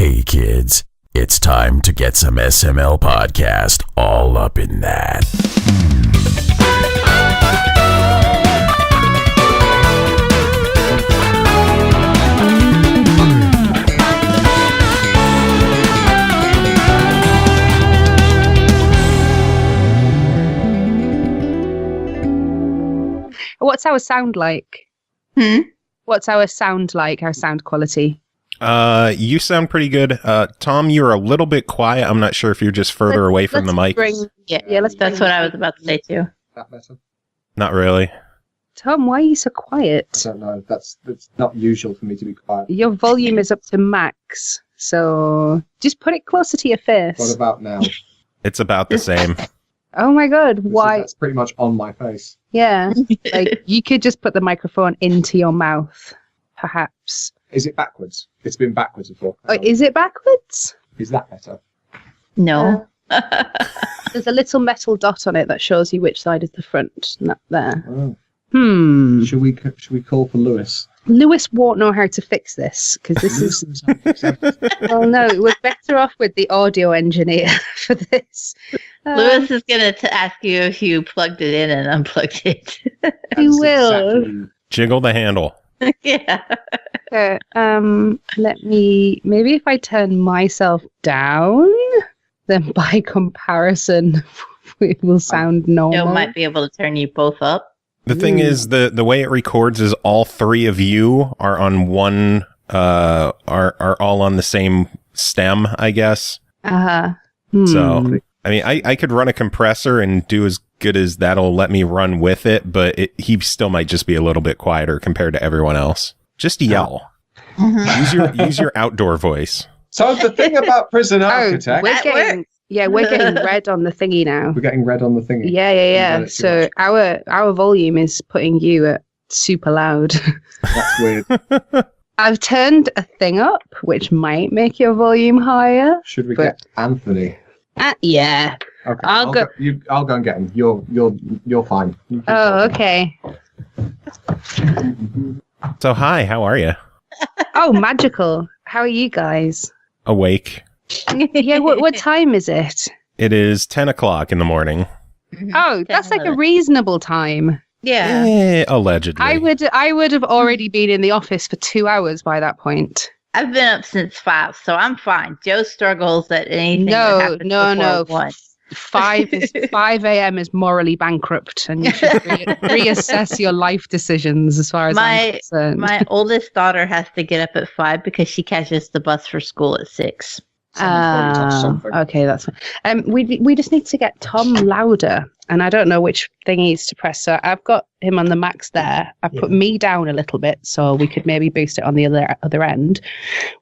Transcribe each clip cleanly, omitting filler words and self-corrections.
Hey kids, it's time to get some SML podcast all up in that. What's our sound like? What's our sound like? Our sound quality? You sound pretty good. Tom, you're a little bit quiet. I'm not sure if you're just further away from the mic. That's what I was about to say too. That better? Not really. Tom, why are you so quiet? I don't know. That's not usual for me to be quiet. Your volume is up to max, so just put it closer to your face. What about now? It's about the same. Oh my god, why? That's pretty much on my face. Yeah, like you could just put the microphone into your mouth, perhaps. Is it backwards? It's been backwards before. Oh, is it backwards? Is that better? No. There's a little metal dot on it that shows you which side is the front. Not there. Oh. Hmm. Should we call for Lewis? Lewis won't know how to fix this because this is. Well, no, we're better off with the audio engineer for this. Lewis is going to ask you if you plugged it in and unplugged it. He will. Exactly. Jiggle the handle. Yeah. Okay, let me. Maybe if I turn myself down, then by comparison, it will sound normal. Joe might be able to turn you both up. The thing is, the way it records is all three of you are on one, are all on the same stem, I guess. So, I mean, I could run a compressor and do as good as that'll let me run with it, but he still might just be a little bit quieter compared to everyone else. Just yell. Use your outdoor voice. So the thing about Prison Architect... We're getting red on the thingy now. We're getting red on the thingy. Yeah. So our volume is putting you at super loud. That's weird. I've turned a thing up, which might make your volume higher. Should we get Anthony? Yeah. Okay. I'll go and get him. You're fine. Oh, okay. So, hi, how are you? Oh, magical. How are you guys? Awake. Yeah, what time is it? It is 10 o'clock in the morning. Oh, that's like a reasonable time. Yeah. Allegedly. I would have already been in the office for 2 hours by that point. I've been up since 5, so I'm fine. Joe struggles at anything. No. 5 a.m. is morally bankrupt, and you should reassess your life decisions as far as I'm concerned. My oldest daughter has to get up at 5 because she catches the bus for school at 6. Okay, that's fine. We just need to get Tom louder, and I don't know which thingies to press. So I've got him on the max there. I've put me down a little bit, so we could maybe boost it on the other end.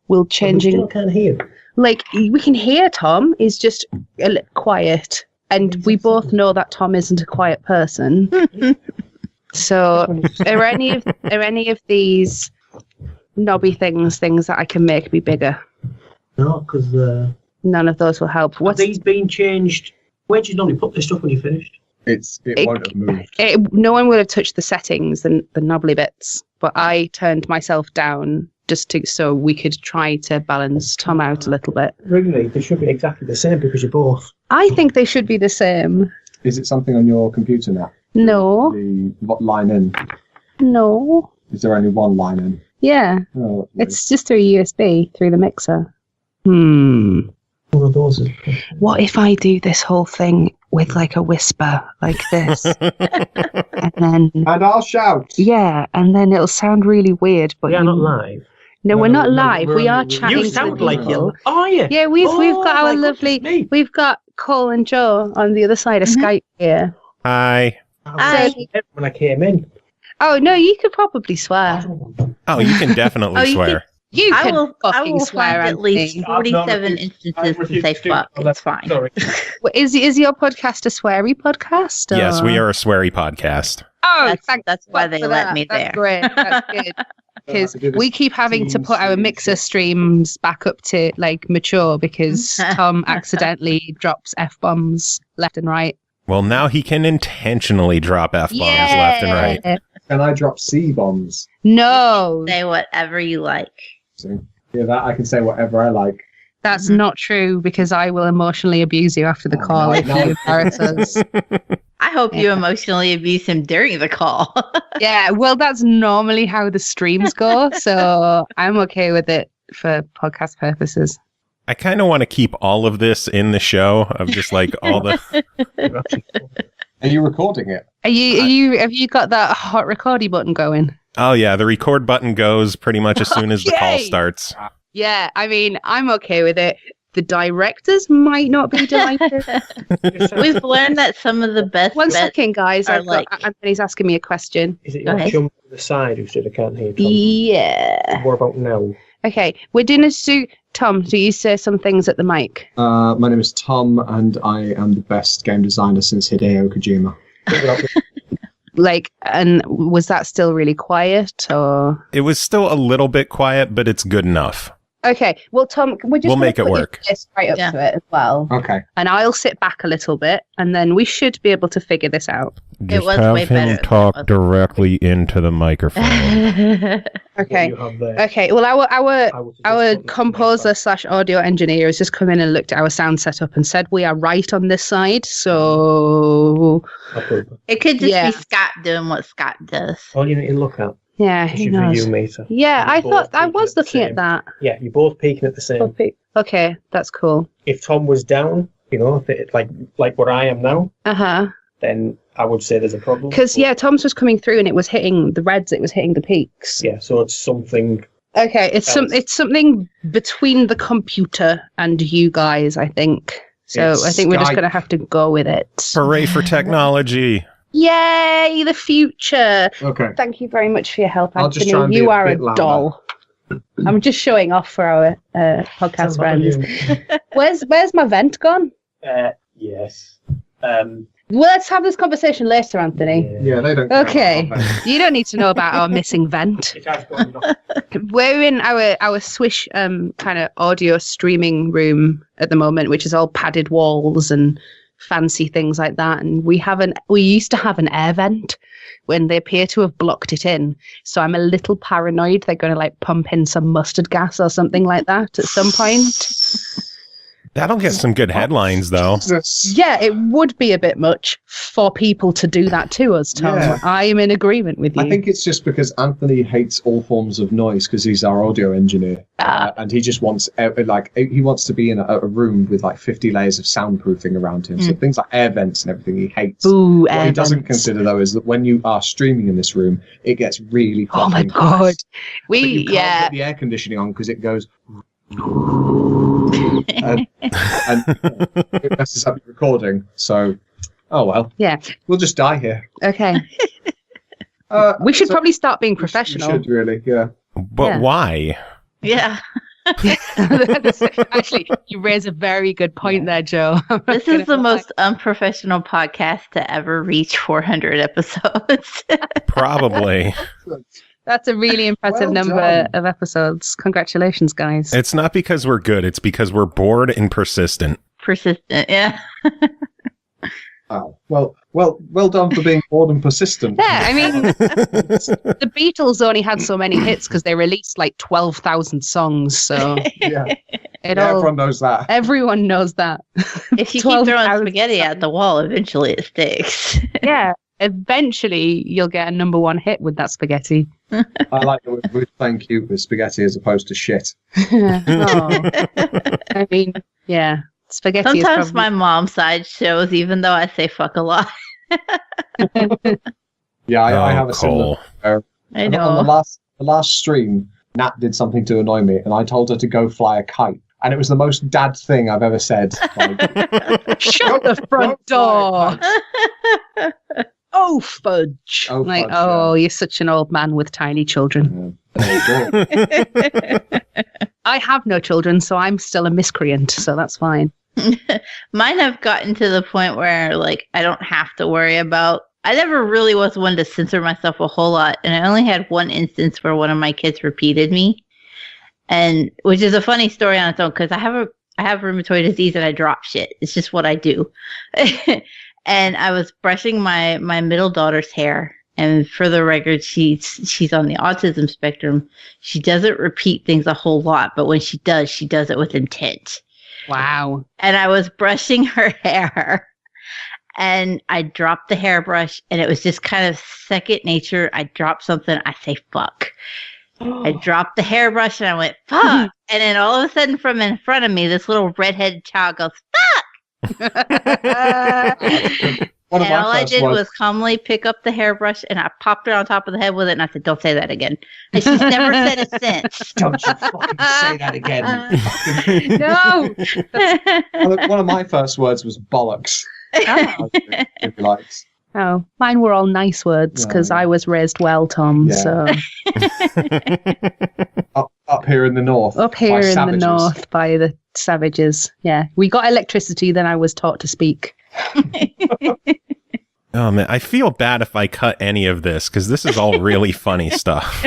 We'll change. We still can't hear. Like we can hear Tom. He's just a little quiet, and we both know that Tom isn't a quiet person. So, are any of these knobby things that I can make be bigger? No, because none of those will help. Have these been changed? Where did you normally put this stuff when you finished? It won't have moved. No one would have touched the settings, the knobbly bits, but I turned myself down just so we could try to balance Tom out a little bit. Really, they should be exactly the same because you're both. I think they should be the same. Is it something on your computer now? No. What line in? No. Is there only one line in? Yeah. Oh, it's just through USB, through the mixer. One of those. What if I do this whole thing with like a whisper like this? and I'll shout. Yeah, and then it'll sound really weird. But we're not live. No, we're not live. We are chatting. You sound to like you. Oh yeah. Yeah, we've got our lovely. We've got Cole and Joe on the other side of Skype here. Hi. When I came in. Oh no, you could probably swear. Oh, you can definitely swear. I will swear at least 47 instances to say fuck. That's fine. Sorry. Is your podcast a sweary podcast? Or? Yes, we are a sweary podcast. Oh, that's why they let me there. That's great. That's good. Because we keep having to put our mixer streams back up to like mature because Tom accidentally drops F-bombs left and right. Well, now he can intentionally drop F-bombs left and right. Can I drop C-bombs? No. Say whatever you like. So, yeah, that I can say whatever I like. That's not true because I will emotionally abuse you after the call if you embarrass us. I hope you emotionally abuse him during the call. Yeah, well, that's normally how the streams go, so I'm okay with it for podcast purposes. I kind of want to keep all of this in the show of just like all the. Are you recording it? Have you got that hot recordy button going? Oh yeah, the record button goes pretty much as soon as the call starts. Yeah, I mean, I'm okay with it. The directors might not be delighted. We've learned that some of the best. One second, guys. Anthony's asking me a question. Is it your chum on the side who said I can't hear Tom? Yeah. What about now? Okay, we're doing a suit. Tom, do you say some things at the mic? My name is Tom, and I am the best game designer since Hideo Kojima. And was that still really quiet, or? It was still a little bit quiet, but it's good enough. Okay, well, Tom, we'll make it work. Right up to it as well. Okay. And I'll sit back a little bit, and then we should be able to figure this out. Just have him talk directly into the microphone. Okay. Okay. Well, our composer / audio engineer has just come in and looked at our sound setup and said we are right on this side. So it could just be Scott doing what Scott does. All you need to look at. Yeah, he knows. Yeah, I thought I was looking at that. Yeah, you're both peaking at the same. Okay, that's cool. If Tom was down, like what I am now, then I would say there's a problem. Because Tom's was coming through and it was hitting the reds. It was hitting the peaks. Yeah, so it's something. Okay, it's something between the computer and you guys, I think. So I think we're just going to have to go with it. Hooray for technology! Yay, the future. Okay. Thank you very much for your help, Anthony. I'll just try and you are a louder. doll. I'm just showing off for our podcast friends. Where's my vent gone? Yes. Well, let's have this conversation later, Anthony. Yeah, they don't. Okay. You don't need to know about our missing vent. We're in our Swish kind of audio streaming room at the moment, which is all padded walls and fancy things like that, and we used to have an air vent when they appear to have blocked it in, so I'm a little paranoid they're going to pump in some mustard gas or something like that at some point. That'll get some good headlines, though. Jesus. Yeah, it would be a bit much for people to do that to us, Tom. Yeah. I'm in agreement with you. I think it's just because Anthony hates all forms of noise because he's our audio engineer. And he just wants, he wants to be in a room with 50 layers of soundproofing around him. So things like air vents and everything he hates. Ooh, what he doesn't consider, though, is that when you are streaming in this room, it gets really fucking Oh my God. You can't put the air conditioning on because it goes... and it messes up your recording. So, oh well. Yeah. We'll just die here. Okay. We should probably start being professional. We should really, yeah. But why? Yeah. Actually, you raise a very good point there, Joe. This is the most unprofessional podcast to ever reach 400 episodes. Probably. That's a really impressive number of episodes. Congratulations, guys. It's not because we're good. It's because we're bored and persistent. Persistent, yeah. Oh, well done for being bored and persistent. Yeah, I mean, the Beatles only had so many hits because they released 12,000 songs. So everyone knows that. Everyone knows that. If you keep throwing spaghetti at the wall, eventually it sticks. Yeah. Eventually, you'll get a number one hit with that spaghetti. I like that we're playing cute with spaghetti as opposed to shit. I mean, yeah, spaghetti. Sometimes my mom's side shows, even though I say fuck a lot. Yeah, I have a similar. I know. On the last stream, Nat did something to annoy me, and I told her to go fly a kite. And it was the most dad thing I've ever said. Shut the front door. Oh, fudge. You're such an old man with tiny children. Yeah. I have no children, so I'm still a miscreant, so that's fine. Mine have gotten to the point where, I don't have to worry about... I never really was one to censor myself a whole lot, and I only had one instance where one of my kids repeated me, and which is a funny story on its own, because I have rheumatoid disease and I drop shit. It's just what I do. And I was brushing my middle daughter's hair, And for the record, she's on the autism spectrum. She doesn't repeat things a whole lot, but when she does it with intent. Wow. And I was brushing her hair and I dropped the hairbrush and it was just kind of second nature. I dropped something. I say, fuck. I dropped the hairbrush and I went, fuck. And then all of a sudden from in front of me, this little redheaded child goes, fuck. And all I did was calmly pick up the hairbrush and I popped her on top of the head with it. And I said, don't say that again. And she's never said it since. Don't you fucking say that again. No. One of my first words was bollocks. Oh, mine were all nice words because I was raised well, Tom. Yeah. So up here in the north. Up here in the north by the savages. Yeah, we got electricity. Then I was taught to speak. Oh man, I feel bad if I cut any of this because this is all really funny stuff.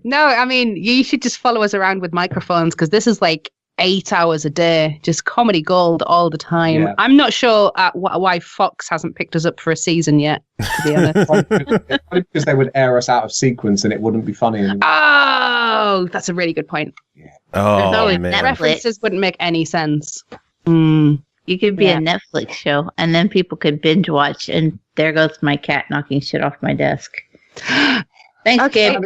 No, I mean, you should just follow us around with microphones because this is like 8 hours a day, just comedy gold all the time. Yeah. I'm not sure why Fox hasn't picked us up for a season yet, to be honest. Probably because they would air us out of sequence and it wouldn't be funny anymore. Oh, that's a really good point. Yeah. Oh, man. References wouldn't make any sense. You could be a Netflix show, and then people could binge watch, and there goes my cat knocking shit off my desk. Thanks, Gabe.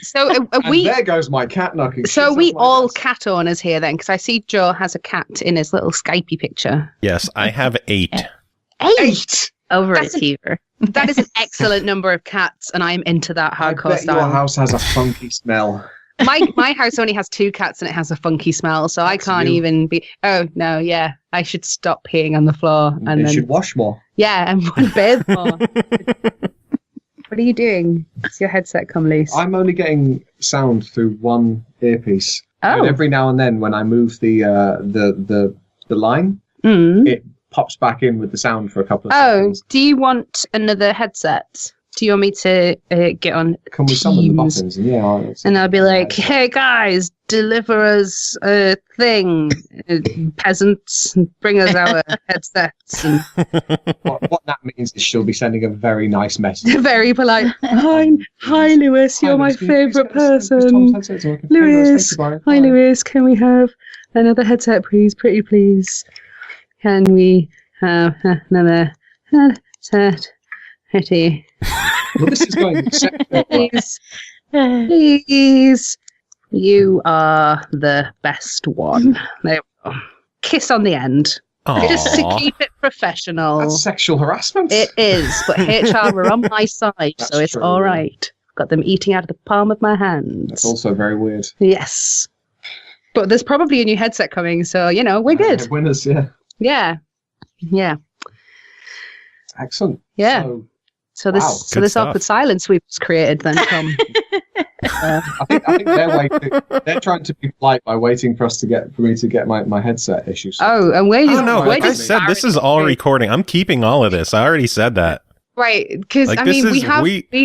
So there goes my cat knocking. So are we all cat owners here then? Because I see Joe has a cat in his little Skypey picture. Yes, I have 8. 8? Overachiever. That is an excellent number of cats, and I'm into that hardcore style. Your house has a funky smell. My house only has 2 cats and it has a funky smell, so I can't even be. Oh no, yeah, I should stop peeing on the floor and then should wash more. Yeah, and bathe more. What are you doing? Is your headset come loose? I'm only getting sound through one earpiece. Oh. And every now and then, when I move the line, it pops back in with the sound for a couple of seconds. Oh, do you want another headset? Do you want me to get on Can we summon the buttons? Yeah. And I'll be like, hey guys, deliver us a thing, peasants, bring us our headsets. And what that means is she'll be sending a very nice message. Very polite. Hi Lewis, you're my favourite person. Lewis, hi Lewis, can we have another headset please, pretty please? Can we have another headset? Pretty. Well, this is going Please. You are the best one. There we go. Kiss on the end. Aww. Just to keep it professional. That's sexual harassment. It is, but HR were on my side, so it's true. All right. Got them eating out of the palm of my hand. That's also very weird. Yes. But there's probably a new headset coming, so, we're good. Winners, yeah. Yeah. Yeah. Excellent. Yeah. So this awkward silence we've created then, Tom. I think they're trying to be polite by waiting for me to get my headset issue. Oh, and where you? Oh no! Like I said, this is all recording. I'm keeping all of this. I already said that. Right, because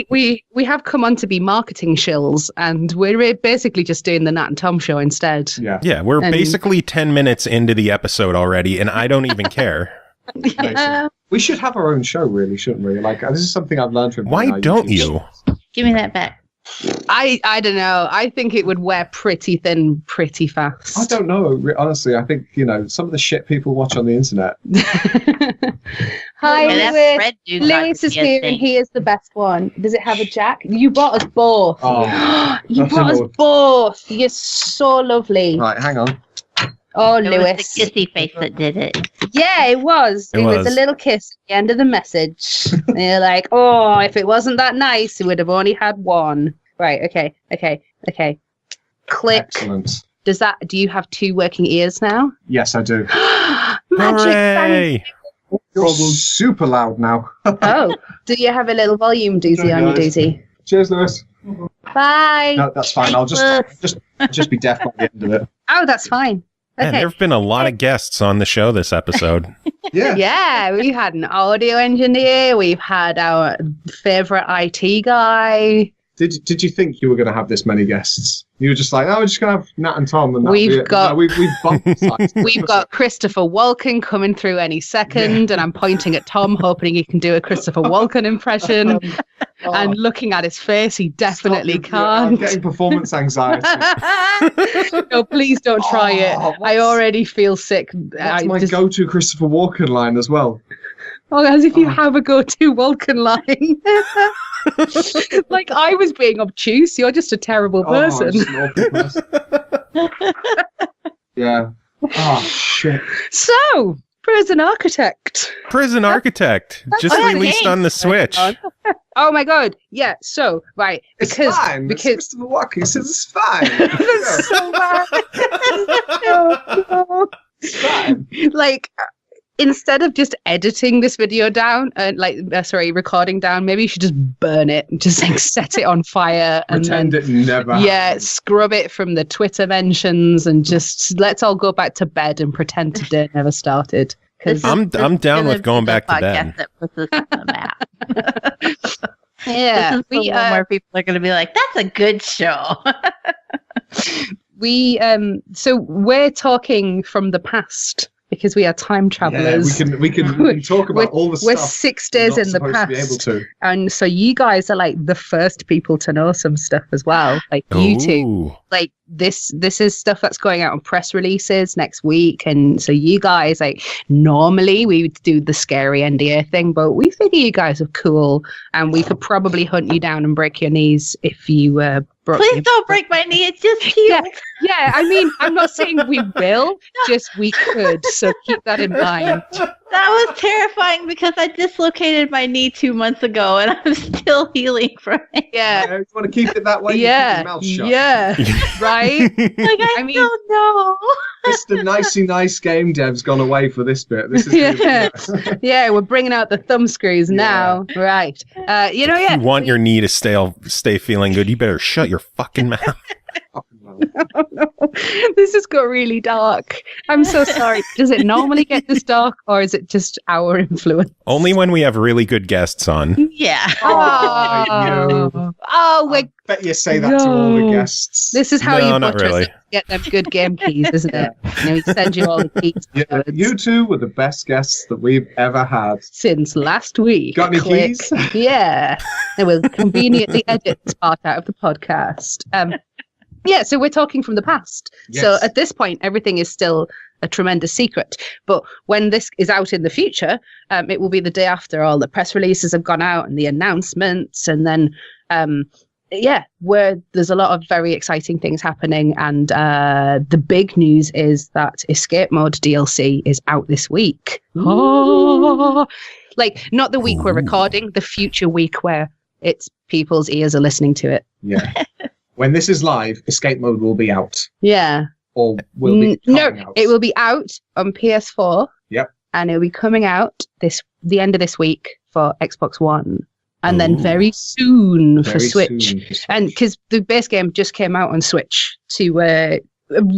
we have come on to be marketing shills, and we're basically just doing the Nat and Tom show instead. Yeah, we're basically 10 minutes into the episode already, and I don't even care. Yeah. We should have our own show, really, shouldn't we? Like, this is something I've learned from. Why don't you? Give me that back. I don't know. I think it would wear pretty thin pretty fast. I don't know. Honestly, I think, some of the shit people watch on the internet. Hi, Lewis. Lewis is here and he is the best one. Does it have a jack? You brought us both. Oh. You brought us both. You're so lovely. Right, hang on. Oh, it Lewis. was the kissy face that did it. Yeah, it was. It was a little kiss at the end of the message. And you're like, oh, if it wasn't that nice, it would have only had one. Right, okay. Click. Excellent. Do you have 2 working ears now? Yes, I do. Magic. You're super loud now. Oh, do you have a little volume doozy on your doozy? Cheers, Lewis. Bye. No, that's fine. I'll just be deaf by the end of it. Oh, that's fine. Okay. Man, there have been a lot of guests on the show this episode. Yeah, we had an audio engineer. We've had our favorite IT guy. Did you think you were going to have this many guests? You were just like, we're just going to have Nat and Tom. And we've got we've got Christopher Walken coming through any second, and I'm pointing at Tom, hoping he can do a Christopher Walken impression. And looking at his face, he definitely can't. I'm getting performance anxiety. No, please don't try it. I already feel sick. That's my go-to Christopher Walken line as well. Oh, as if you have a go-to Walken line. Like I was being obtuse. You're just a terrible person. Yeah. Oh, shit. So, Prison Architect. Prison Architect. Just released on the Switch. Oh my god. Yeah, so, right. It's fine. Because Christopher Walken says it's fine. It's so bad. It's fine. Like, instead of just editing this video down, recording down, maybe you should just burn it and just like set it on fire and pretend it never happened. Scrub it from the Twitter mentions and just let's all go back to bed and pretend today never started. I'm down with going back to bed. That puts us on the map. Yeah, more people are going to be like, "That's a good show." So we're talking from the past. Because we are time travelers. Yeah, we can talk about all the stuff. We're 6 days in the past. To be able to. And so you guys are like the first people to know some stuff as well. Like you two. Like this is stuff that's going out on press releases next week. And so you guys, like, normally we would do the scary NDA thing, but we figure you guys are cool and we could probably hunt you down and break your knees if you Please don't break my knee. It's just cute. Yeah, I mean, I'm not saying we will, just we could. So keep that in mind. That was terrifying because I dislocated my knee 2 months ago and I'm still healing from it. Yeah. You want to keep it that way? Yeah. Keep your mouth shut. Yeah. Right? Like, I mean, don't know. Mr. Nicey Nice Game Dev's gone away for this bit. This is yeah, we're bringing out the thumb screws now. Right. If you want your knee to stay feeling good, you better shut your fucking mouth. No. This has got really dark. I'm so sorry. Does it normally get this dark, or is it just our influence? Only when we have really good guests on. Yeah. I bet you say that to all the guests. This is how you not really. Get them good game keys, isn't it? We send you all the keys. Yeah, you two were the best guests that we've ever had since last week. Got any keys? Yeah. They will conveniently edit this part out of the podcast. Yeah, so we're talking from the past. Yes. So at this point, everything is still a tremendous secret. But when this is out in the future, it will be the day after all the press releases have gone out and the announcements. And then, where there's a lot of very exciting things happening. And the big news is that Escape Mode DLC is out this week. Oh! Like, not the week we're recording, the future week where it's people's ears are listening to it. Yeah. When this is live, Escape Mode will be out. Yeah. Or will be out. It will be out on PS4. Yep. And it will be coming out the end of this week for Xbox One. And then very soon for Switch. And because the base game just came out on Switch to a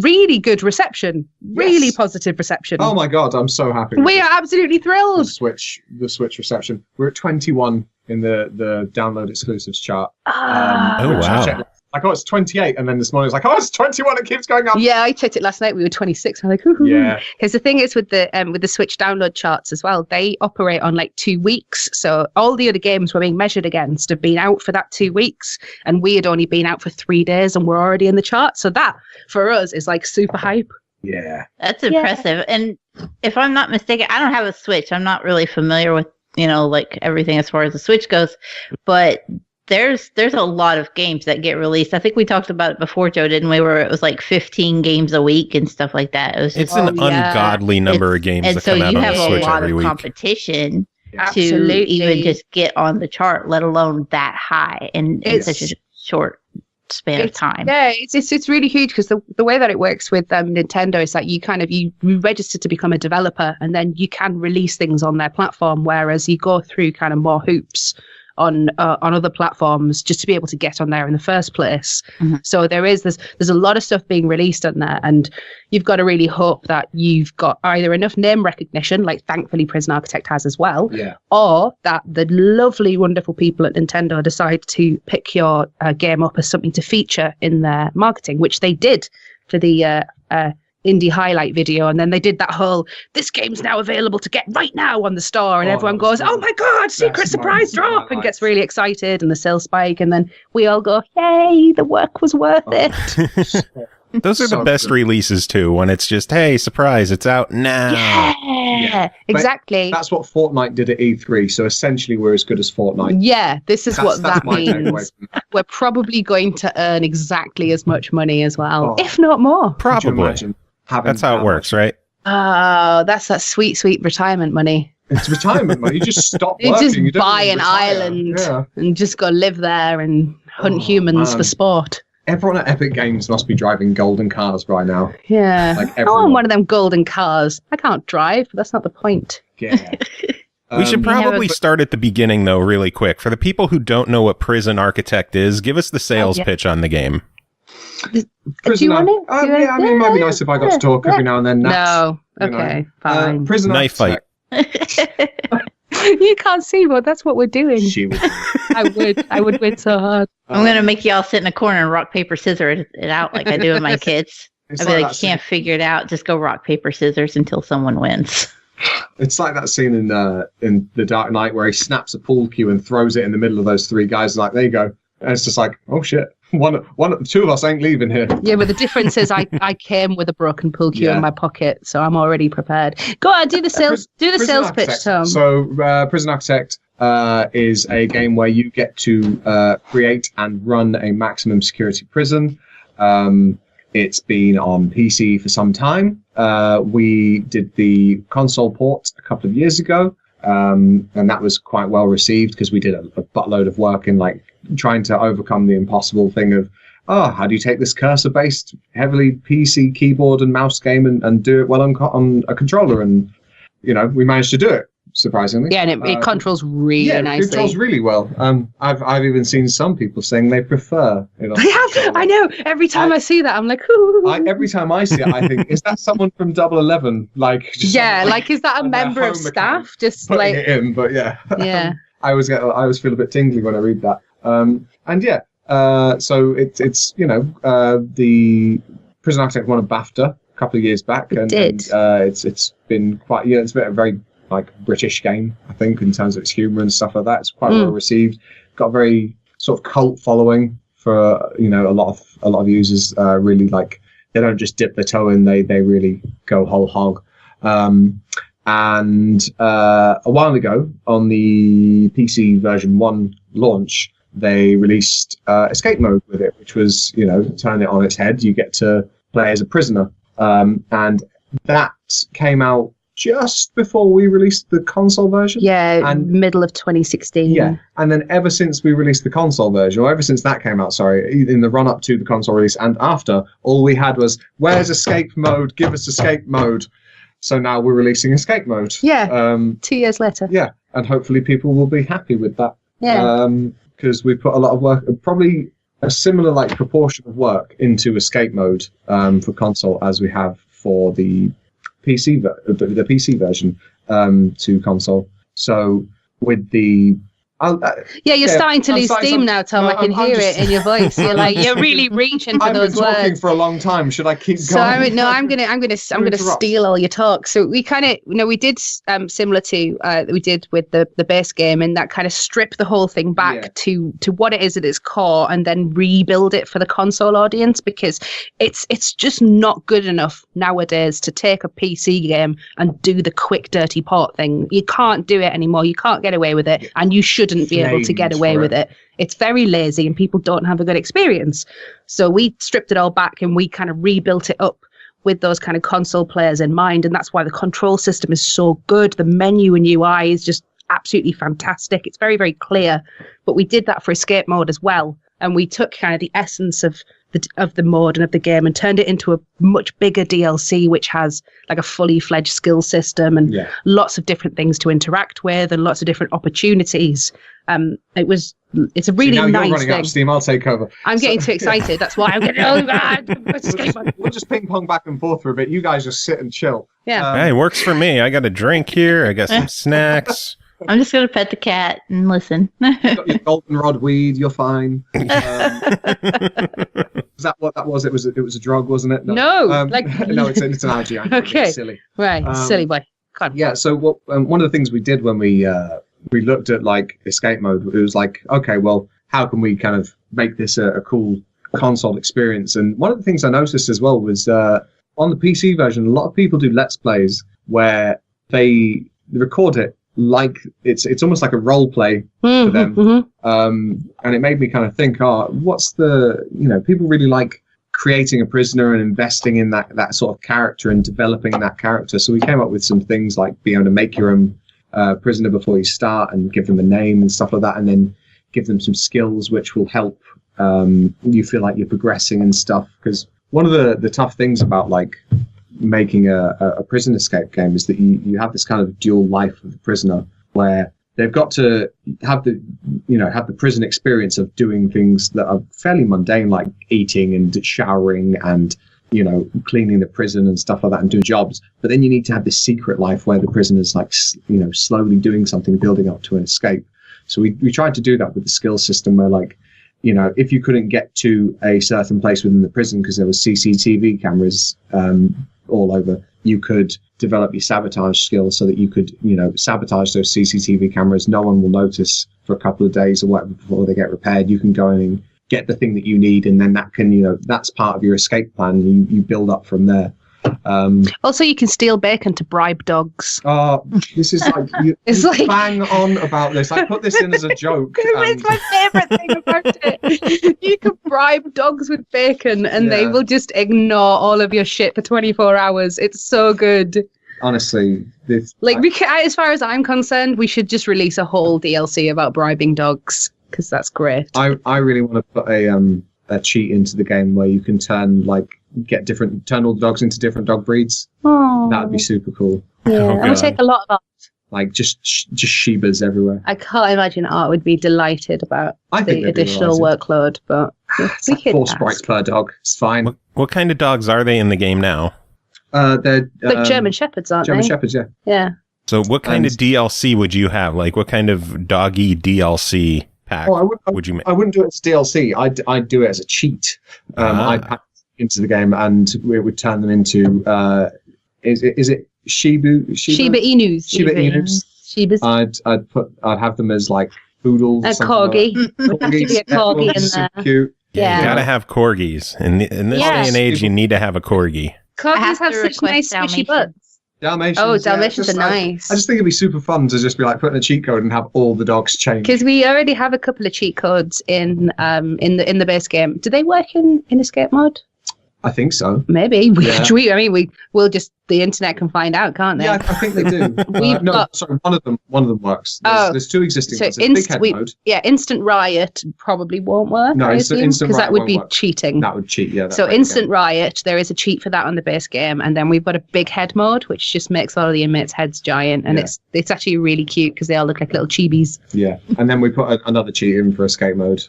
really good reception. Really positive reception. Oh my god, I'm so happy. We are absolutely thrilled. The Switch reception. We're at 21 in the download exclusives chart. Oh wow. Like, it's 28, and then this morning it's like, it's 21. It keeps going up. Yeah, I checked it last night. We were 26. I'm like, hoo-hoo. Yeah. Because the thing is with the Switch download charts as well, they operate on like 2 weeks. So all the other games we're being measured against have been out for that 2 weeks, and we had only been out for 3 days, and we're already in the chart. So that for us is like super hype. Yeah, that's impressive. And if I'm not mistaken, I don't have a Switch. I'm not really familiar with like everything as far as the Switch goes, but there's a lot of games that get released. I think we talked about it before, Joe, didn't we? Where it was like 15 games a week and stuff like that. It's an ungodly number of games that come out on the Switch every week. And so you have a lot of competition to even just get on the chart, let alone that high in such a short span of time. Yeah, it's really huge because the way that it works with Nintendo is that you register to become a developer and then you can release things on their platform, whereas you go through kind of more hoops on other platforms just to be able to get on there in the first place. Mm-hmm. So there's a lot of stuff being released on there, and you've got to really hope that you've got either enough name recognition, like thankfully Prison Architect has as well, or that the lovely, wonderful people at Nintendo decide to pick your game up as something to feature in their marketing, which they did for the indie highlight video, and then they did that whole "this game's now available to get right now" on the store, and everyone goes, "Oh my god, secret surprise drop," and gets really excited, and the sales spike, and then we all go, "Yay, the work was worth it." Those are the best releases too, when it's just, hey, surprise, it's out now. Yeah, exactly. That's what Fortnite did at E3, so essentially we're as good as Fortnite. Yeah, this is what that means. We're probably going to earn exactly as much money as well, if not more. Probably. That's how it works, right? Oh, that's that sweet, sweet retirement money. It's retirement money. You just stop you working. Just you buy an island and just go live there and hunt humans for sport. Everyone at Epic Games must be driving golden cars right now. Yeah. Like I want one of them golden cars. I can't drive, but that's not the point. Yeah. We should probably start at the beginning, though, really quick. For the people who don't know what Prison Architect is, give us the sales pitch on the game. Do you want it? I mean, it might be nice if I got to talk every now and then. No. Okay, fine. Prison Knife fight. You can't see, but that's what we're doing. She would. I would win so hard. I'm going to make you all sit in a corner and rock, paper, scissors it out like I do with my kids. I'd be like, you can't figure it out. Just go rock, paper, scissors until someone wins. It's like that scene in The Dark Knight where he snaps a pool cue and throws it in the middle of those three guys. Like, there you go. And it's just like, oh shit. Two of us ain't leaving here. Yeah, but the difference is I came with a broken pool cue in my pocket, so I'm already prepared. Go on, do the sales pitch, Tom. So, Prison Architect is a game where you get to create and run a maximum security prison. It's been on PC for some time. We did the console port a couple of years ago, and that was quite well received because we did a buttload of work in like trying to overcome the impossible thing of, how do you take this cursor-based, heavily PC keyboard and mouse game and do it well on a controller? And, we managed to do it, surprisingly. Yeah, and it controls really nicely. It controls really well. I've even seen some people saying they prefer it. They have. I know. Every time I see that, I'm like, ooh. Every time I see it, I think, is that someone from Double 11? Like, just is that a member of staff? Just like it in, but yeah. I always feel a bit tingly when I read that. So it's the Prison Architect won a BAFTA a couple of years back, and it's been quite it's been a very like British game, I think, in terms of its humour and stuff like that. It's quite well received. Got a very sort of cult following for a lot of users. Really like they don't just dip their toe in; they really go whole hog. And a while ago, on the PC version 1 launch, they released escape mode with it, which was, turn it on its head. You get to play as a prisoner. And that came out just before we released the console version. Yeah, middle of 2016. Yeah, and then ever since we released the console version, or ever since that came out, in the run-up to the console release and after, all we had was, where's escape mode? Give us escape mode. So now we're releasing escape mode. Yeah, 2 years later. Yeah, and hopefully people will be happy with that. Yeah. Because we put a lot of work, probably a similar proportion of work into escape mode for console as we have for the PC version to console. So with the you're starting to lose steam now, Tom. I can hear it in your voice. You're like you're really reaching for those words. I've been talking for a long time. Should I keep going? So I'm gonna steal all your talk. So we kind of we did similar to we did with the base game, and that kind of strip the whole thing back to what it is at its core, and then rebuild it for the console audience, because it's just not good enough nowadays to take a PC game and do the quick dirty port thing. You can't do it anymore. You can't get away with it, and you shouldn't be able to get away with it. It's very lazy and people don't have a good experience. So we stripped it all back and we kind of rebuilt it up with those kind of console players in mind. And that's why the control system is so good. The menu and UI is just absolutely fantastic. It's very, very clear. But we did that for escape mode as well. And we took kind of the essence of the mode and of the game, and turned it into a much bigger DLC, which has like a fully fledged skill system and lots of different things to interact with and lots of different opportunities. It's a really nice you're running thing. Out of steam. I'll take over. I'm getting too excited. That's why I'm getting. We'll just ping pong back and forth for a bit. You guys just sit and chill. Yeah. Hey, works for me. I got a drink here. I got some snacks. I'm just gonna pet the cat and listen. You got your goldenrod weed. You're fine. Is that what that was? It was a drug, wasn't it? No, no, it's an algae. Okay, silly. Right, silly boy. Come on. Yeah. So what? One of the things we did when we looked at like escape mode, it was like, okay, well, how can we kind of make this a cool console experience? And one of the things I noticed as well was on the PC version, a lot of people do Let's Plays where they record it like it's almost like a role play for them. And it made me kind of think, what's the, people really like creating a prisoner and investing in that sort of character and developing that character. So we came up with some things like being able to make your own prisoner before you start and give them a name and stuff like that, and then give them some skills which will help you feel like you're progressing and stuff. Because one of the tough things about like making a prison escape game is that you have this kind of dual life of the prisoner where they've got to have the prison experience of doing things that are fairly mundane, like eating and showering and cleaning the prison and stuff like that and doing jobs. But then you need to have this secret life where the prisoner's like, slowly doing something, building up to an escape. So we tried to do that with the skill system where like, if you couldn't get to a certain place within the prison because there was CCTV cameras all over, you could develop your sabotage skills so that you could, sabotage those CCTV cameras. No one will notice for a couple of days or whatever before they get repaired. You can go in and get the thing that you need, and then that can, that's part of your escape plan. You build up from there. Also, you can steal bacon to bribe dogs. This is like It's you like- bang on about this. I put this in as a joke. It's my favourite thing about it. You can bribe dogs with bacon and they will just ignore all of your shit for 24 hours. It's so good. Honestly, as far as I'm concerned, we should just release a whole DLC about bribing dogs, because that's great. I really want to put a cheat into the game where you can turn all the dogs into different dog breeds. Oh, That would be super cool. yeah. It would take a lot of art. Like just Shibas everywhere. I can't imagine Art would be delighted about I think the they'd be additional workload, but It's like 4 sprites per dog. It's fine. What kind of dogs are they in the game now? They're German Shepherds, aren't German they? Shepherds, yeah. Yeah. So what kind of DLC would you have? Like what kind of doggy DLC pack would you make? I wouldn't do it as DLC. I'd do it as a cheat. I'd pack into the game and we would turn them into is it Shiba Inus. Shiba Inus. Shibas. I'd have them as like poodles. A corgi. Would have to be a corgi in super there. cute. Yeah. You gotta have corgis. In this day and age, you need to have a corgi. Corgis have such nice squishy butts. Dalmatians. Oh, Dalmatians are nice. I just think it'd be super fun to just be like putting a cheat code and have all the dogs change. Because we already have a couple of cheat codes in the base game. Do they work in escape mode? I think so. Maybe we'll just the internet can find out, can't they? Yeah, I think they do. One of them works. There's 2 existing ones. There's big head mode. Yeah, Instant Riot probably won't work. No, Instant Riot because that would be work. cheating. That would cheat. Yeah. So Instant Riot, there is a cheat for that on the base game, and then we've got a big head mode, which just makes all of the inmates' heads giant, and it's actually really cute because they all look like little chibis. Yeah, and then we put another cheat in for escape mode.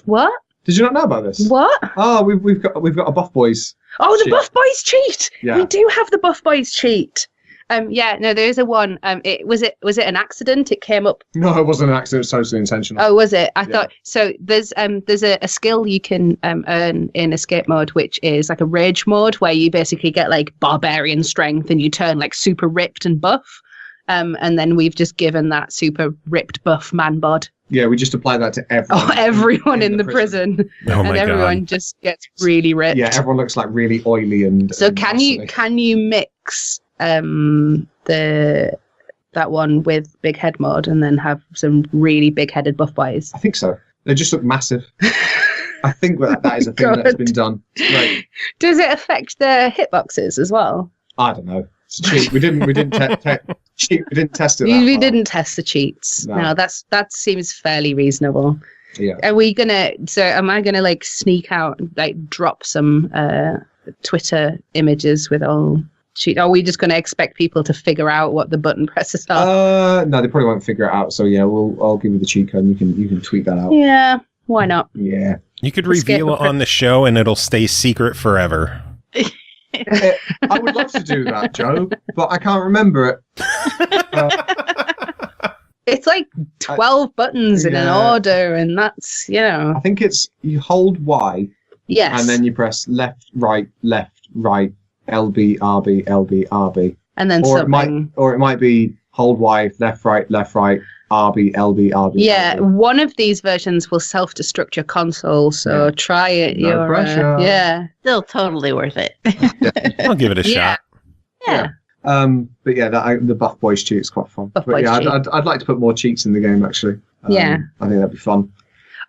What? Did you not know about this? What? Oh, we've got a Buff Boys. Oh, the Buff Boys cheat. Yeah. We do have the Buff Boys cheat. There is a one. Was it an accident? It came up. No, it wasn't an accident. It was totally intentional. Oh, was it? I thought so. There's a skill you can earn in escape mode, which is like a rage mode, where you basically get like barbarian strength and you turn like super ripped and buff. And then we've just given that super ripped buff man bod. Yeah, we just apply that to everyone. Everyone in the prison. Oh and my everyone God. just gets really ripped. Yeah, everyone looks like really oily and. So and can muscly. you mix that one with big head mode and then have some really big headed buff boys? I think so. They just look massive. I think that is a thing that's been done. Right. Does it affect the hitboxes as well? I don't know. It's a cheat. We didn't test it. We didn't test the cheats. No. No, that seems fairly reasonable. Yeah. Am I gonna like sneak out, like drop some Twitter images with all? Are we just gonna expect people to figure out what the button presses are? No, they probably won't figure it out. So yeah, I'll give you the cheat code. And you can tweet that out. Yeah, why not? Yeah. You could reveal it on the show, and it'll stay secret forever. I would love to do that, Joe, but I can't remember it. It's like 12 buttons in an order, and that's, I think it's you hold Y. Yes. And then you press left, right, LB, RB, LB, RB. And then something. It might be hold Y, left, right, RB, LB, RB. Yeah, RB. one of these versions will self-destruct your console, so try it. No pressure. Still totally worth it. I'll give it a shot. Yeah. But yeah, the Buff Boys cheat is quite fun. I'd like to put more cheats in the game, actually. I think that'd be fun.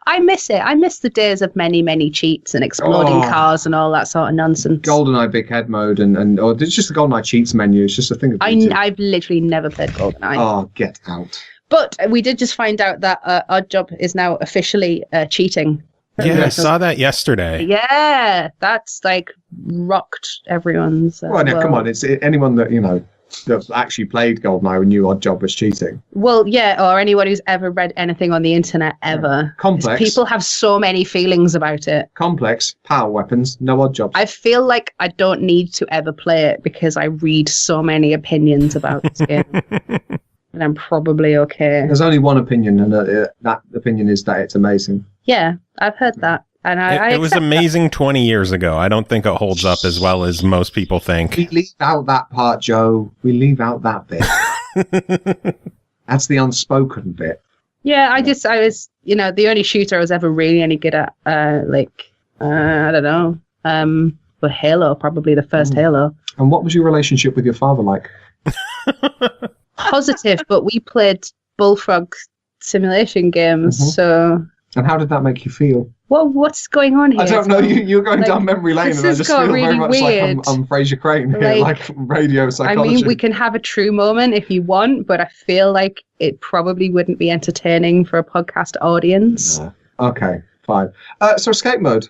I miss it. I miss the days of many, many cheats and exploding cars and all that sort of nonsense. GoldenEye Big Head mode or it's just the GoldenEye cheats menu. It's just a thing of I've literally never played GoldenEye. Oh, get out. But we did just find out that Oddjob is now officially cheating. Yeah, I saw that yesterday. Yeah, that's like rocked everyone's come on. It's anyone that, that's actually played GoldenEye knew Oddjob was cheating. Well, yeah, or anyone who's ever read anything on the internet ever. Complex. People have so many feelings about it. Complex, power weapons, no Oddjob. I feel like I don't need to ever play it because I read so many opinions about this game. And I'm probably okay. There's only one opinion, and that opinion is that it's amazing. Yeah, I've heard that. And it was amazing 20 years ago. I don't think it holds up as well as most people think. We leave out that part, Joe. We leave out that bit. That's the unspoken bit. Yeah, I was, the only shooter I was ever really any good at, I don't know, but Halo, probably the first Halo. And what was your relationship with your father like? Positive, but we played Bullfrog simulation games, so... And how did that make you feel? Well, what's going on here? I don't know. You're going down memory lane, and I just feel really very much weird. like I'm Fraser Crane here, like radio psychology. I mean, we can have a true moment if you want, but I feel like it probably wouldn't be entertaining for a podcast audience. Okay, fine. So escape mode.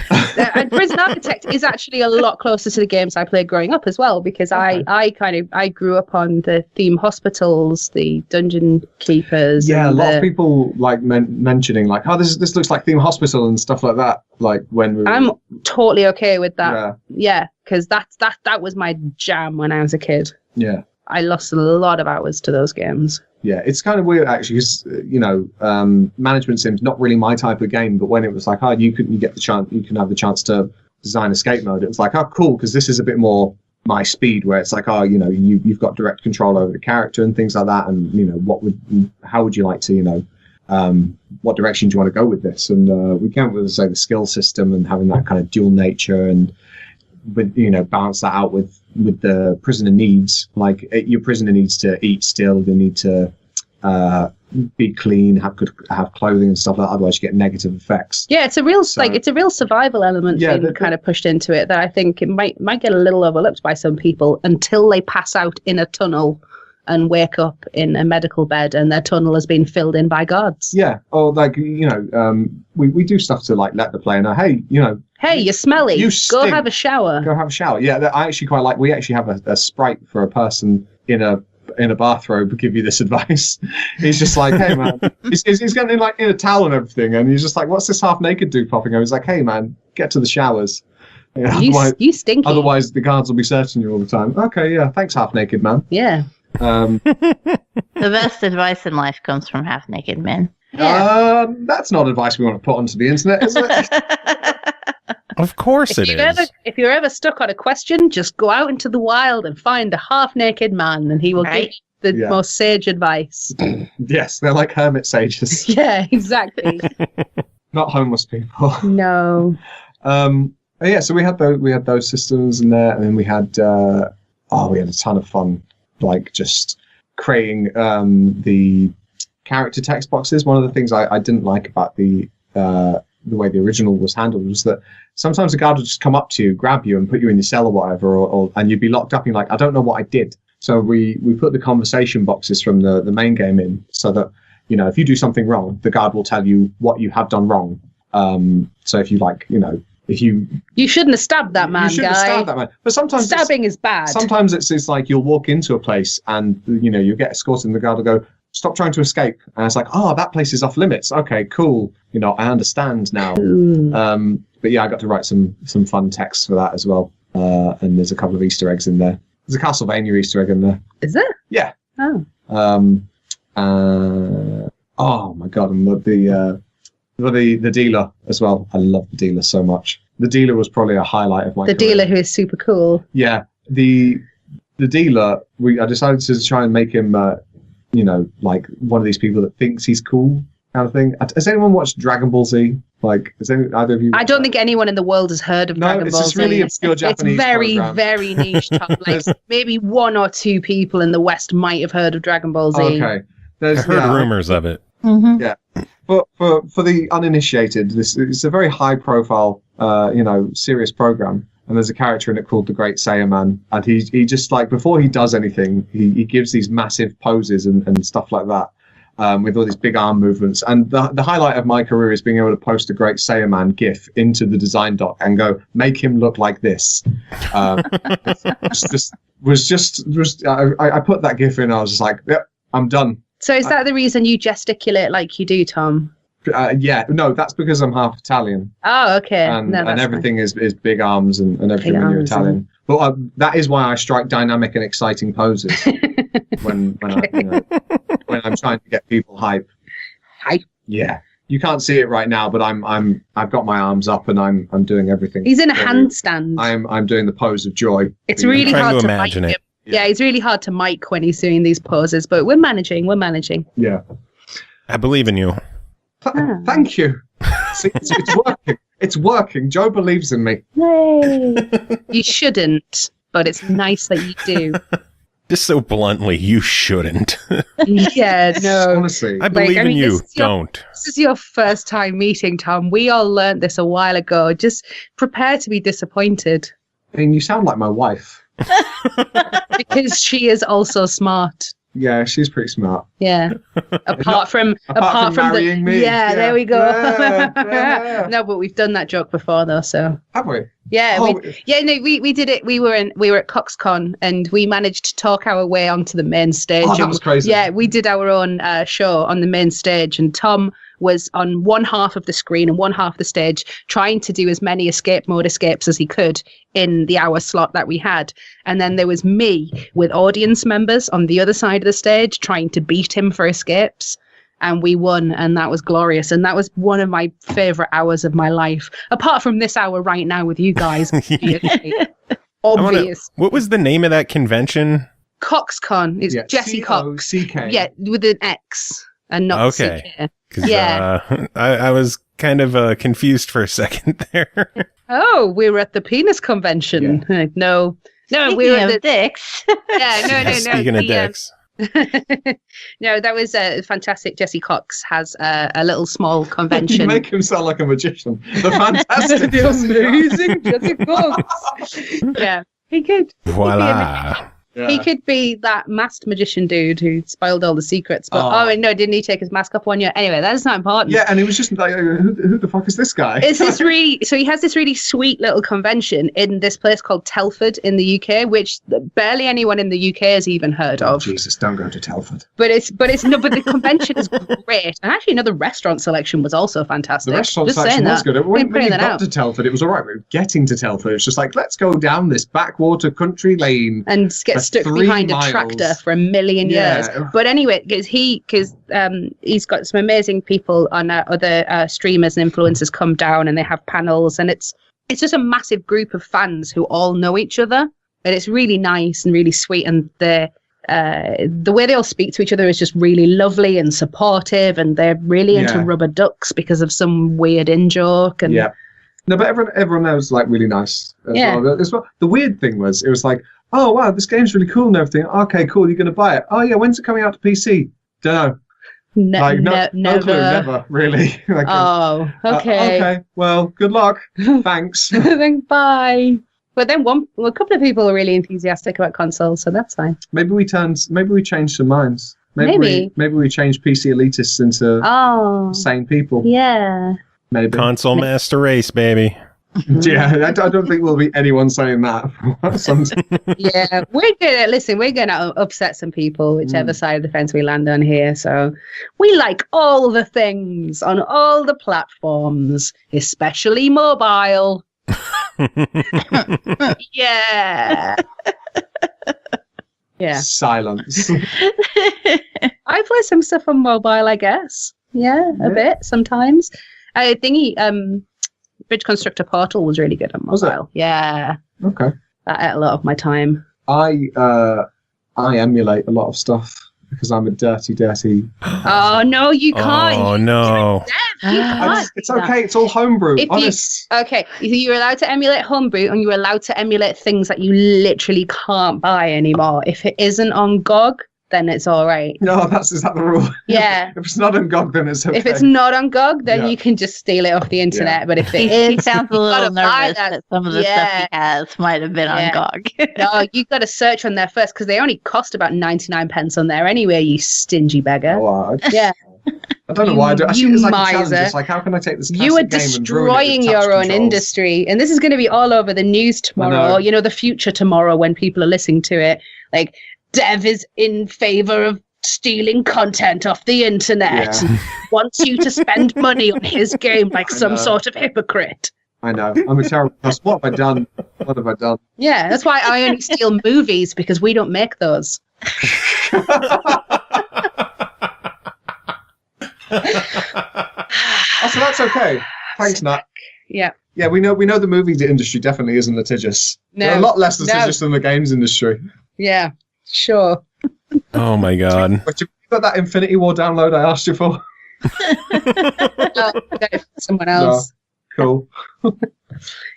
And Prison Architect is actually a lot closer to the games I played growing up as well, because I grew up on the theme hospitals, the dungeon keepers. Yeah, a lot of people like mentioning like, oh, this looks like theme hospital and stuff like that. Like when we were... I'm totally okay with that. Yeah, because that was my jam when I was a kid. Yeah, I lost a lot of hours to those games. Yeah, it's kind of weird actually, because management sim's not really my type of game. But when it was like, you can have the chance to design escape mode. It was like, oh, cool, because this is a bit more my speed. Where it's like, you've got direct control over the character and things like that. And how would you like to, what direction do you want to go with this? And we came up with say the skill system and having that kind of dual nature and with balance that out with the prisoner needs. Like your prisoner needs to eat still, they need to be clean, have clothing and stuff like that, otherwise you get negative effects. Yeah, it's a real survival element being kind of pushed into it that I think it might get a little overlooked by some people until they pass out in a tunnel and wake up in a medical bed and their tunnel has been filled in by guards. Yeah, or like we do stuff to like let the player know, hey, you're smelly. Go have a shower. Go have a shower. Yeah, I actually quite like. We actually have a sprite for a person in a bathrobe give you this advice. He's just like, hey man, he's getting in a towel and everything, and he's just like, what's this half naked dude popping up? He's like, hey man, get to the showers. You stinky. Otherwise, the guards will be searching you all the time. Okay, yeah, thanks, half naked man. Yeah. The best advice in life comes from half naked men. Yeah. That's not advice we want to put onto the internet, is it? Of course it is. If you're ever stuck on a question, just go out into the wild and find a half-naked man, and he will give you the most sage advice. Yes, they're like hermit sages. Yeah, exactly. Not homeless people. No. Yeah, so we had those systems in there, and then we had a ton of fun, like just creating the character text boxes. One of the things I didn't like about the way the original was handled was that sometimes a guard would just come up to you, grab you, and put you in your cell or whatever, and you'd be locked up and you're like, I don't know what I did. So we put the conversation boxes from the main game in so that you know, if you do something wrong, the guard will tell you what you have done wrong. So if you like, you know, if you shouldn't have stabbed that man, you shouldn't have stabbed that man. But sometimes stabbing is bad. Sometimes it's like you'll walk into a place and, you know, you get escorted and the guard will go, stop trying to escape. And it's like, oh, that place is off limits. Okay, cool. You know, I understand now. But yeah, I got to write some fun texts for that as well. And there's a couple of Easter eggs in there. There's a Castlevania Easter egg in there. Is there? Yeah. Oh. Oh my God. And the dealer as well. I love the dealer so much. The dealer was probably a highlight of my career. Dealer who is super cool. Yeah. The dealer, I decided to try and make him, you know, like one of these people that thinks he's cool kind of thing. Has anyone watched Dragon Ball Z? Like, has either of you? I don't think anyone in the world has heard of Dragon Ball Z. No, it's just really obscure Japanese It's very, program. very niche. Like, maybe 1 or 2 people in the West might have heard of Dragon Ball Z. Okay. I heard rumors of it. Mm-hmm. Yeah. For the uninitiated, it's a very high profile, you know, serious program. And there's a character in it called the Great Saiyaman. And he just, like, before he does anything, he gives these massive poses and stuff like that. With all these big arm movements. And the highlight of my career is being able to post a Great Saiyaman GIF into the design doc and go, make him look like this. I put that GIF in and I was just like, yep, I'm done. So is that the reason you gesticulate like you do, Tom? Yeah, no, that's because I'm half Italian. Oh, okay. And everything is big arms and everything when you're Italian. But that is why I strike dynamic and exciting poses when I'm trying to get people hype. Hype. Yeah, you can't see it right now, but I've got my arms up and I'm doing everything. He's in a handstand. I'm doing the pose of joy. It's really hard to imagine it. Yeah, it's really hard to mic when he's doing these poses, but we're managing. Yeah, I believe in you. Thank you. See, it's working. It's working. Joe believes in me. Yay! You shouldn't, but it's nice that you do. Just so bluntly, you shouldn't. Yeah, no. Honestly. I believe in you. Don't. This is your first time meeting Tom. We all learned this a while ago. Just prepare to be disappointed. I mean, you sound like my wife. Because she is also smart. Yeah, she's pretty smart. Yeah. Apart from marrying me. Yeah, there we go. Yeah. No, but we've done that joke before though, so. Have we? Yeah, we did it. We were at CoxCon and we managed to talk our way onto the main stage. Oh, that was crazy. Yeah, we did our own show on the main stage, and Tom was on one half of the screen and one half of the stage trying to do as many escape mode escapes as he could in the hour slot that we had. And then there was me with audience members on the other side of the stage trying to beat him for escapes. And we won, and that was glorious. And that was one of my favourite hours of my life. Apart from this hour right now with you guys. Obvious. What was the name of that convention? CoxCon. It's Jesse Cox. C-O-C-K. Yeah, with an X and not Okay. CK. Yeah. I was kind of confused for a second there. Oh, we were at the penis convention. Yeah. No, we were at the dicks. Yeah, no. Speaking of dicks. No, that was fantastic. Jesse Cox has a little small convention. You make him sound like a magician. The fantastic, the amazing Jesse Cox. Yeah, he could. Voila. He could be that masked magician dude who spoiled all the secrets. But didn't he take his mask off one year? Anyway, that's not important. Yeah, and he was just like, who the fuck is this guy? It's this so he has this really sweet little convention in this place called Telford in the UK, which barely anyone in the UK has even heard of. Jesus, don't go to Telford. But the convention is great. And actually, the restaurant selection was also fantastic. The restaurant selection was good. When you got to Telford, it was all right. We were getting to Telford. It was just like, let's go down this backwater country lane and get stuck behind a tractor for a million years. But anyway, because he's got some amazing people on other streamers and influencers come down, and they have panels, and it's just a massive group of fans who all know each other, and it's really nice and really sweet, and the way they all speak to each other is just really lovely and supportive, and they're really into rubber ducks because of some weird in-joke. And no, but everyone there was like really nice as well. The weird thing was, it was like, oh wow, this game's really cool and everything. Okay, cool, you're gonna buy it. Oh yeah, when's it coming out to PC? Don't know. Never. No clue, never really. Okay. Okay, well, good luck. Thanks. Bye. But then a couple of people were really enthusiastic about consoles, so that's fine. Maybe we changed some minds. Maybe we change PC elitists into sane people. Yeah. Maybe. Console master race, baby. Yeah, I don't think there'll be anyone saying that. Yeah, we're gonna upset some people, whichever side of the fence we land on here. So we like all the things on all the platforms, especially mobile. Yeah. Yeah. Silence. I play some stuff on mobile, I guess. Yeah, a bit sometimes. I think Bridge Constructor Portal was really good on mobile. Was it? Yeah. Okay. That ate a lot of my time. I emulate a lot of stuff because I'm a dirty. Oh no, you can't. Oh no. It's okay. It's all homebrew. Honest. Okay, you're allowed to emulate homebrew, and you're allowed to emulate things that you literally can't buy anymore. If it isn't on GOG, then it's all right. No, is that the rule? Yeah. If it's not on GOG, then it's okay. If it's not on GOG, then you can just steal it off the internet. Yeah. But if it is, he sounds a little nervous that some of the stuff he has might have been on GOG. No, you got to search on there first because they only cost about 99 pence on there anyway. You stingy beggar. Oh, yeah. I don't know why I do. I see it as like a challenge. miser. It's like, how can I take this classic You are game destroying and ruin it with your touch own controls? industry. And this is going to be all over the news tomorrow, or, the future tomorrow when people are listening to it. Like, Dev is in favor of stealing content off the internet. Yeah. Wants you to spend money on his game like some sort of hypocrite. I know. I'm a terrible person. What have I done? What have I done? Yeah, that's why I only steal movies, because we don't make those. So that's okay. Thanks, Nat. Yeah. Yeah, we know the movie industry definitely isn't litigious. No. They're a lot less litigious than the games industry. Yeah, sure. Oh my god. But you got that Infinity War download I asked you for? Someone else. No. Cool.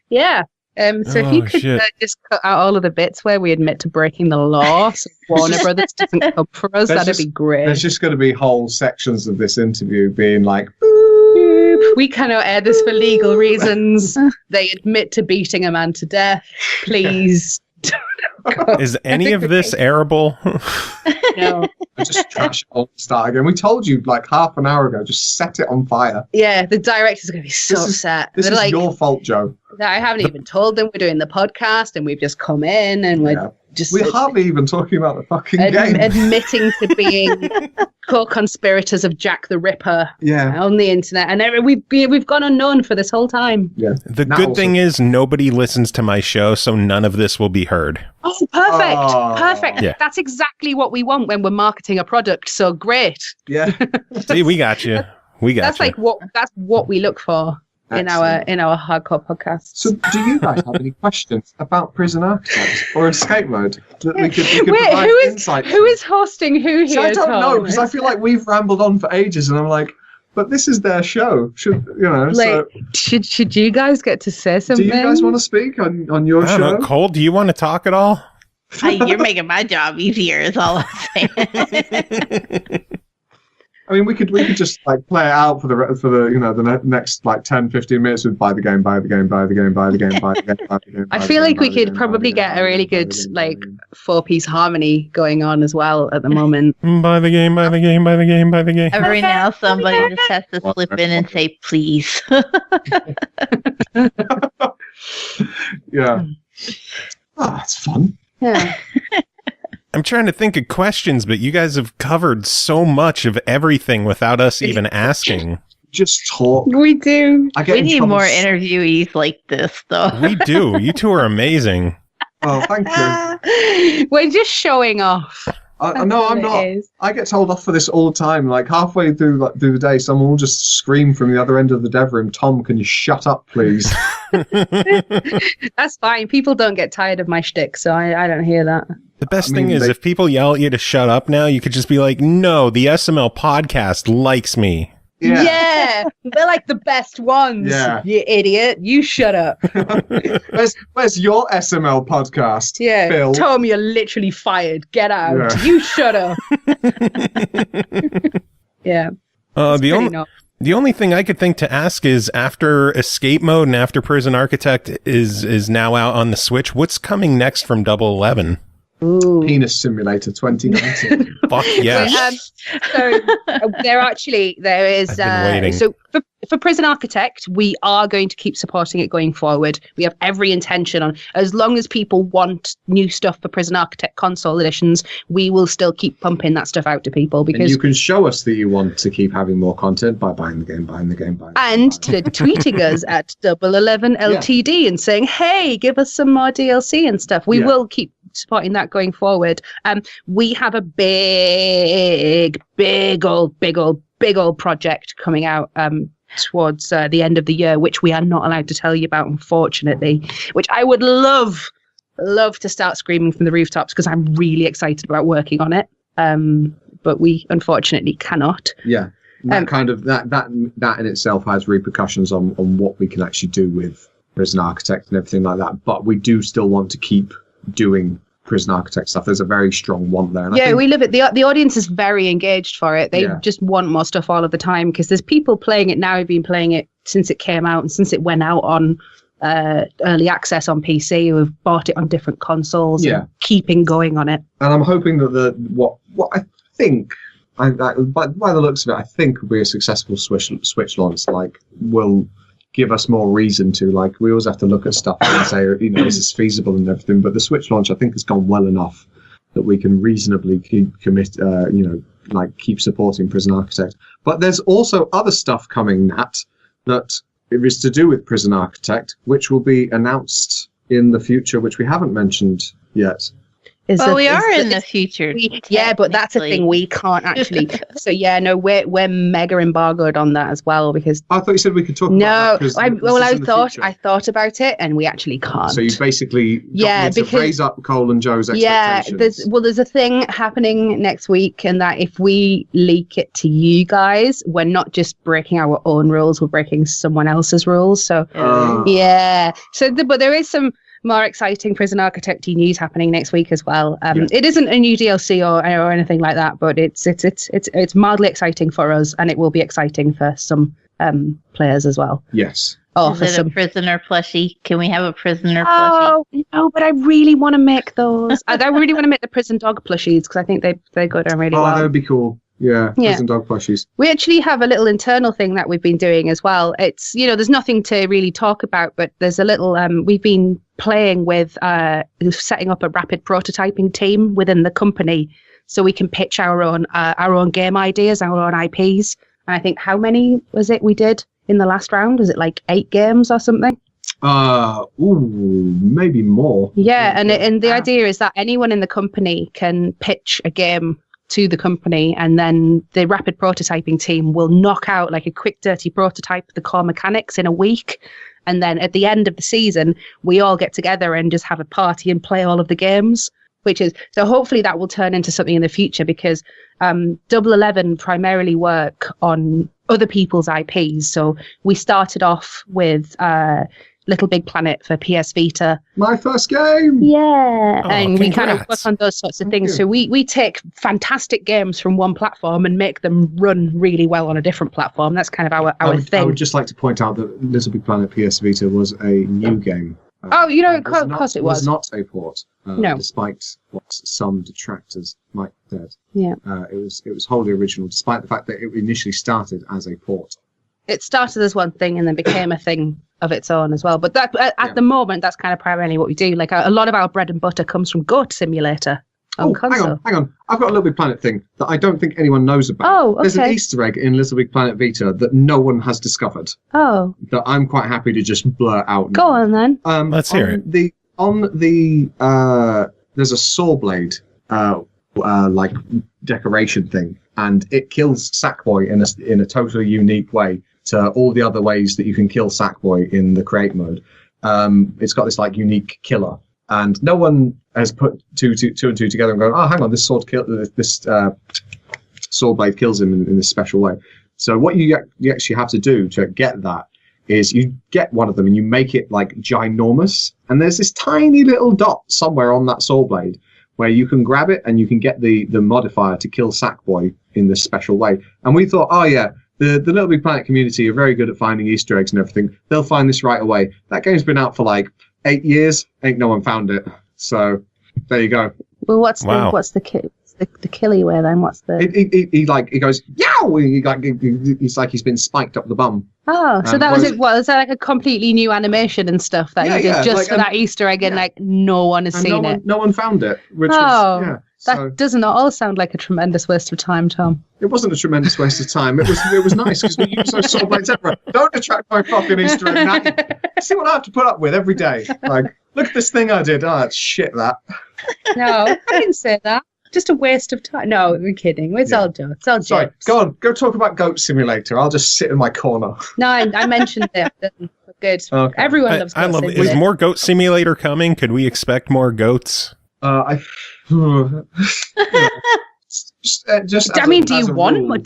Yeah. So if you could just cut out all of the bits where we admit to breaking the law, so Warner Brothers doesn't come for us, that'd be great. There's just going to be whole sections of this interview being like, we cannot air this for legal reasons. They admit to beating a man to death. Please. Is any of this airable? No. Just trash it all start again. We told you like half an hour ago, just set it on fire. Yeah, the director's going to be so upset. This is your fault, Joe. I haven't even told them we're doing the podcast and we've just come in and we're just... We're hardly even talking about the fucking game. Admitting to being co-conspirators of Jack the Ripper on the internet. And we've gone unknown for this whole time. Yeah. The good thing is nobody listens to my show, so none of this will be heard. Oh, perfect. Perfect. Yeah. That's exactly what we want when we're marketing a product. So great. Yeah. See, we got you. That's what we look for. Excellent. in our hardcore podcast. So, do you guys have any questions about Prison Architect or Escape Mode that we could provide insight? Who is hosting who here? I don't know, because I feel like we've rambled on for ages, and I'm like, but this is their show. Should you guys get to say something? Do you guys want to speak on your show? Know, Cole, do you want to talk at all? You're making my job easier. Is all I'm saying. I mean, we could just like play it out for the the next like 10-15 minutes with buy the game. I feel like we could probably get a really good like 4-piece harmony going on as well at the moment. Buy the game. Every now somebody just has to slip in and say please. Yeah. Oh, that's fun. Yeah. I'm trying to think of questions, but you guys have covered so much of everything without us even asking. Just talk. We do. We need more interviewees like this, though. We do. You two are amazing. Oh, thank you. We're just showing off. No, I'm not. I get told off for this all the time. Like halfway through the day, someone will just scream from the other end of the dev room, "Tom, can you shut up, please?" That's fine. People don't get tired of my shtick, so I don't hear that. The best thing is, if people yell at you to shut up now, you could just be like, "No, the SML podcast likes me." Yeah, they're like the best ones. Yeah. You idiot. You shut up. Where's your SML podcast? Yeah, Phil? Tom, you're literally fired. Get out. Yeah. You shut up. Yeah. The only thing I could think to ask is, after Escape Mode and after Prison Architect is now out on the Switch, what's coming next from Double 11? Ooh. Penis Simulator 2019. Fuck yes. So there is so for Prison Architect, we are going to keep supporting it going forward. We have every intention on, as long as people want new stuff for Prison Architect console editions, we will still keep pumping that stuff out to people, because and you can show us that you want to keep having more content by buying the game, tweeting us at 11 LTD and saying, hey, give us some more DLC and stuff. We will keep supporting that going forward. We have a big old project coming out towards the end of the year, which we are not allowed to tell you about, unfortunately, which I would love to start screaming from the rooftops, because I'm really excited about working on it, but we unfortunately cannot. That in itself has repercussions on what we can actually do with Prison Architect and everything like that, but we do still want to keep doing Prison Architect stuff. There's a very strong want there. And we live it. The audience is very engaged for it. They just want more stuff all of the time, because there's people playing it now who've been playing it since it came out and since it went out on early access on PC, who have bought it on different consoles and keeping going on it. And I'm hoping that what I think, by the looks of it, I think will be a successful Switch launch, will give us more reason to, we always have to look at stuff and say, is this feasible and everything, but the Switch launch I think has gone well enough that we can reasonably keep supporting Prison Architect. But there's also other stuff coming, Nat, that is to do with Prison Architect, which will be announced in the future, which we haven't mentioned yet. We are in the future. But that's a thing we can't actually. So we're mega embargoed on that as well, because I thought you said we could talk about that. I thought about it, and we actually can't. So you basically to raise up Cole and Joe's expectations. There's a thing happening next week, and that if we leak it to you guys, we're not just breaking our own rules, we're breaking someone else's rules. So but there is some more exciting Prison Architect news happening next week as well. It isn't a new DLC or anything like that, but it's mildly exciting for us, and it will be exciting for some players as well. Yes. Is it a prisoner plushie? Can we have a prisoner plushie? Oh, no, but I really want to make those. I really want to make the prison dog plushies, because I think they go down really well. Oh, that would be cool. Yeah, prison dog plushies. We actually have a little internal thing that we've been doing as well. It's, there's nothing to really talk about, but there's a little, we've been playing with setting up a rapid prototyping team within the company, so we can pitch our own game ideas, our own IPs. And I think, how many was it we did in the last round? Was it 8 games or something? Maybe more. Yeah, and the idea is that anyone in the company can pitch a game to the company, and then the rapid prototyping team will knock out a quick dirty prototype of the core mechanics in a week, and then at the end of the season we all get together and just have a party and play all of the games, so hopefully that will turn into something in the future, because Double 11 primarily work on other people's IPs. So we started off with Little Big Planet for PS Vita. My first game! Yeah. And we kind of work on those sorts of things. So we take fantastic games from one platform and make them run really well on a different platform. That's kind of our thing. I would just like to point out that Little Big Planet PS Vita was a new game. Of course it was. It was not a port, no. Despite what some detractors might have said. Yeah. It was wholly original, despite the fact that it initially started as a port. It started as one thing and then became a thing of its own as well. But that at the moment, that's kind of primarily what we do. A lot of our bread and butter comes from Goat Simulator on console. Hang on. I've got a Little Big Planet thing that I don't think anyone knows about. Oh, okay. There's an Easter egg in Little Big Planet Vita that no one has discovered. Oh. That I'm quite happy to just blur out. Go on then. Let's hear it. There's a saw blade, decoration thing, and it kills Sackboy in a totally unique way to all the other ways that you can kill Sackboy in the create mode. It's got this unique killer, and no one has put two and two together and gone, oh, hang on, this saw blade kills him in this special way. So what you actually have to do to get that is you get one of them and you make it ginormous, and there's this tiny little dot somewhere on that saw blade where you can grab it and you can get the modifier to kill Sackboy in this special way. And we thought, oh yeah, the Little Big Planet community are very good at finding Easter eggs and everything. They'll find this right away. That game's been out for 8 years. Ain't no one found it. So there you go. Well, what's the killy way then? What's the? He goes yow. He's like he's been spiked up the bum. Oh, so that was it. Well, is that like a completely new animation and stuff that you did just for that Easter egg, and like no one has seen it? No one found it. That does not all sound like a tremendous waste of time, Tom. It wasn't a tremendous waste of time. It was nice because we used those saw blades everywhere. Don't attract my fucking Easter egg. See what I have to put up with every day. Like, look at this thing I did. Oh, it's shit, that. No, I didn't say that. Just a waste of time. No, we're kidding. It's all jokes. It's all jokes. Sorry, go on. Go talk about Goat Simulator. I'll just sit in my corner. No, I mentioned it. Good. Okay. Everyone loves Goat Simulator. Is more Goat Simulator coming? Could we expect more goats? Do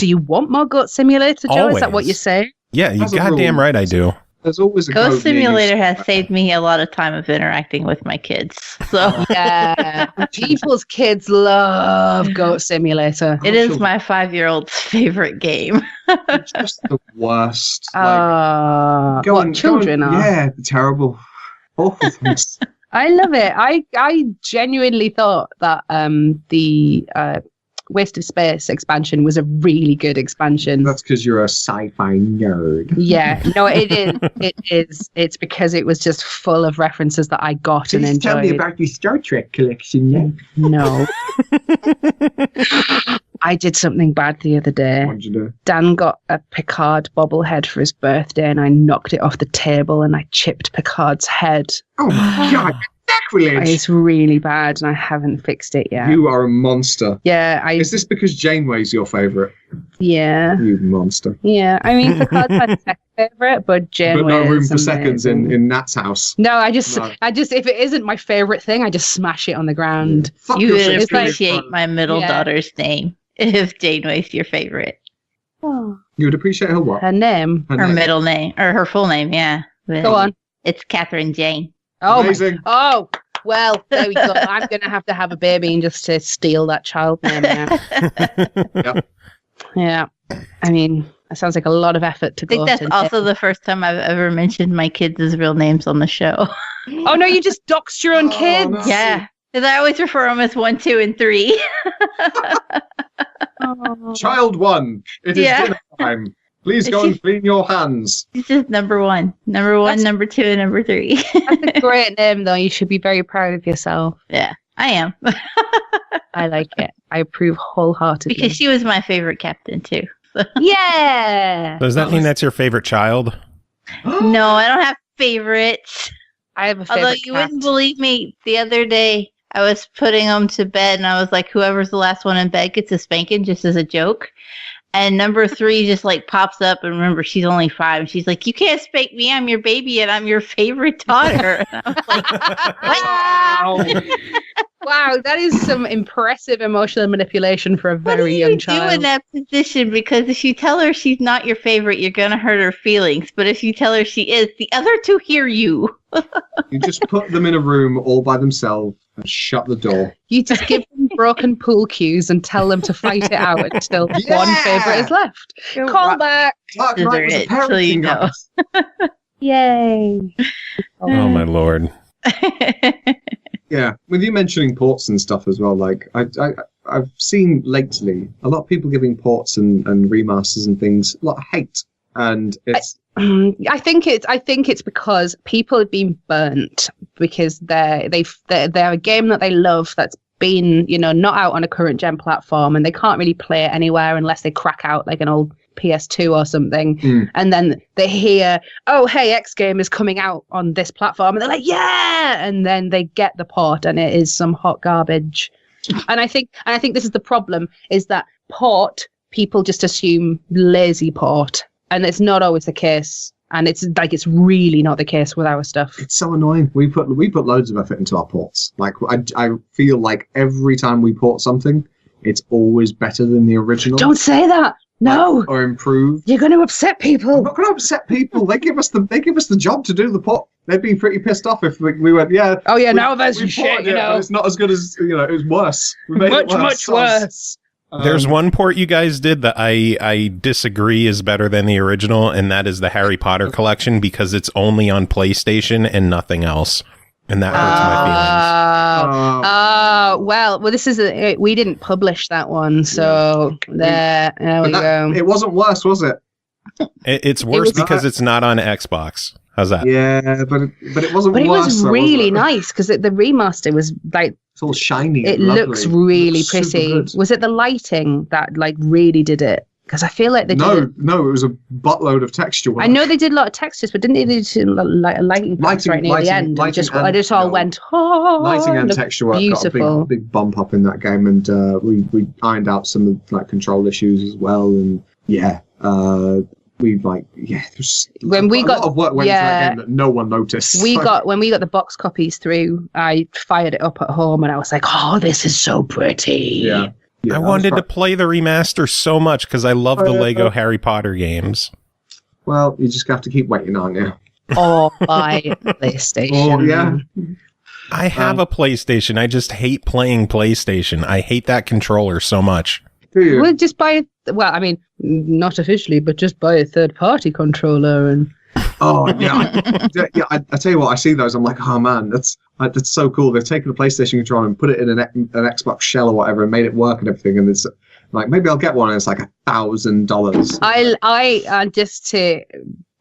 you want more Goat Simulator, Joe? Always. Is that what you're saying? Yeah, you goddamn right I do. There's always a Goat Simulator has saved me a lot of time of interacting with my kids. So yeah, people's kids love Goat Simulator. It is my 5-year-old's favorite game. It's just the worst. Children are? Yeah, terrible, awful things. I love it. I genuinely thought that the Waste of Space expansion was a really good expansion. That's because you're a sci-fi nerd. Yeah, no, it is. It is. It's because it was just full of references that I got and enjoyed. Tell me about your Star Trek collection, yeah? No. I did something bad the other day. What did you do? Dan got a Picard bobblehead for his birthday and I knocked it off the table and I chipped Picard's head. Oh my God. Sacrilege. It's really bad and I haven't fixed it yet. You are a monster. Yeah. Is this because Janeway's your favourite? Yeah. You monster. Yeah. I mean, Picard's my second favourite, but Janeway. But no room for amazing. Seconds in Nat's house. No, I just, if it isn't my favourite thing, I just smash it on the ground. Yeah. You would appreciate my middle daughter's name if Janeway's your favourite. Oh. You would appreciate her what? Her name. Her middle name. Or her full name, yeah. Go on. It's Catherine Jane. Oh, amazing. Oh, well, there we go. I'm going to have a baby and just to steal that child name now. Yep. Yeah. I mean, that sounds like a lot of effort to go. I think that's also the first time I've ever mentioned my kids' real names on the show. Oh, no, you just doxed your own kids? No. Yeah. Because I always refer them as 1, 2, and 3. Child 1, it is dinner time. Please go and clean your hands. It's just number 1. Number 1, number 2, and number 3. That's a great name, though. You should be very proud of yourself. Yeah, I am. I like it. I approve wholeheartedly. Because she was my favorite captain, too. So. Yeah! Does that mean that's your favorite child? No, I don't have favorites. I have a favorite Although you wouldn't believe me, the other day I was putting them to bed and I was like, whoever's the last one in bed gets a spanking just as a joke. And number 3 just like pops up, and remember, she's only 5. And she's like, "You can't spank me. I'm your baby, and I'm your favorite daughter." And I was like, "Wow, wow, that is some impressive emotional manipulation for a very young child." What do you do in that position? Because if you tell her she's not your favorite, you're gonna hurt her feelings. But if you tell her she is, the other 2 hear you. You just put them in a room all by themselves and shut the door. You just give them broken pool cues and tell them to fight it out until one favourite is left. Call back. Dark Knight was a parenting guide. Yay. Oh my lord. Yeah, with you mentioning ports and stuff as well, like I've seen lately a lot of people giving ports and remasters and things a lot of hate, and it's. I think it's because people have been burnt because they're a game that they love that's been, you know, not out on a current gen platform, and they can't really play it anywhere unless they crack out like an old PS2 or something. And then they hear, oh hey, X game is coming out on this platform, and they're like, yeah, and then they get the port and it is some hot garbage. and I think this is the problem, is that port, people just assume lazy port, and it's not always the case. And it's really not the case with our stuff. It's so annoying. We put loads of effort into our ports. Like I feel like every time we port something, it's always better than the original. Don't say that. No. Like, or improved. You're going to upset people. I'm not going to upset people. They give us the job to do the port. They'd be pretty pissed off if we went, yeah. Oh yeah, now version shit. You know, but it's not as good as, you know. It was worse. We made it much worse. There's one port you guys did that I disagree is better than the original, and that is the Harry Potter collection, because it's only on PlayStation and nothing else. And that hurts my feelings. Well, this is we didn't publish that one, so there we go. It wasn't worse, was it? It's worse because it's not on Xbox. How's that? Yeah, but it wasn't worse. But it was really nice because the remaster was like, it's all shiny. It looks really pretty. Was it the lighting that like really did it? Because I feel like they did. No, it was a buttload of texture work. I know they did a lot of textures, but didn't they do lighting right near the end? I just all went, lighting and texture work beautiful. Got a big bump up in that game, and we ironed out some of like control issues as well, and when we got a lot of work went into that game that no one noticed. When we got the box copies through, I fired it up at home and I was like, oh, this is so pretty. Yeah. I wanted to play the remaster so much because I love the Lego Harry Potter games. Well, you just have to keep waiting, aren't you? Or buy PlayStation. Oh, yeah. I have a PlayStation. I just hate playing PlayStation. I hate that controller so much. Do you? Well, just buy. Well, I mean, not officially, but just buy a third-party controller and. Oh yeah, I tell you what, I see those. I'm like, oh man, that's so cool. They've taken the PlayStation controller and put it in an Xbox shell or whatever, and made it work and everything. And it's like, maybe I'll get one, and it's like $1,000. I just to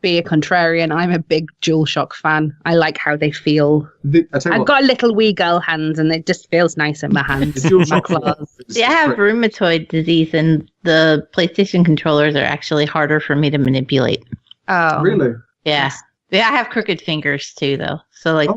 be a contrarian, I'm a big DualShock fan. I like how they feel. I've got little wee girl hands, and it just feels nice in my hands. My claws. See, I have rheumatoid disease, and the PlayStation controllers are actually harder for me to manipulate. Oh, really? Yeah. I have crooked fingers too, though. So like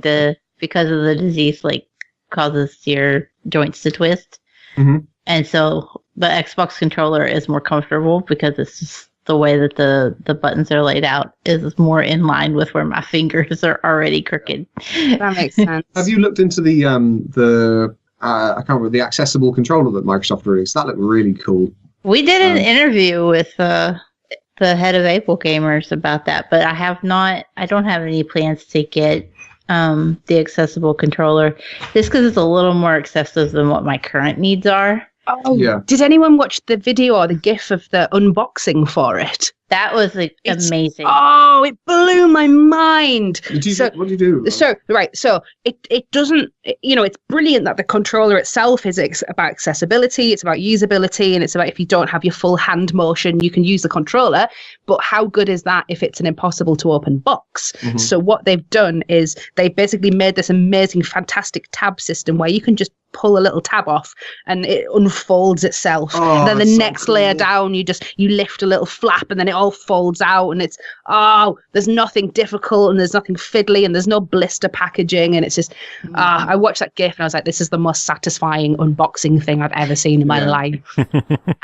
because of the disease, like causes your joints to twist. Mm-hmm. And so the Xbox controller is more comfortable because it's just the way that the buttons are laid out is more in line with where my fingers are already crooked. That makes sense. Have you looked into the I can't remember, the accessible controller that Microsoft released? That looked really cool. We did an interview with the head of Apple Gamers about that, but I don't have any plans to get the accessible controller just because it's a little more excessive than what my current needs are. Oh, yeah. Did anyone watch the video or the GIF of the unboxing for it? That was amazing. Oh, it blew my mind. What do you do? So it doesn't, it's brilliant that the controller itself is about accessibility, it's about usability, and it's about if you don't have your full hand motion, you can use the controller. But how good is that if it's an impossible to open box? Mm-hmm. So what they've done is they've basically made this amazing, fantastic tab system where you can just pull a little tab off and it unfolds itself. And then the next layer down, you lift a little flap and then it all folds out, and it's there's nothing difficult and there's nothing fiddly and there's no blister packaging, and it's just I watched that GIF and I was like, this is the most satisfying unboxing thing I've ever seen in my life.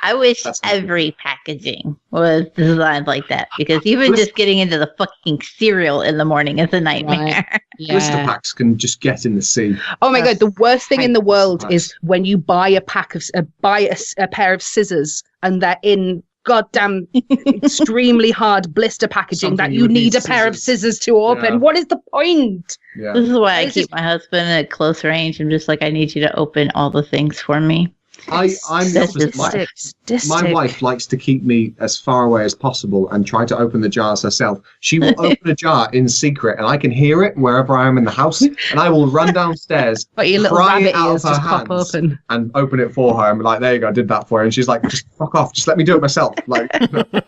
I wish every packaging was designed like that, because even just getting into the fucking cereal in the morning is a nightmare. Right. Yeah. Blister packs can just get in the sea. Oh my god, the worst thing in the world is when you buy a pair of scissors and they're in goddamn extremely hard blister packaging that you need a pair of scissors to open. Yeah. What is the point? Yeah. This is why I keep my husband at close range. I'm just like, I need you to open all the things for me. I'm the opposite. My wife likes to keep me as far away as possible and try to open the jars herself. She will open a jar in secret, and I can hear it wherever I am in the house, and I will run downstairs, but your little rabbit ears just pop open and open it for her. I'm like, there you go, I did that for her. And she's like, just fuck off, just let me do it myself. Like,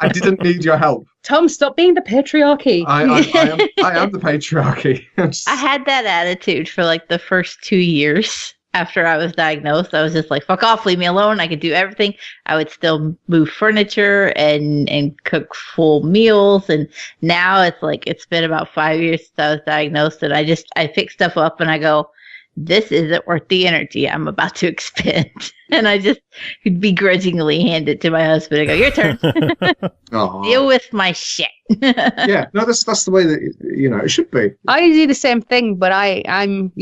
I didn't need your help. Tom, stop being the patriarchy. I am the patriarchy. I had that attitude for like the first 2 years. After I was diagnosed, I was just like, fuck off, leave me alone. I could do everything. I would still move furniture and cook full meals. And now it's like, it's been about 5 years since I was diagnosed, and I pick stuff up and I go, this isn't worth the energy I'm about to expend. And I just begrudgingly hand it to my husband and go, your turn. Deal with my shit. Yeah, no, that's the way that, it should be. I do the same thing, but I'm,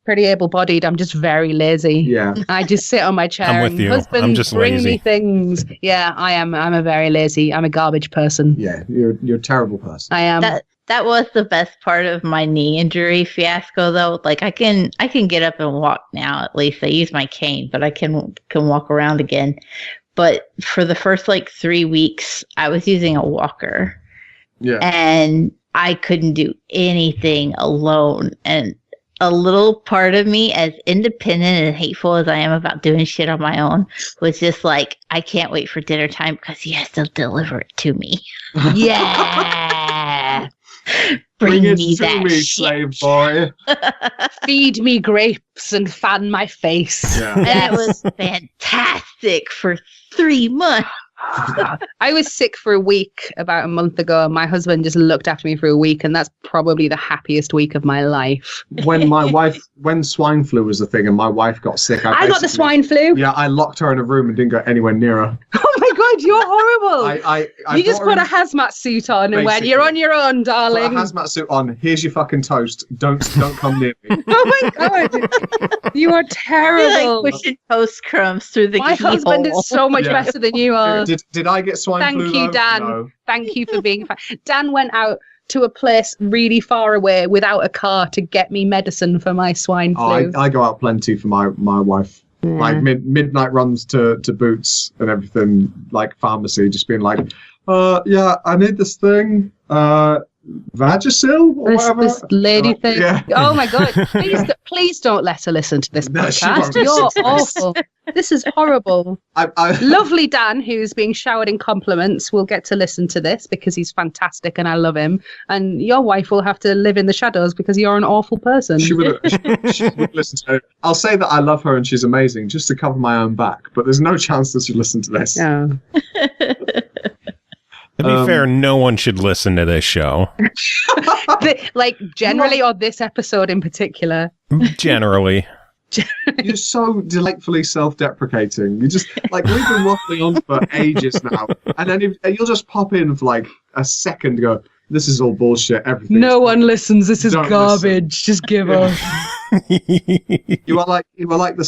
pretty able-bodied. I'm just very lazy. Yeah. I just sit on my chair. I'm with you. Husband, I'm just bring lazy. me things. Yeah, I am. I'm a very lazy. I'm a garbage person. Yeah, you're a terrible person. I am. That was the best part of my knee injury fiasco, though. Like I can get up and walk now. At least I use my cane, but I can walk around again. But for the first 3 weeks, I was using a walker. Yeah. And I couldn't do anything alone, and a little part of me, as independent and hateful as I am about doing shit on my own, was just like, I can't wait for dinner time because he has to deliver it to me. Yeah. Bring it me to that me, shit. slave boy. Feed me grapes and fan my face. Yeah. And it was fantastic for 3 months. I was sick for a week about a month ago. My husband just looked after me for a week, and that's probably the happiest week of my life. When swine flu was a thing and my wife got sick, I got the swine flu. Yeah, I locked her in a room and didn't go anywhere near her. Oh my God, you're horrible. I You just brought put her a hazmat suit on and went, Basically. you're on your own, Put a darling. hazmat suit on. Here's your fucking toast. Don't come near me. Oh my God. You are You're terrible. like pushing toast crumbs through the My husband keyhole. is so much Yeah. better than you are. Did I get swine Thank flu? you, though? Dan. No. Thank you for being Dan went out to a place really far away without a car to get me medicine for my swine flu. I go out plenty for my wife. Yeah. Like midnight runs to Boots and everything, like pharmacy, just being like, yeah, I need this thing, Vagisil or whatever. This lady thing. Yeah. Oh my God. Please don't let her listen to this No, she podcast. won't You're listen to this. awful. This is horrible. I Lovely Dan, who's being showered in compliments, will get to listen to this because he's fantastic and I love him. And your wife will have to live in the shadows because you're an awful person. She would listen to it. I'll say that I love her and she's amazing just to cover my own back, but there's no chance that she'll listen to this. Yeah. To be fair, no one should listen to this show. Like generally, or this episode in particular. Generally. You're so delightfully self-deprecating. You just like we've been waffling on for ages now, and then you'll just pop in for like a second and go, "This is all bullshit." Everything. No one listens. This is Don't garbage. Just give up. You are like the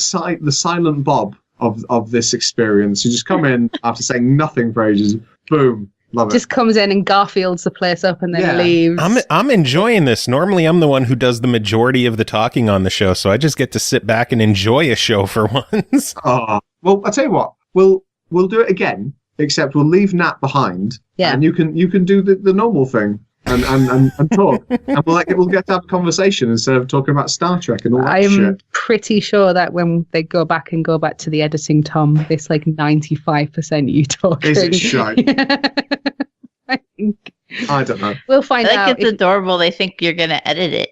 silent Bob of this experience. You just come in after saying nothing for ages. Boom. Love it. Just comes in and Garfields the place up and then leaves. I'm enjoying this. Normally, I'm the one who does the majority of the talking on the show, so I just get to sit back and enjoy a show for once. Well, I'll tell you what. We'll do it again, except we'll leave Nat behind. Yeah. And you can do the normal thing and talk, and we'll get to have a conversation instead of talking about Star Trek and all that I'm shit. pretty sure that when they go back to the editing, Tom, it's like 95% you talking. Is it shite? I think. I don't know. We'll find I out. think it's adorable. They think you're going to edit it.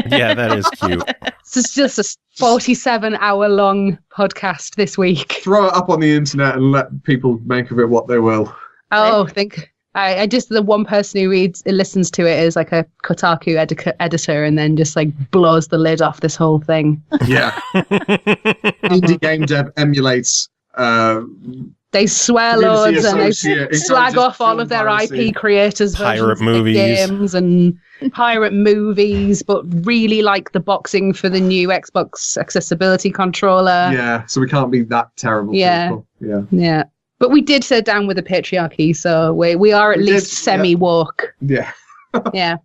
Yeah, that is cute. This is just a 47-hour-long podcast this week. Throw it up on the internet and let people make of it what they will. Oh, I just the one person who listens to it is like a Kotaku editor, and then just like blows the lid off this whole thing. Yeah. Indie game dev emulates. They swear Community loads and they associate, slag encourages off all film of their piracy. IP creators, Pirate versions of movies. games and pirate movies, but really like the boxing for the new Xbox accessibility controller. Yeah, so we can't be that terrible. Yeah. People. Yeah. Yeah. But we did sit down with the patriarchy, so we are at We least did, semi-woke. Yeah. Yeah.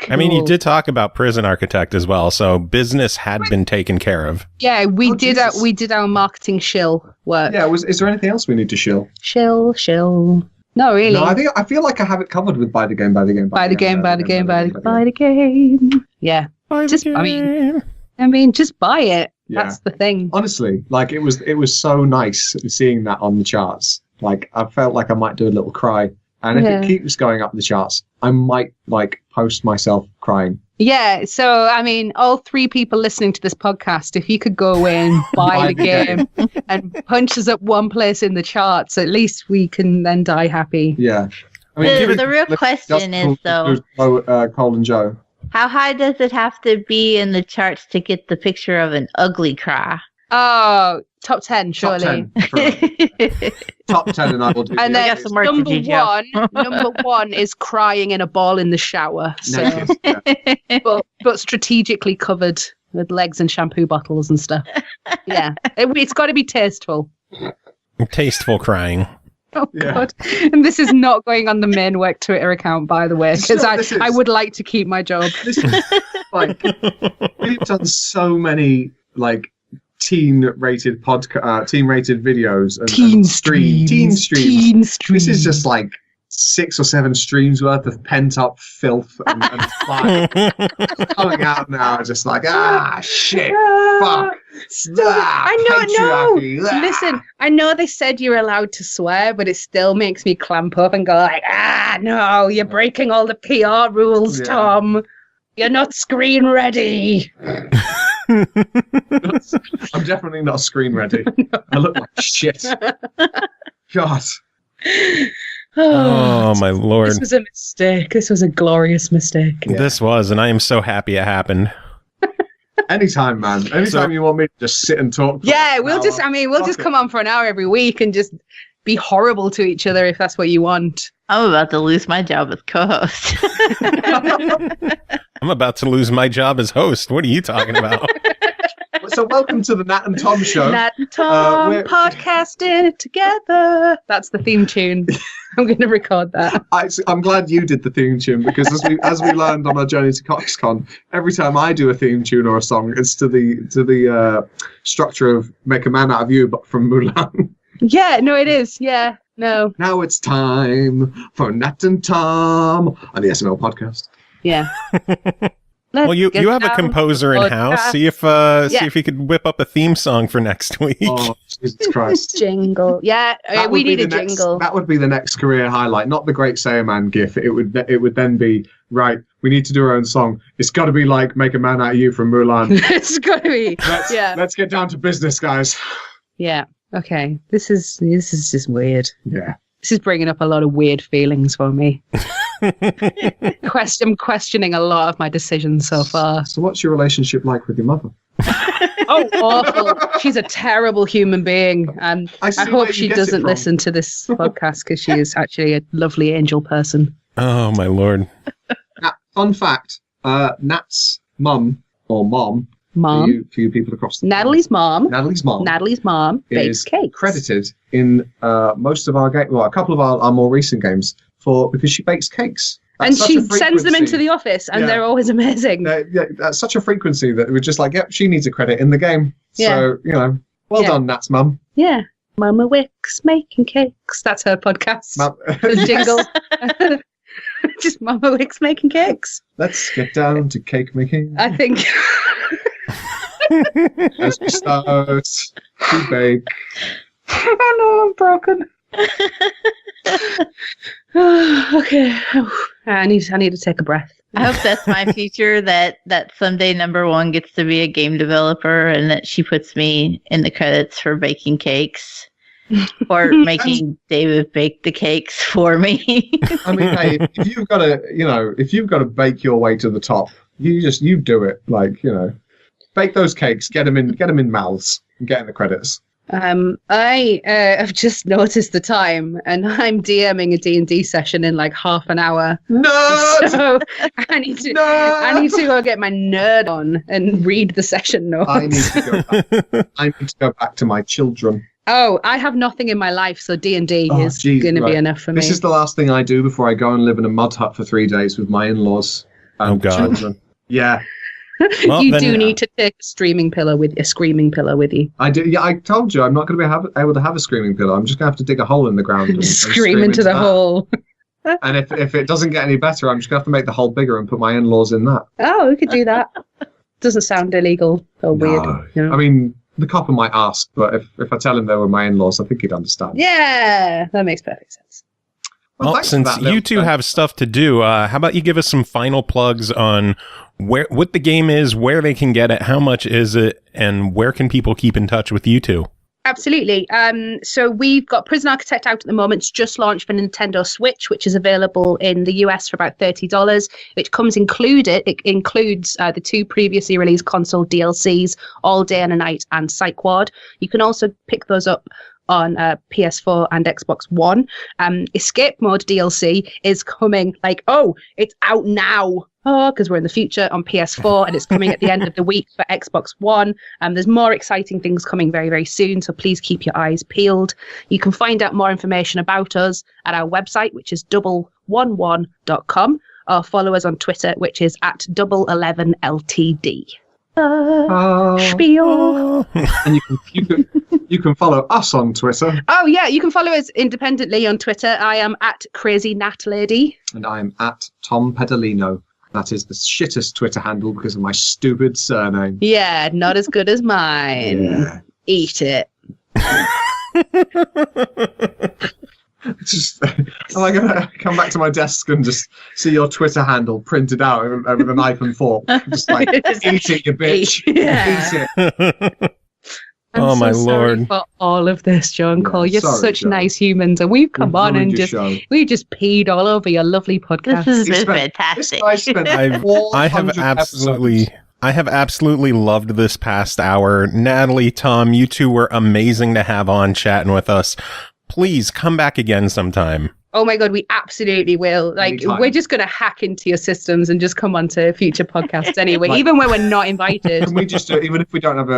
I mean, you Cool. did talk about Prison Architect as well, so business had been taken care of. Yeah, we Oh, did Jesus. our marketing shill work. Yeah. Is there anything else we need to shill? Shill. No, really. No, I feel like I have it covered with buy the game. Buy the game. Yeah. Just, I mean, just buy it. Yeah. That's the thing. Honestly, like it was so nice seeing that on the charts. Like I felt like I might do a little cry, and if Yeah. it keeps going up the charts, I might like post myself crying. Yeah, so I mean, all three people listening to this podcast, if you could go away and buy the game and punch us up one place in the charts, at least we can then die happy. Yeah. I mean, The real question is, though, Cole and Joe. how high does it have to be in the charts to get the picture of an ugly cry? Oh, top 10, surely. Top 10, and I will do. And the then got others. some work to do, Joe. number one is crying in a ball in the shower. So, Naked, yeah. but strategically covered with legs and shampoo bottles and stuff. Yeah, it's got to be tasteful. Tasteful crying. Oh Yeah. God! And this is not going on the main work Twitter account, by the way, because I would like to keep my job. This is like we've done so many like teen-rated videos and Teen streams. streams. This is just like 6 or 7 streams worth of pent up filth and fire coming out now. Just like, shit, fuck. I know. Listen, I know they said you're allowed to swear, but it still makes me clamp up and go like, no, you're breaking all the PR rules, Tom. You're not screen ready. I'm definitely not screen ready. I look like shit. God. Oh, my Lord. This was a mistake. This was a glorious mistake. Yeah. This was, and I am so happy it happened. Anytime, man. Anytime you want me to just sit and talk. Yeah, we'll just come on for an hour every week and just be horrible to each other if that's what you want. I'm about to lose my job as co-host. I'm about to lose my job as host. What are you talking about? So welcome to the Nat and Tom show. Nat and Tom podcasting together. That's the theme tune. I'm going to record that. I'm glad you did the theme tune because as we learned on our journey to CoxCon, every time I do a theme tune or a song, it's to the structure of "Make a Man Out of You," but from Mulan. Yeah, no, it is. Yeah, no. Now it's time for Nat and Tom on the SML podcast. Yeah. Well, you have a composer in house. See if he could whip up a theme song for next week. Oh, Jesus Christ! Jingle, yeah. We need a jingle. That would be the next career highlight, not the Great Saiyaman gif. It would then be right. We need to do our own song. It's got to be like "Make a Man Out of You" from Mulan. It's got to be. Let's get down to business, guys. Yeah. Okay. This is just weird. Yeah. This is bringing up a lot of weird feelings for me. I'm questioning a lot of my decisions so far. So what's your relationship like with your mother? Oh, awful. She's a terrible human being. And I hope she doesn't listen to this podcast because she is actually a lovely angel person. Oh, my Lord. Now, fun fact, Nat's mum, or mom, for you people across the Natalie's mom is bakes cakes. Credited in most of our games, well, a couple of our more recent games, because she bakes cakes. And she sends them into the office, and they're always amazing. That's such a frequency that we're just like, yep, she needs a credit in the game. So, well done, Nat's mum. Yeah. Mama Wicks making cakes. That's her podcast. The jingle. Just Mama Wicks making cakes. Let's get down to cake making. I think... As we start to bake. I know I'm broken. Okay. I need to take a breath. I hope that's my future, that someday number one gets to be a game developer and that she puts me in the credits for baking cakes or making David bake the cakes for me. I mean, hey, if you've got to bake your way to the top, you do it. Bake those cakes, get them in mouths, and get in the credits. I have just noticed the time, and I'm DMing a D&D session in like half an hour. Nerd! So I need to go get my nerd on and read the session notes. I need to go back to my children. Oh, I have nothing in my life, so D&D is going to be enough for me. This is the last thing I do before I go and live in a mud hut for 3 days with my in-laws and children. Yeah. Well, you do need to take a screaming pillow with you. I do. Yeah, I told you I'm not going to be able to have a screaming pillow. I'm just going to have to dig a hole in the ground and scream into the hole. And if it doesn't get any better, I'm just going to have to make the hole bigger and put my in-laws in that. Oh, we could do that. Doesn't sound illegal or weird. I mean, the copper might ask, but if I tell him they were my in-laws, I think he'd understand. Yeah, that makes perfect sense. Well, since you two have stuff to do, how about you give us some final plugs on what the game is, where they can get it, how much is it, and where can people keep in touch with you two? Absolutely. So we've got Prison Architect out at the moment. It's just launched for Nintendo Switch, which is available in the US for about $30. It includes the 2 previously released console DLCs, All Day and a Night and Psychward. You can also pick those up on PS4 and Xbox One. Escape Mode DLC is coming it's out now. Because we're in the future on PS4 and it's coming at the end of the week for Xbox One. There's more exciting things coming very, very soon, so please keep your eyes peeled. You can find out more information about us at our website, which is 11.com, or follow us on Twitter, which is at 11LTD. Spiel. And you can follow us on Twitter. Oh yeah, you can follow us independently on Twitter. I am at Crazy Nat Lady. And I'm at Tom Pedalino. That is the shittest Twitter handle because of my stupid surname. Yeah, not as good as mine. Yeah. Eat it. Just, am I going to come back to my desk and just see your Twitter handle printed out with a knife and fork? Just like, eat it, you bitch. Yeah. Eat it. I'm my so sorry Lord. for all of this, John Cole. You're sorry, such John. nice humans, and we've come on and show. we just peed all over your lovely podcast. This has been This fantastic. guy spent I have 400 absolutely. episodes. I have absolutely loved this past hour. Natalie, Tom, you two were amazing to have on chatting with us. Please come back again sometime. Oh my God, we absolutely will. Like, Anytime. we're just going to hack into your systems and just come on to future podcasts anyway, Like- even when we're not invited. Can we just do it, even if we don't have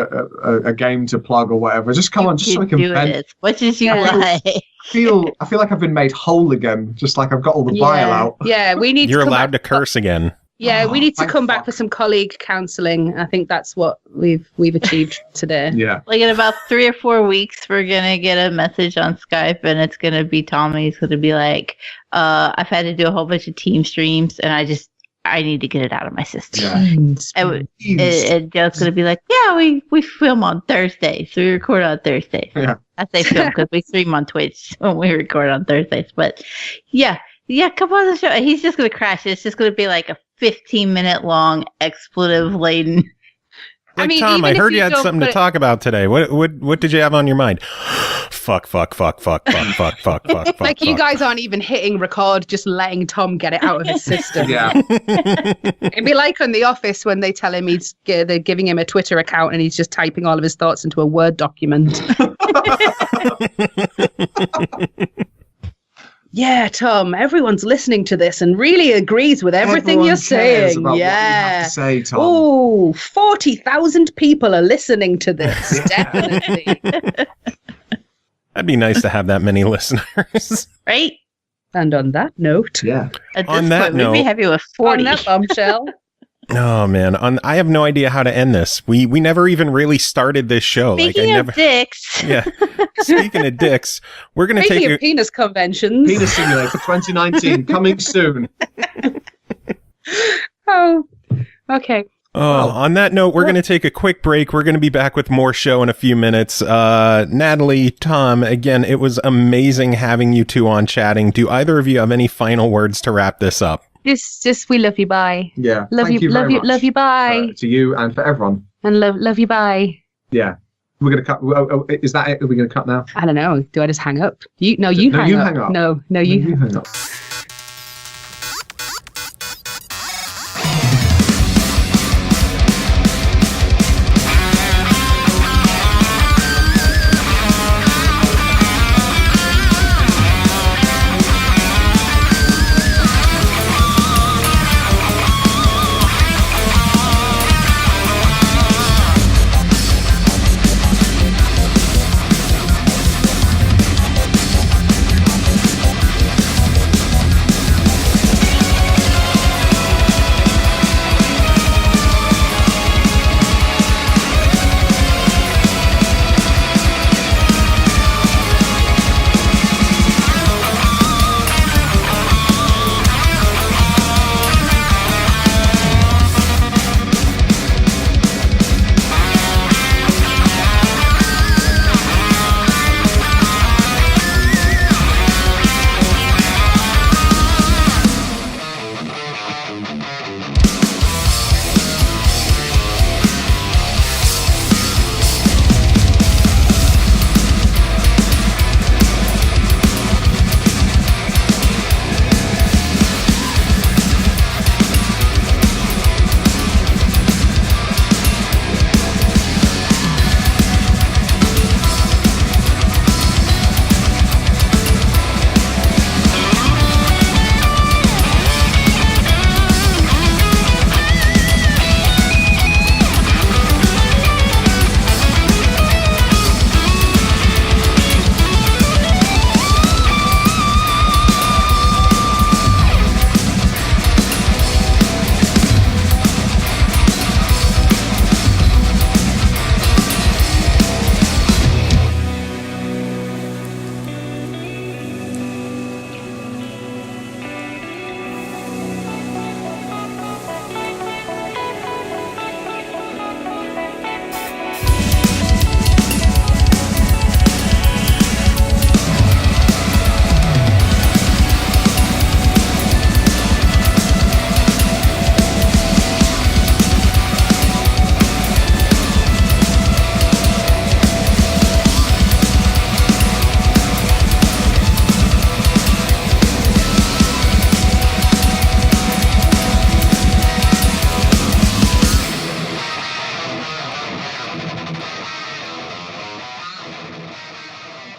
a game to plug or whatever? Just come on, just so we can do vent. it as much as you Yeah. like. I feel like I've been made whole again. Just like I've got all the bile out. Yeah, we need You're to come allowed to back. curse again. Yeah, we need to thank come back fuck. for some colleague counselling. I think that's what we've achieved today. Yeah. Like in about 3 or 4 weeks, we're gonna get a message on Skype, and it's gonna be Tommy. He's gonna be like, "I've had to do a whole bunch of team streams, and I need to get it out of my system." Yeah. And Joe's gonna be like, "Yeah, we film on Thursdays, so we record on Thursdays." Yeah. I say film because we stream on Twitch when we record on Thursdays. But yeah, come on the show. He's just gonna crash it. It's just gonna be like a 15-minute long expletive laden. Like, I mean, Tom, even I if heard you you had don't something to put- talk about today. What did you have on your mind? Fuck. Like, you guys aren't even hitting record, just letting Tom get it out of his system. Yeah. It'd be like on The Office when they tell him they're giving him a Twitter account and he's just typing all of his thoughts into a Word document. Yeah, Tom, everyone's listening to this and really agrees with everything Everyone you're cares saying. about what you have Yeah. to say, Tom. Oh, 40,000 people are listening to this. Definitely. That'd be nice to have that many listeners. Right? And on that note, Yeah. At On this that point, we'd be note- happy with on 40. that bombshell, Oh man, I have no idea how to end this. We never even really started this show. Speaking I of never. dicks, Yeah. Speaking of dicks, we're gonna speaking take of penis conventions. Penis Simulator 2019 coming soon. Oh, okay. On that note, we're going to take a quick break. We're going to be back with more show in a few minutes. Natalie, Tom, again, it was amazing having you two on chatting. Do either of you have any final words to wrap this up? Just we love you, bye. Yeah. Love thank you, very much, love you, bye. to you and for everyone. And love you, bye. Yeah. We're going to cut. Is that it? Are we going to cut now? I don't know. Do I just hang up? You No, hang you up. hang up. No, you. hang up.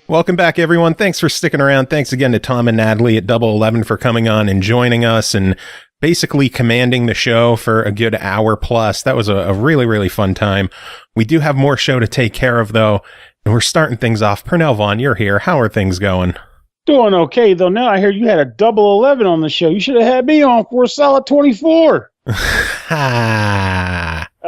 Welcome back, everyone. Thanks for sticking around. Thanks again to Tom and Natalie at Double 11 for coming on and joining us and basically commanding the show for a good hour plus. That was a really, really fun time. We do have more show to take care of, though, and we're starting things off. Pernell Vaughan, you're here. How are things going? Doing okay, though. Now I hear you had a Double 11 on the show. You should have had me on for a solid 24.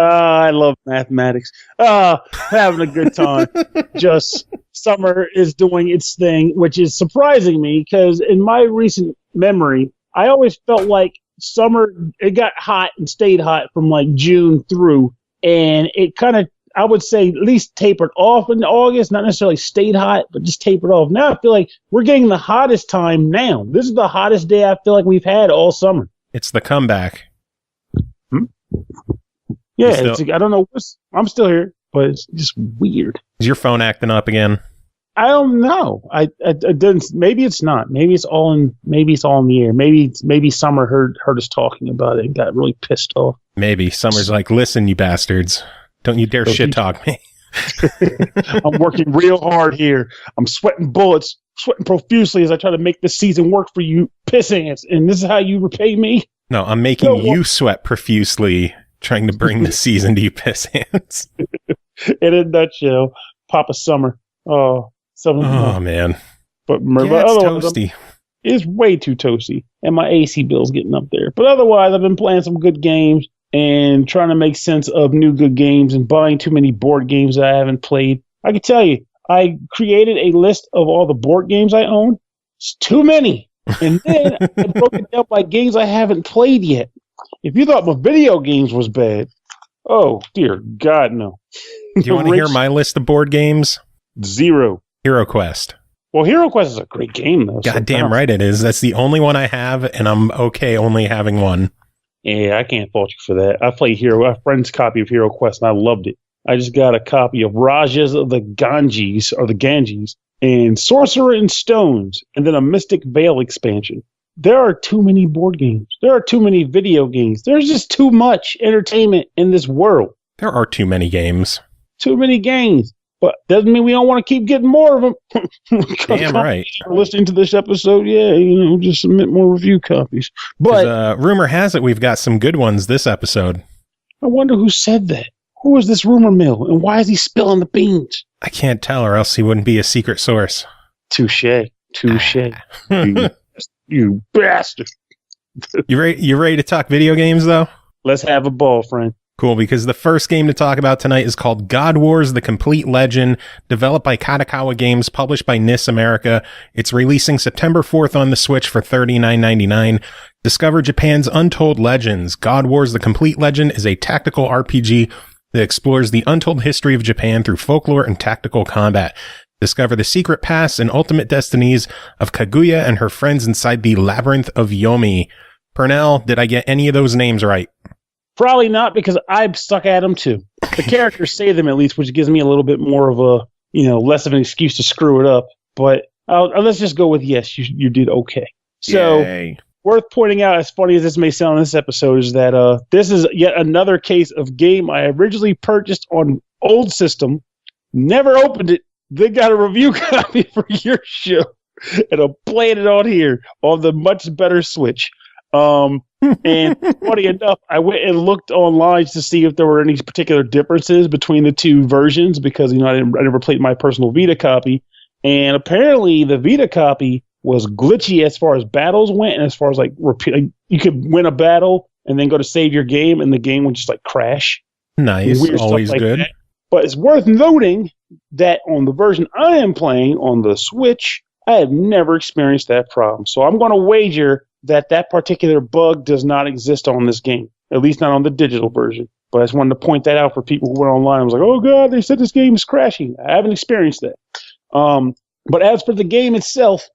I love mathematics. Having a good time. Just summer is doing its thing, which is surprising me because in my recent memory, I always felt like summer, it got hot and stayed hot from like June through, and it kind of, I would say, at least tapered off in August, not necessarily stayed hot, but just tapered off. Now I feel like we're getting the hottest time now. This is the hottest day I feel like we've had all summer. It's the comeback. Yeah, I don't know. I'm still here, but it's just weird. Is your phone acting up again? I don't know. I didn't. Maybe it's not. Maybe it's all in. Maybe it's all in the air. Maybe Summer heard us talking about it and got really pissed off. Maybe Summer's like, listen, you bastards, don't you dare shit talk me. I'm working real hard here. I'm sweating bullets, sweating profusely as I try to make this season work for you piss ants. And this is how you repay me? No, I'm making you sweat profusely, trying to bring the season to you piss ants. In a nutshell, Papa Summer. Oh, man. But it's toasty. It's way too toasty. And my AC bill's getting up there. But otherwise, I've been playing some good games and trying to make sense of new good games and buying too many board games that I haven't played. I can tell you, I created a list of all the board games I own. It's too many. And then I broke it down by games I haven't played yet. If you thought my video games was bad, oh, dear God, no. Do you want to hear my list of board games? 0. Hero Quest. Well, Hero Quest is a great game, though. Goddamn right it is. That's the only one I have, and I'm okay only having one. Yeah, I can't fault you for that. I played a friend's copy of Hero Quest, and I loved it. I just got a copy of Rajas of the Ganges, and Sorcerer in Stones, and then a Mystic Vale expansion. There are too many board games. There are too many video games. There's just too much entertainment in this world. There are too many games. Too many games. But doesn't mean we don't want to keep getting more of them. Damn right. Listening to this episode, just submit more review copies. But rumor has it we've got some good ones this episode. I wonder who said that. Who is this rumor mill, and why is he spilling the beans? I can't tell, or else he wouldn't be a secret source. Touche. You bastard. You ready to talk video games, though? Let's have a ball, friend. Cool, because the first game to talk about tonight is called God Wars: The Complete Legend, developed by Kadokawa Games, published by NIS America. It's releasing September 4th on the Switch for $39.99. Discover Japan's untold legends. God Wars: The Complete Legend is a tactical RPG that explores the untold history of Japan through folklore and tactical combat. Discover the secret paths and ultimate destinies of Kaguya and her friends inside the Labyrinth of Yomi. Pernell, did I get any of those names right? Probably not, because I stuck at them too. The characters say them at least, which gives me a little bit more of a, less of an excuse to screw it up. But let's just go with yes, you did okay. So, Yay. Worth pointing out, as funny as this may sound in this episode, is that this is yet another case of game I originally purchased on old system, never opened it, then got a review copy for your show, and I'm playing it on here on the much better Switch. And funny enough, I went and looked online to see if there were any particular differences between the two versions, because I never played my personal Vita copy, and apparently the Vita copy was glitchy as far as battles went, and as far as you could win a battle and then go to save your game, and the game would just crash. Nice, always good. That. But it's worth noting that on the version I am playing on the Switch, I have never experienced that problem. So I'm going to wager that particular bug does not exist on this game, at least not on the digital version. But I just wanted to point that out for people who were online. I was like, oh God, they said this game is crashing. I haven't experienced that. But as for the game itself,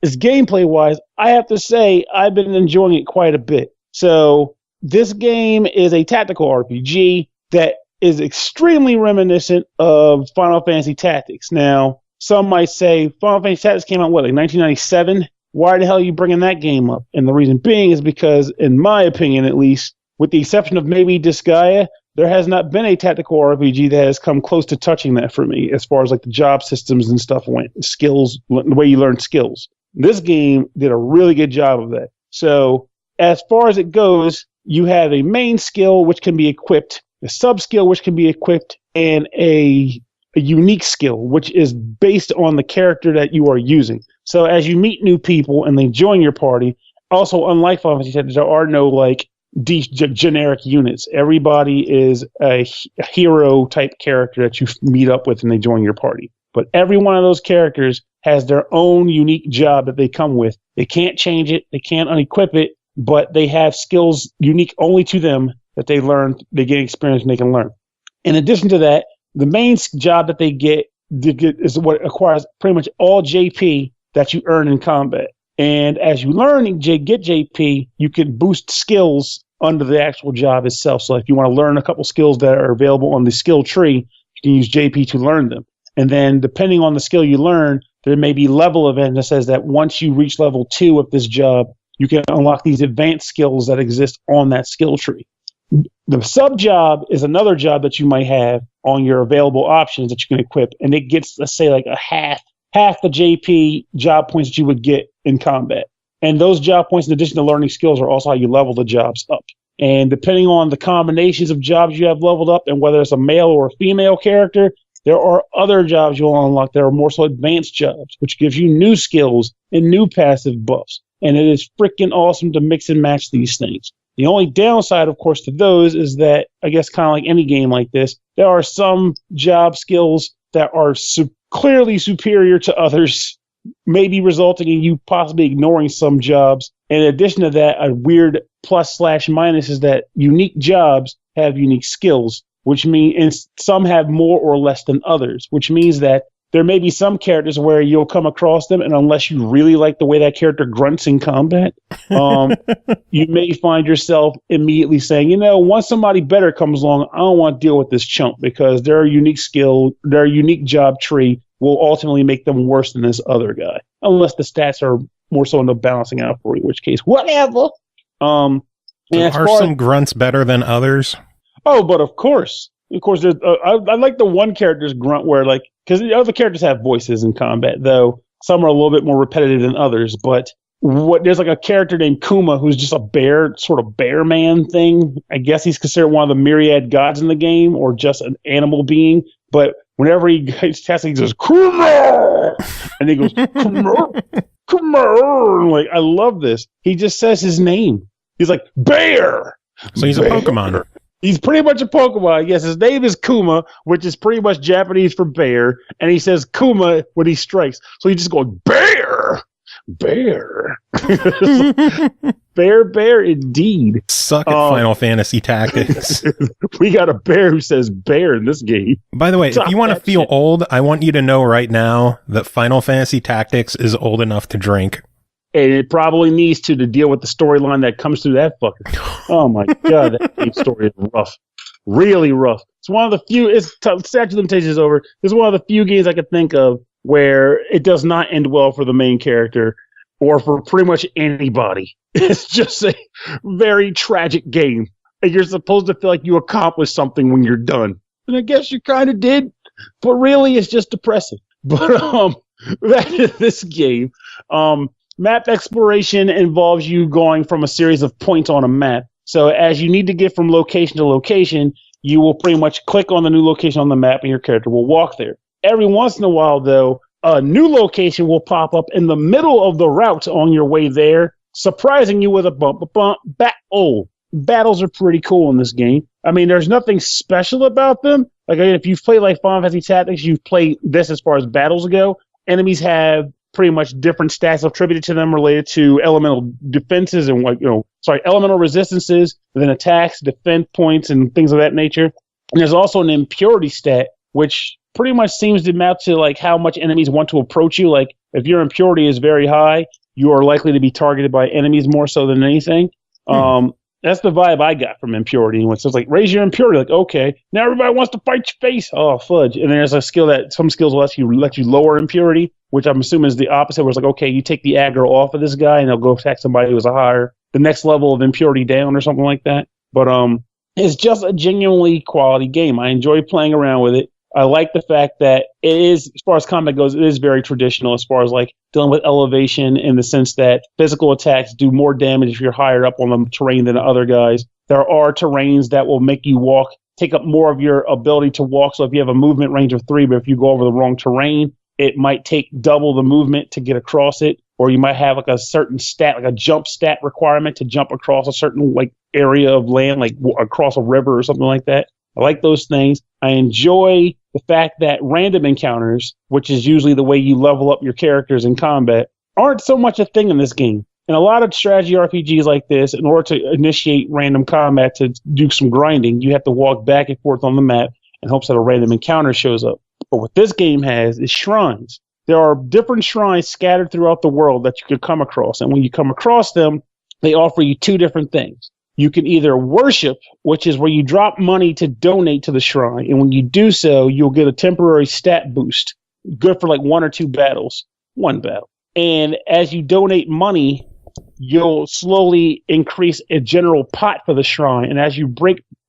as gameplay-wise, I have to say I've been enjoying it quite a bit. So this game is a tactical RPG that is extremely reminiscent of Final Fantasy Tactics. Now, some might say Final Fantasy Tactics came out, 1997? Why the hell are you bringing that game up? And the reason being is because, in my opinion at least, with the exception of maybe Disgaea, there has not been a tactical RPG that has come close to touching that for me, as far as like the job systems and stuff went, skills, the way you learn skills. This game did a really good job of that. So as far as it goes, you have a main skill which can be equipped, a sub skill which can be equipped, and a unique skill which is based on the character that you are using. So as you meet new people and they join your party, also unlike Final Fantasy Tactics, there are no like generic units. Everybody is a hero type character that you meet up with and they join your party. But every one of those characters has their own unique job that they come with. They can't change it. They can't unequip it, but they have skills unique only to them that they learn. They get experience and they can learn. In addition to that, the main job that they get is what acquires pretty much all JP that you earn in combat. And as you learn and get JP, you can boost skills under the actual job itself. So if you want to learn a couple skills that are available on the skill tree, you can use JP to learn them. And then depending on the skill you learn, there may be level event that says that once you reach level 2 of this job, you can unlock these advanced skills that exist on that skill tree. The sub job is another job that you might have on your available options that you can equip, and it gets, let's say, like a half the JP job points that you would get in combat. And those job points, in addition to learning skills, are also how you level the jobs up. And depending on the combinations of jobs you have leveled up and whether it's a male or a female character, there are other jobs you'll unlock that are more so advanced jobs, which gives you new skills and new passive buffs. And it is freaking awesome to mix and match these things. The only downside, of course, to those is that, I guess kind of like any game like this, there are some job skills that are clearly superior to others, maybe resulting in you possibly ignoring some jobs. In addition to that, a weird plus/minus is that unique jobs have unique skills, which means some have more or less than others, which means that there may be some characters where you'll come across them, and unless you really like the way that character grunts in combat, you may find yourself immediately saying, you know, once somebody better comes along, I don't want to deal with this chump because their unique skill, their unique job tree will ultimately make them worse than this other guy, unless the stats are more so in the balancing out for you, in which case, whatever. So are some grunts better than others? Oh, but of course, there's, I like the one character's grunt where, like, because the other characters have voices in combat, though some are a little bit more repetitive than others. But there's like a character named Kuma who's just a bear, sort of bear man thing. I guess he's considered one of the myriad gods in the game, or just an animal being. But whenever he gets tested, he goes, Kuma! And he goes, Kuma! Kuma! Like, I love this. He just says his name. He's like, Bear! So he's a Pokemon. He's pretty much a Pokemon. Yes, his name is Kuma, which is pretty much Japanese for bear. And he says Kuma when he strikes. So he just goes, Bear! Bear. Bear, indeed. Suck at Final Fantasy Tactics. We got a bear who says bear in this game. By the way, if you want to feel old, I want you to know right now that Final Fantasy Tactics is old enough to drink. And it probably needs to deal with the storyline that comes through that fucker. Oh my god, that game story is rough. Really rough. It's one of the few, Statute of Limitations is over. It's one of the few games I could think of where it does not end well for the main character or for pretty much anybody. It's just a very tragic game. And you're supposed to feel like you accomplished something when you're done. And I guess you kind of did, but really it's just depressing. But back to this game. Map exploration involves you going from a series of points on a map. So as you need to get from location to location, you will pretty much click on the new location on the map and your character will walk there. Every once in a while, though, a new location will pop up in the middle of the route on your way there, surprising you with a bump. Battles are pretty cool in this game. I mean, there's nothing special about them. Like, if you've played like Final Fantasy Tactics, you've played this as far as battles go. Enemies have pretty much different stats attributed to them related to elemental defenses and elemental resistances, and then attacks, defense points, and things of that nature. And there's also an impurity stat, which pretty much seems to map to like how much enemies want to approach you. Like if your impurity is very high, you are likely to be targeted by enemies more so than anything. That's the vibe I got from impurity. So it's like, raise your impurity. Like, okay, now everybody wants to fight your face. Oh, fudge. And then there's a skill that some skills will let you lower impurity, which I'm assuming is the opposite, where it's like, okay, you take the aggro off of this guy and they'll go attack somebody who has the next level of impurity down or something like that. But It's just a genuinely quality game. I enjoy playing around with it. I like the fact that it is, as far as combat goes, it is very traditional as far as like dealing with elevation in the sense that physical attacks do more damage if you're higher up on the terrain than the other guys. There are terrains that will make you walk, take up more of your ability to walk. So if you have a movement range of 3, but if you go over the wrong terrain, it might take double the movement to get across it. Or you might have like a certain stat, like a jump stat requirement to jump across a certain like area of land, like across a river or something like that. I like those things. I enjoy the fact that random encounters, which is usually the way you level up your characters in combat, aren't so much a thing in this game. In a lot of strategy RPGs like this, in order to initiate random combat to do some grinding, you have to walk back and forth on the map in hopes that a random encounter shows up. But what this game has is shrines. There are different shrines scattered throughout the world that you could come across. And when you come across them, they offer you 2 different things. You can either worship, which is where you drop money to donate to the shrine. And when you do so, you'll get a temporary stat boost, good for like 1 or 2 battles. 1 battle. And as you donate money, you'll slowly increase a general pot for the shrine. And as you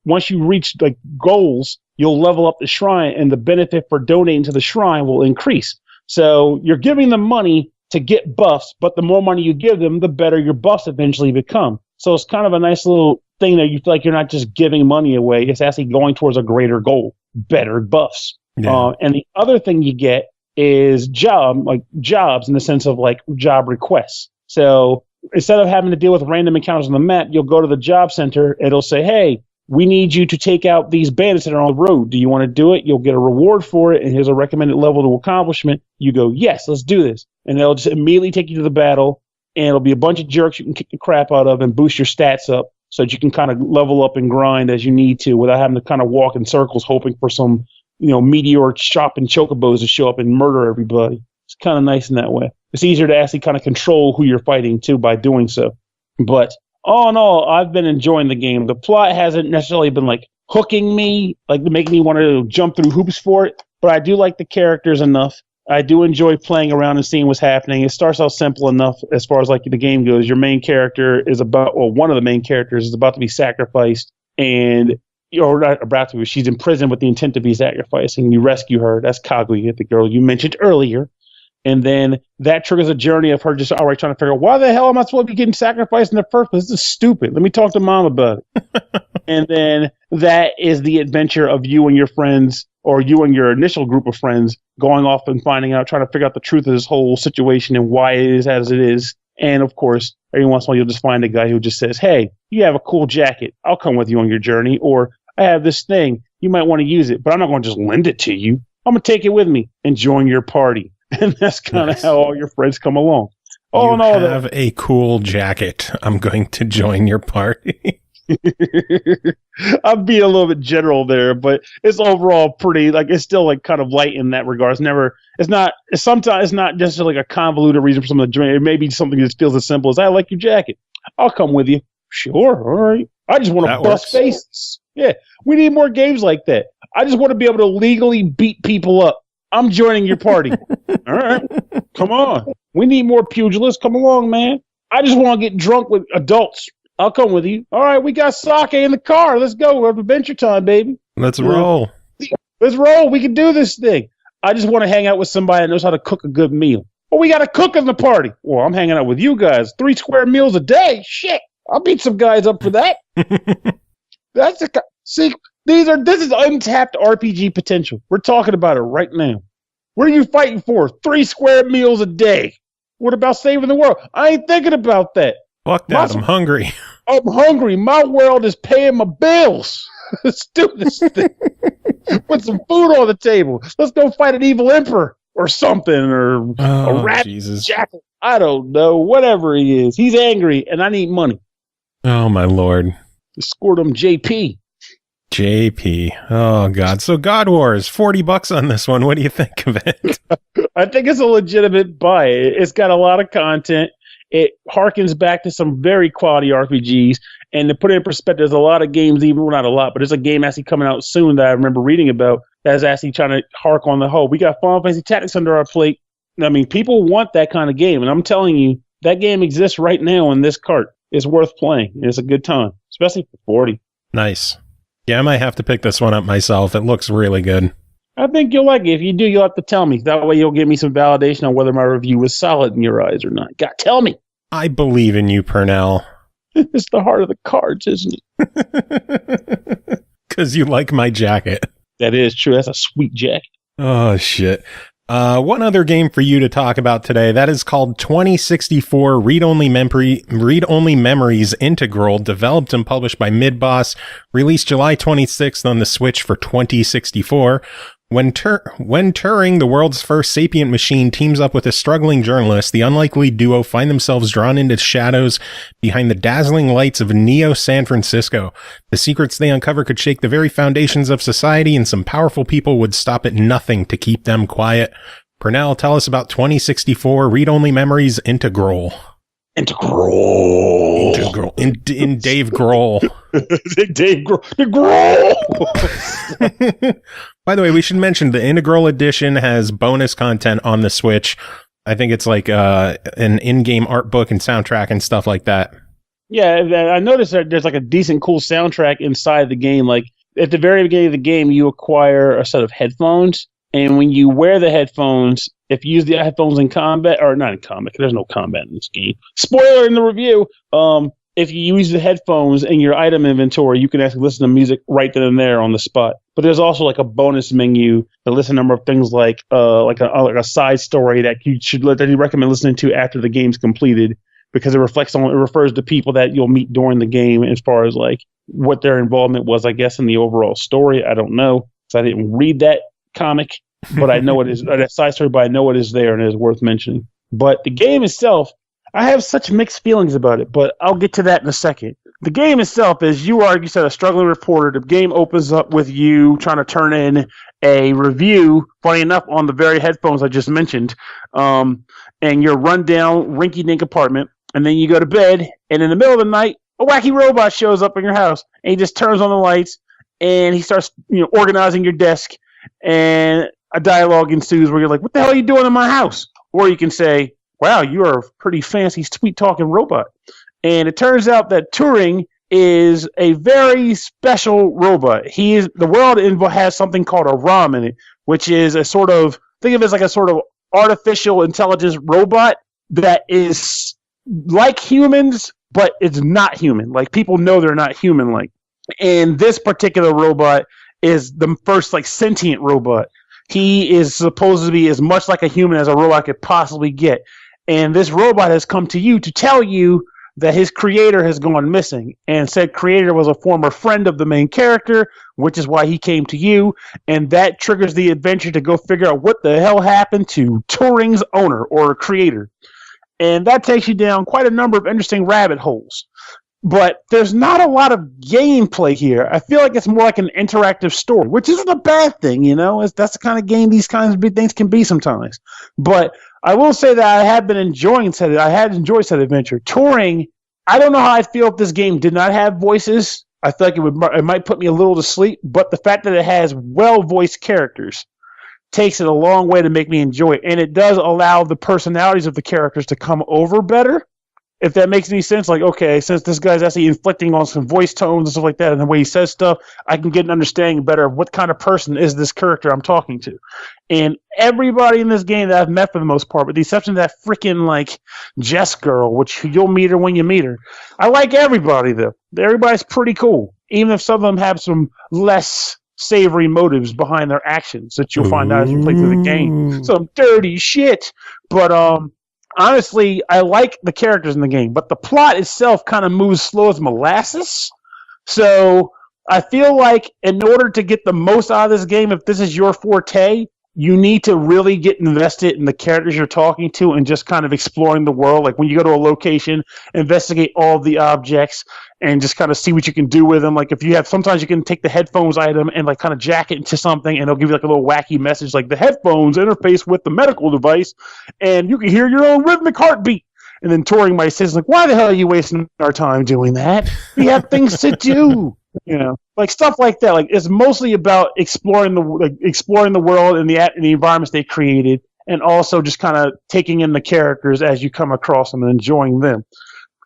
once you reach like goals, you'll level up the shrine and the benefit for donating to the shrine will increase. So you're giving them money to get buffs, but the more money you give them, the better your buffs eventually become. So it's kind of a nice little thing that you feel like you're not just giving money away. It's actually going towards a greater goal, better buffs. Yeah. And the other thing you get is jobs in the sense of like job requests. So instead of having to deal with random encounters on the map, you'll go to the job center. It'll say, hey, we need you to take out these bandits that are on the road. Do you want to do it? You'll get a reward for it. And here's a recommended level to accomplishment. You go, yes, let's do this. And they'll just immediately take you to the battle. And it'll be a bunch of jerks you can kick the crap out of and boost your stats up so that you can kind of level up and grind as you need to without having to kind of walk in circles hoping for some, meteor chopping chocobos to show up and murder everybody. It's kind of nice in that way. It's easier to actually kind of control who you're fighting too by doing so. But all in all, I've been enjoying the game. The plot hasn't necessarily been like hooking me, like making me want to jump through hoops for it, but I do like the characters enough. I do enjoy playing around and seeing what's happening. It starts out simple enough as far as like the game goes. Your main character is one of the main characters is about to be sacrificed, and or not about to. She's in prison with the intent to be sacrificed, and you rescue her. That's Kaguya, the girl you mentioned earlier. And then that triggers a journey of her just outright trying to figure out, why the hell am I supposed to be getting sacrificed in the first place? This is stupid. Let me talk to mom about it. And then that is the adventure of you and your friends, or you and your initial group of friends, going off and finding out, trying to figure out the truth of this whole situation and why it is as it is. And of course, every once in a while, you'll just find a guy who just says, hey, you have a cool jacket. I'll come with you on your journey. Or I have this thing. You might want to use it, but I'm not going to just lend it to you. I'm going to take it with me and join your party. And that's kind of how all your friends come along. You have a cool jacket. I'm going to join your party. I'm being a little bit general there, but it's overall pretty, like, it's still like kind of light in that regard. Sometimes it's not just like a convoluted reason for someone to join. It may be something that feels as simple as, I like your jacket. I'll come with you. Sure. All right. I just want to bust faces. Yeah. We need more games like that. I just want to be able to legally beat people up. I'm joining your party. All right. Come on. We need more pugilists. Come along, man. I just want to get drunk with adults. I'll come with you. All right. We got sake in the car. Let's go. We're adventure time, baby. Let's roll. Let's roll. We can do this thing. I just want to hang out with somebody that knows how to cook a good meal. Well, we got a cook in the party. Well, I'm hanging out with you guys. 3 square meals a day. Shit. I'll beat some guys up for that. See, this is untapped RPG potential. We're talking about it right now. What are you fighting for? 3 square meals a day. What about saving the world? I ain't thinking about that. Fuck that. I'm hungry. I'm hungry. My world is paying my bills. Let's do this thing. Put some food on the table. Let's go fight an evil emperor or something, or a rat jackal. I don't know. Whatever he is. He's angry, and I need money. Oh, my Lord. Scored him JP. Oh, God. So God Wars, $40 on this one. What do you think of it? I think it's a legitimate buy. It's got a lot of content. It harkens back to some very quality RPGs. And to put it in perspective, there's a lot of games, not a lot, but there's a game actually coming out soon that I remember reading about that's actually trying to hark on the whole. We got Final Fantasy Tactics under our plate. I mean, people want that kind of game. And I'm telling you, that game exists right now in this cart. It's worth playing. It's a good time, especially for 40. Nice. Yeah, I might have to pick this one up myself. It looks really good. I think you'll like it. If you do, you'll have to tell me. That way you'll give me some validation on whether my review was solid in your eyes or not. God, tell me. I believe in you, Pernell. It's the heart of the cards, isn't it? Because you like my jacket. That is true. That's a sweet jacket. Oh, shit. One other game for you to talk about today. That is called 2064 Read-Only Memories Integral, developed and published by Midboss, released July 26th on the Switch for 2064. When Turing, the world's first sapient machine, teams up with a struggling journalist, the unlikely duo find themselves drawn into shadows behind the dazzling lights of Neo-San Francisco. The secrets they uncover could shake the very foundations of society, and some powerful people would stop at nothing to keep them quiet. Pernell, tell us about 2064 Read-Only Memories Integral. In Dave Grohl. Dave Grohl. By the way, we should mention the Integral Edition has bonus content on the Switch. I think it's like an in-game art book and soundtrack and stuff like that. Yeah, I noticed that there's like a decent, cool soundtrack inside the game. Like at the very beginning of the game, you acquire a set of headphones. And when you wear the headphones, if you use the headphones in combat, or not in combat, there's no combat in this game. Spoiler in the review. If you use the headphones in your item inventory, you can actually listen to music right then and there on the spot. But there's also like a bonus menu that lists a number of things like a side story that you recommend listening to after the game's completed, because it refers to people that you'll meet during the game as far as like what their involvement was, I guess, in the overall story. I don't know, because I didn't read that comic, but I know it is that side story, but I know it is there and it is worth mentioning. But the game itself, I have such mixed feelings about it, but I'll get to that in a second. The game itself is, you said, a struggling reporter. The game opens up with you trying to turn in a review, funny enough, on the very headphones I just mentioned, and your rundown, rinky-dink apartment, and then you go to bed, and in the middle of the night, a wacky robot shows up in your house, and he just turns on the lights, and he starts organizing your desk, and a dialogue ensues where you're like, what the hell are you doing in my house? Or you can say, wow, you are a pretty fancy, sweet-talking robot. And it turns out that Turing is a very special robot. The world has something called a ROM in it, which is a sort of, think of it as like a sort of artificial intelligence robot that is like humans, but it's not human. Like, people know they're not human-like. And this particular robot is the first like sentient robot. He is supposed to be as much like a human as a robot could possibly get. And this robot has come to you to tell you that his creator has gone missing. And said creator was a former friend of the main character, which is why he came to you. And that triggers the adventure to go figure out what the hell happened to Turing's owner or creator. And that takes you down quite a number of interesting rabbit holes. But there's not a lot of gameplay here. I feel like it's more like an interactive story, which isn't a bad thing, That's the kind of game these kinds of big things can be sometimes. But I will say that I had enjoyed said adventure. Turing, I don't know how I'd feel if this game did not have voices. I feel like it might put me a little to sleep. But the fact that it has well-voiced characters takes it a long way to make me enjoy it. And it does allow the personalities of the characters to come over better. If that makes any sense, like, okay, since this guy's actually inflicting on some voice tones and stuff like that, and the way he says stuff, I can get an understanding better of what kind of person is this character I'm talking to. And everybody in this game that I've met for the most part, with the exception of that freaking, like, Jess girl, which you'll meet her when you meet her. I like everybody, though. Everybody's pretty cool, even if some of them have some less savory motives behind their actions that you'll find out as you play through the game. Some dirty shit. But, honestly, I like the characters in the game, but the plot itself kind of moves slow as molasses. So I feel like in order to get the most out of this game, if this is your forte, you need to really get invested in the characters you're talking to and just kind of exploring the world. Like when you go to a location, investigate all of the objects and just kind of see what you can do with them. Like sometimes you can take the headphones item and like kind of jack it into something and it'll give you like a little wacky message like the headphones interface with the medical device and you can hear your own rhythmic heartbeat. And then Turing might say, like, why the hell are you wasting our time doing that? We have things to do. Like stuff like that. Like it's mostly about exploring the world and the environments they created, and also just kind of taking in the characters as you come across them and enjoying them.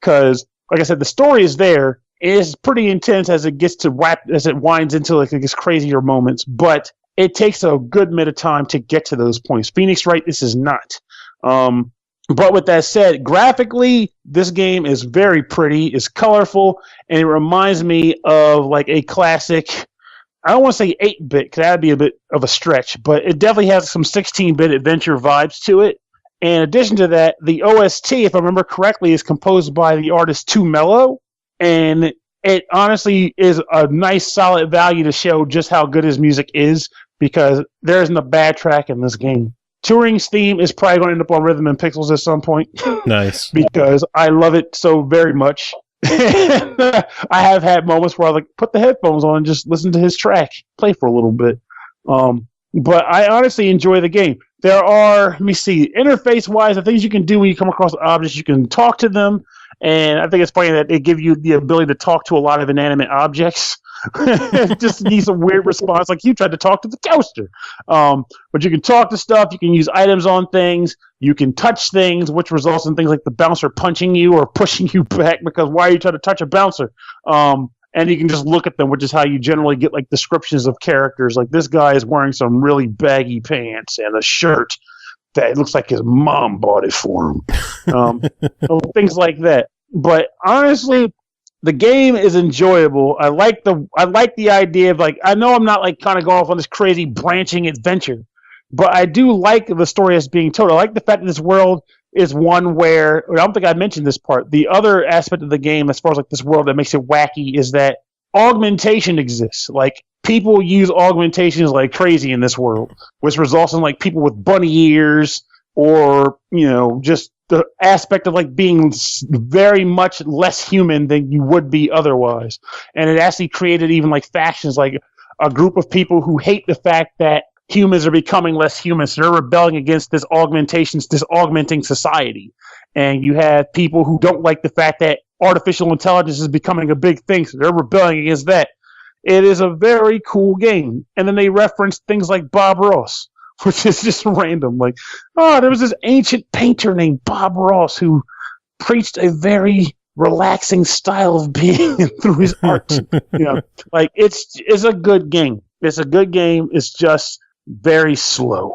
Because, like I said, the story is there, It's pretty intense as it gets to as it winds into like these crazier moments, but it takes a good bit of time to get to those points. Phoenix Wright, this is not. But with that said, graphically, this game is very pretty, it's colorful, and it reminds me of like a classic, I don't want to say 8-bit, because that would be a bit of a stretch, but it definitely has some 16-bit adventure vibes to it. And in addition to that, the OST, if I remember correctly, is composed by the artist Too Mellow, and it honestly is a nice, solid value to show just how good his music is, because there isn't a bad track in this game. Turing's theme is probably going to end up on Rhythm and Pixels at some point. Nice. Because I love it so very much. I have had moments where I like put the headphones on and just listen to his track, play for a little bit. But I honestly enjoy the game. There are, let me see, interface-wise, the things you can do when you come across objects, you can talk to them, and I think it's funny that they give you the ability to talk to a lot of inanimate objects. Just need some weird response, like you tried to talk to the toaster. But you can talk to stuff, you can use items on things, you can touch things, which results in things like the bouncer punching you or pushing you back, because why are you trying to touch a bouncer? And you can just look at them, which is how you generally get like descriptions of characters. Like this guy is wearing some really baggy pants and a shirt that looks like his mom bought it for him. Things like that. But honestly, the game is enjoyable. I like the idea of like, I know I'm not like kind of going off on this crazy branching adventure, but I do like the story as being told. I like the fact that this world is one where, I don't think I mentioned this part. The other aspect of the game, as far as like this world that makes it wacky, is that augmentation exists. Like people use augmentations like crazy in this world, which results in like people with bunny ears or, you know, just the aspect of like being very much less human than you would be otherwise. And it actually created even like factions, like a group of people who hate the fact that humans are becoming less human. So they're rebelling against this augmenting society. And you have people who don't like the fact that artificial intelligence is becoming a big thing. So they're rebelling against that. It is a very cool game. And then they reference things like Bob Ross, which is just random. Like, oh, there was this ancient painter named Bob Ross who preached a very relaxing style of being through his art. You know, like it's a good game. It's a good game. It's just very slow.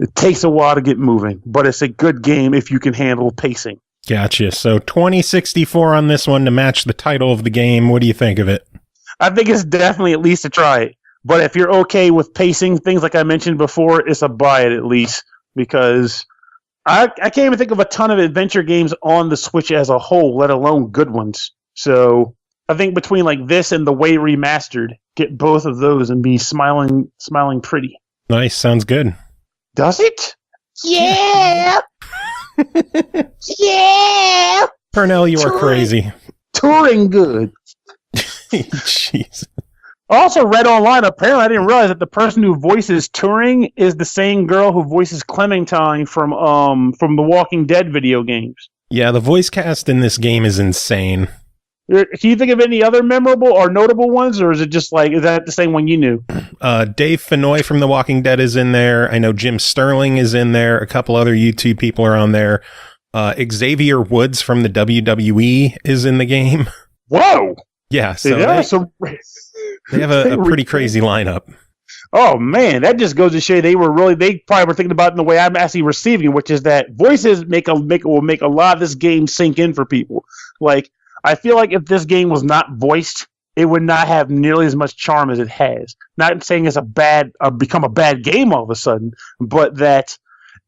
It takes a while to get moving, but it's a good game if you can handle pacing. Gotcha. So 2064 on this one to match the title of the game. What do you think of it? I think it's definitely at least a try it. But if you're okay with pacing, things like I mentioned before, it's a buy it at least, because I can't even think of a ton of adventure games on the Switch as a whole, let alone good ones. So I think between like this and the Way Remastered, get both of those and be smiling pretty. Nice. Sounds good. Does it? Yeah. Yeah. Pernell, you are crazy. Touring good. Jeez. I also read online, apparently I didn't realize that the person who voices Turing is the same girl who voices Clementine from the Walking Dead video games. Yeah, the voice cast in this game is insane. Can you think of any other memorable or notable ones, or is it just like, is that the same one you knew? Dave Fennoy from The Walking Dead is in there. I know Jim Sterling is in there. A couple other YouTube people are on there. Xavier Woods from the WWE is in the game. Whoa! Yeah, so they have a pretty crazy lineup. Oh man, that just goes to show they probably were thinking about it in the way I'm actually receiving it, which is that voices will make a lot of this game sink in for people. Like, I feel like if this game was not voiced, it would not have nearly as much charm as it has. Not saying it's become a bad game all of a sudden, but that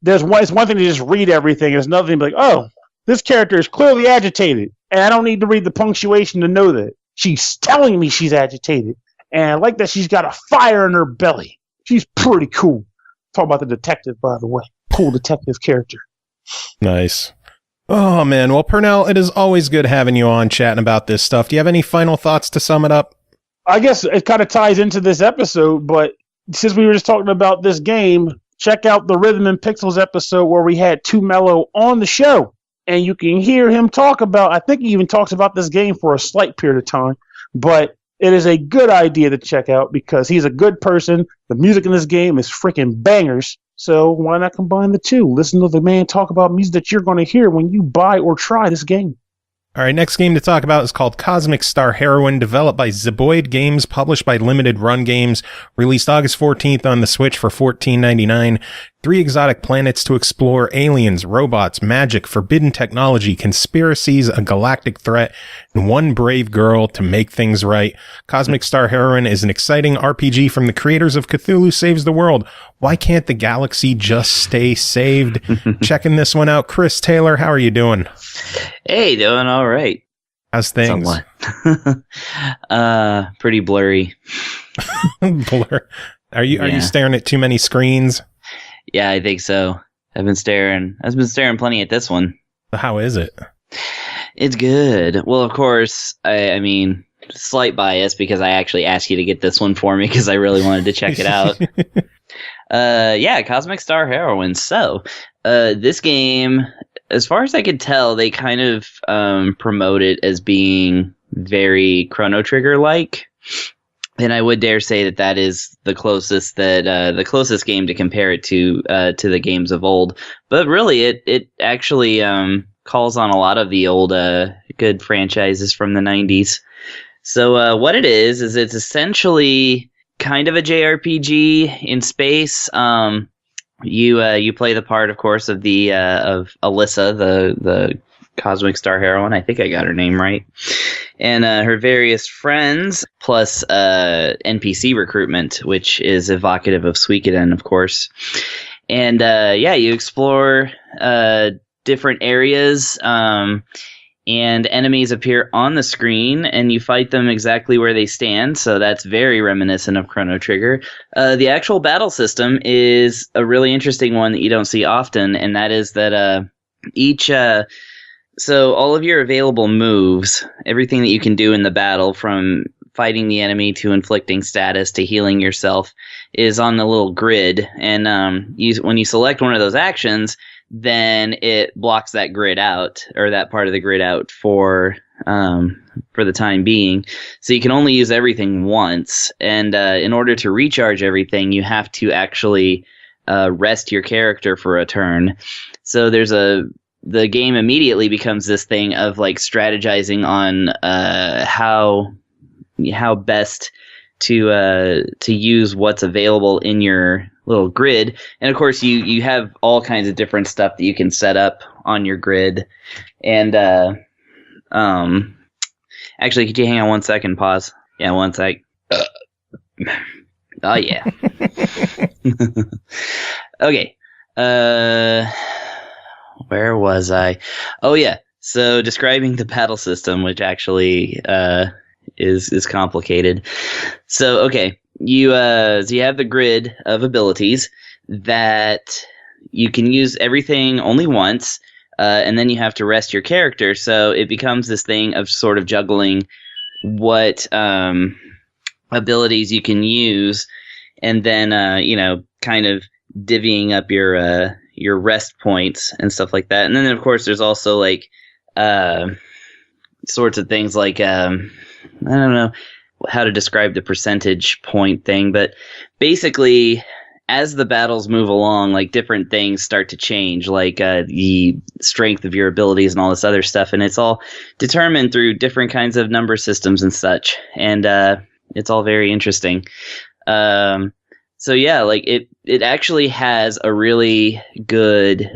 it's one thing to just read everything, and it's another thing to be like, oh, this character is clearly agitated, and I don't need to read the punctuation to know that. She's telling me she's agitated, and I like that she's got a fire in her belly. She's pretty cool. Talk about the detective, by the way. Cool detective character. Nice. Oh, man. Well, Pernell, it is always good having you on chatting about this stuff. Do you have any final thoughts to sum it up? I guess it kind of ties into this episode, but since we were just talking about this game, check out the Rhythm and Pixels episode where we had Too Mellow on the show. And you can hear him talk about, I think he even talks about this game for a slight period of time, but it is a good idea to check out because he's a good person. The music in this game is freaking bangers. So why not combine the two? Listen to the man talk about music that you're going to hear when you buy or try this game. All right, next game to talk about is called Cosmic Star Heroine, developed by Zeboyd Games, published by Limited Run Games, released August 14th on the Switch for $14.99. 3 exotic planets to explore, aliens, robots, magic, forbidden technology, conspiracies, a galactic threat, and one brave girl to make things right. Cosmic Star Heroine is an exciting RPG from the creators of Cthulhu Saves the World. Why can't the galaxy just stay saved? Checking this one out. Chris Taylor, how are you doing? Hey, doing all right. How's things? Somewhat. Pretty blurry. Blur. Are you staring at too many screens? Yeah, I think so. I've been staring plenty at this one. How is it? It's good. Well, of course, I mean, slight bias because I actually asked you to get this one for me because I really wanted to check it out. Cosmic Star Heroine. So, this game, as far as I could tell, they kind of promote it as being very Chrono Trigger-like. And I would dare say that is the closest game to compare it to the games of old. But really, it actually calls on a lot of the old good franchises from the 90s. So what it is it's essentially kind of a JRPG in space. You play the part, of course, of of Alyssa, the Cosmic Star Heroine. I think I got her name right. And her various friends, plus NPC recruitment, which is evocative of Suikoden, of course. And you explore different areas, and enemies appear on the screen, and you fight them exactly where they stand. So that's very reminiscent of Chrono Trigger. The actual battle system is a really interesting one that you don't see often, and that is that So all of your available moves, everything that you can do in the battle, from fighting the enemy to inflicting status to healing yourself, is on the little grid. And when you select one of those actions, then it blocks that grid out, or that part of the grid out, for the time being. So you can only use everything once. And in order to recharge everything, you have to actually rest your character for a turn. So the game immediately becomes this thing of like strategizing on how best to use what's available in your little grid. And of course you have all kinds of different stuff that you can set up on your grid. And actually, could you hang on 1 second? Pause. Yeah, 1 sec. Oh yeah. Okay. Where was I? Oh yeah. So describing the battle system, which actually is complicated. So okay, you have the grid of abilities that you can use everything only once, and then you have to rest your character. So it becomes this thing of sort of juggling what abilities you can use, and then kind of divvying up your rest points and stuff like that. And then of course there's also like sorts of things like I don't know how to describe the percentage point thing, but basically as the battles move along, like different things start to change, like the strength of your abilities and all this other stuff, and it's all determined through different kinds of number systems and such, and it's all very interesting. So yeah, like it actually has a really good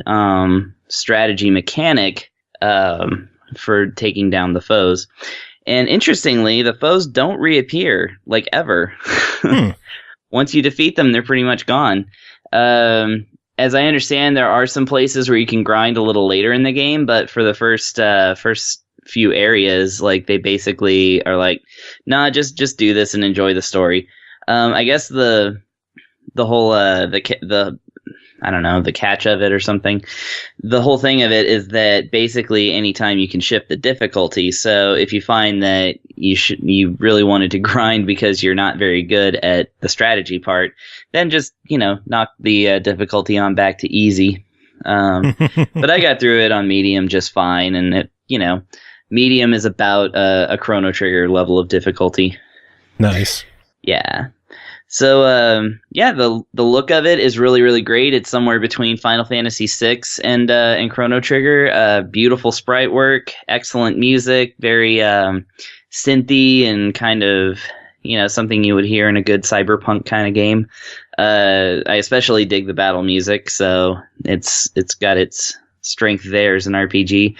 strategy mechanic for taking down the foes. And interestingly, the foes don't reappear, like, ever. Once you defeat them, they're pretty much gone. As I understand, there are some places where you can grind a little later in the game, but for the first few areas, like, they basically are like, nah, just do this and enjoy the story. I guess the whole I don't know, the catch of it or something. The whole thing of it is that basically anytime you can shift the difficulty. So if you find that you really wanted to grind because you're not very good at the strategy part, then just, knock the difficulty on back to easy. But I got through it on medium just fine. And it, medium is about a Chrono Trigger level of difficulty. Nice. Yeah. So yeah, the look of it is really, really great. It's somewhere between Final Fantasy VI and Chrono Trigger. Beautiful sprite work, excellent music, very synthy and kind of, something you would hear in a good cyberpunk kind of game. I especially dig the battle music, so it's got its strength there as an RPG.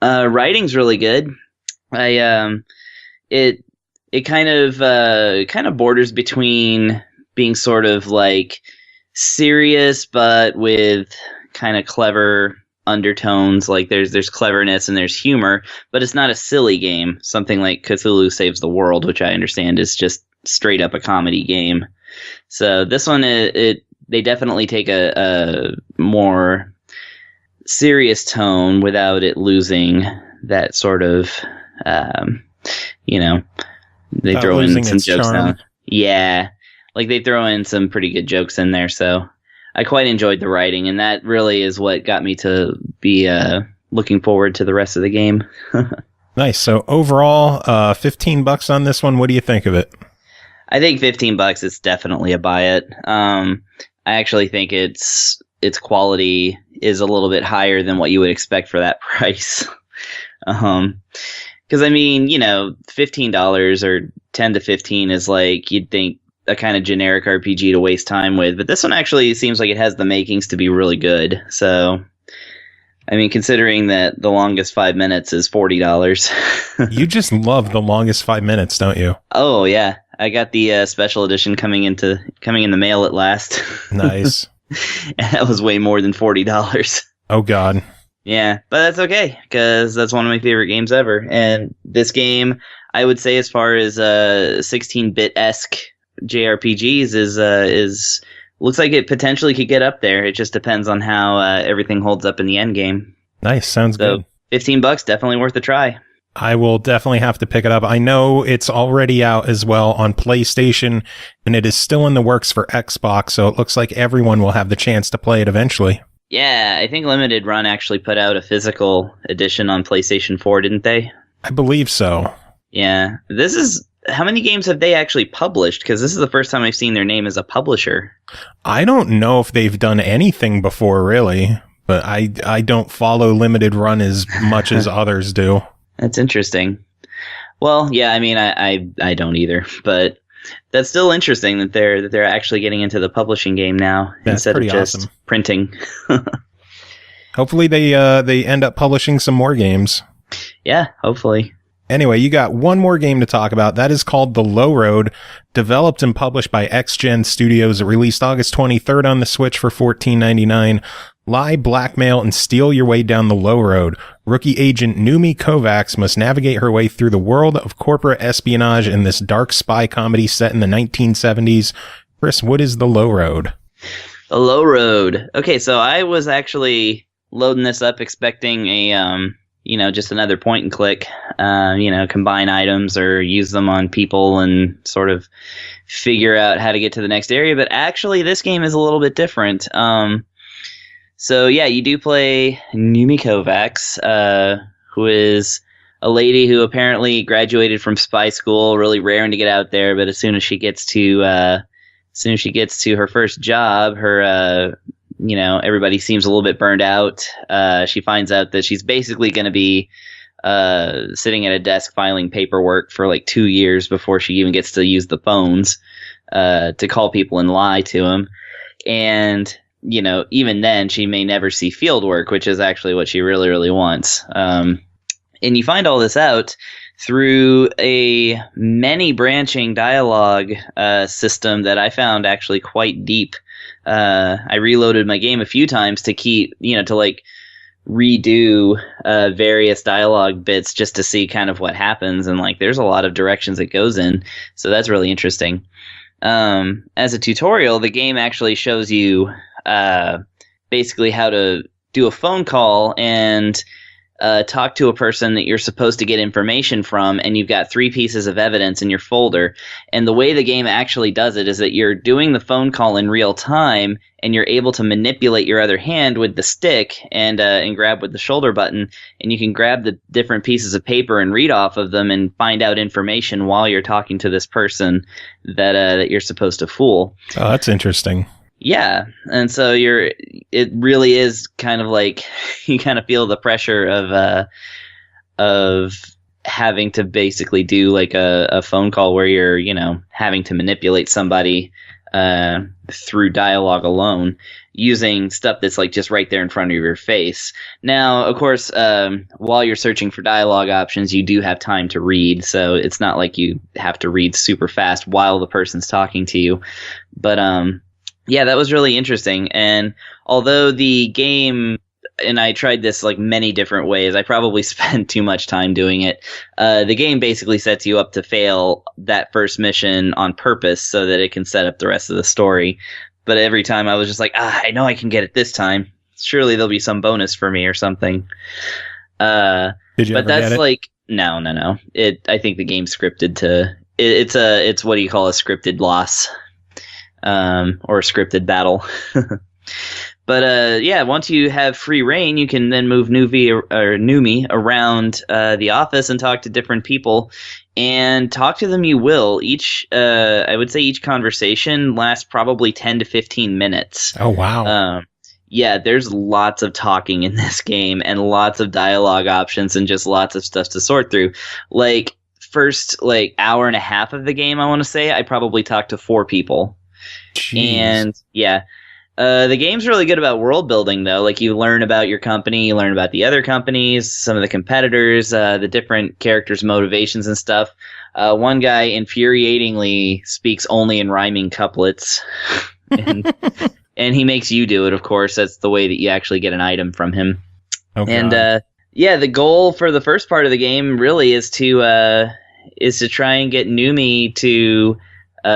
Writing's really good. It kind of borders between being sort of like serious, but with kind of clever undertones. Like there's cleverness and there's humor, but it's not a silly game. Something like Cthulhu Saves the World, which I understand is just straight up a comedy game. So this one, they definitely take a more serious tone without it losing that sort of, they throw in some jokes now. Yeah, like they throw in some pretty good jokes in there. So I quite enjoyed the writing, and that really is what got me to be looking forward to the rest of the game. Nice. So overall, $15 on this one. What do you think of it? I think $15 is definitely a buy it. I actually think its quality is a little bit higher than what you would expect for that price. Because I mean, $15 or 10 to 15 is like you'd think a kind of generic RPG to waste time with, but this one actually seems like it has the makings to be really good. So, I mean, considering that the longest 5 minutes is $40. You just love the longest 5 minutes, don't you? Oh yeah, I got the special edition coming in the mail at last. Nice. And that was way more than $40. Oh God. Yeah, but that's okay, because that's one of my favorite games ever. And this game, I would say, as far as 16-bit-esque JRPGs, is looks like it potentially could get up there. It just depends on how everything holds up in the end game. Nice, sounds good. $15, definitely worth a try. I will definitely have to pick it up. I know it's already out as well on PlayStation, and it is still in the works for Xbox, so it looks like everyone will have the chance to play it eventually. Yeah, I think Limited Run actually put out a physical edition on PlayStation 4, didn't they? I believe so. Yeah. How many games have they actually published? Because this is the first time I've seen their name as a publisher. I don't know if they've done anything before, really, but I don't follow Limited Run as much as others do. That's interesting. Well, yeah, I mean, I don't either, but that's still interesting that they're actually getting into the publishing game now instead of just awesome. Printing. Hopefully they end up publishing some more games. Yeah, hopefully. Anyway, you got one more game to talk about. That is called The Low Road, developed and published by XGen Studios. It released August 23rd on the Switch for $14.99. Lie, blackmail, and steal your way down the low road. Rookie agent Numi Kovacs must navigate her way through the world of corporate espionage in this dark spy comedy set in the 1970s. Chris, what is The Low Road? The Low Road. Okay, so I was actually loading this up expecting a, just another point and click, combine items or use them on people and sort of figure out how to get to the next area. But actually, this game is a little bit different. So yeah, you do play Numi Kovacs, who is a lady who apparently graduated from spy school, really raring to get out there. But as soon as she gets to her first job, her everybody seems a little bit burned out. She finds out that she's basically going to be sitting at a desk filing paperwork for like 2 years before she even gets to use the phones to call people and lie to them. And even then, she may never see field work, which is actually what she really, really wants. And you find all this out through a many branching dialogue system that I found actually quite deep. I reloaded my game a few times to keep, to redo various dialogue bits just to see kind of what happens. And there's a lot of directions it goes in. So that's really interesting. As a tutorial, the game actually shows you basically how to do a phone call and talk to a person that you're supposed to get information from, and you've got 3 pieces of evidence in your folder. And the way the game actually does it is that you're doing the phone call in real time, and you're able to manipulate your other hand with the stick and grab with the shoulder button, and you can grab the different pieces of paper and read off of them and find out information while you're talking to this person that you're supposed to fool. Oh, that's interesting. Yeah, and so it really is kind of like you kind of feel the pressure of having to basically do like a phone call where you're, you know, having to manipulate somebody through dialogue alone, using stuff that's like just right there in front of your face. Now, of course, while you're searching for dialogue options, you do have time to read, so it's not like you have to read super fast while the person's talking to you. But yeah, that was really interesting. And although the game, and I tried this like many different ways, I probably spent too much time doing it. The game basically sets you up to fail that first mission on purpose so that it can set up the rest of the story. But every time I was just like, I know I can get it this time. Surely there'll be some bonus for me or something. Did you but ever that's get it? like, no. I think the game's scripted to. It's what do you call a scripted loss. Or a scripted battle. But yeah, once you have free reign, you can then move Numi around the office and talk to different people. And talk to them you will. I would say each conversation lasts probably 10 to 15 minutes. Oh, wow. Yeah, there's lots of talking in this game and lots of dialogue options and just lots of stuff to sort through. Like, first, like, hour and a half of the game, I want to say, I probably talked to 4 people. Jeez. And yeah, the game's really good about world building, though. Like, you learn about your company, you learn about the other companies, some of the competitors, the different characters' motivations and stuff. One guy infuriatingly speaks only in rhyming couplets, and he makes you do it. Of course, that's the way that you actually get an item from him. Oh, God. And yeah, the goal for the first part of the game really is to try and get Numi to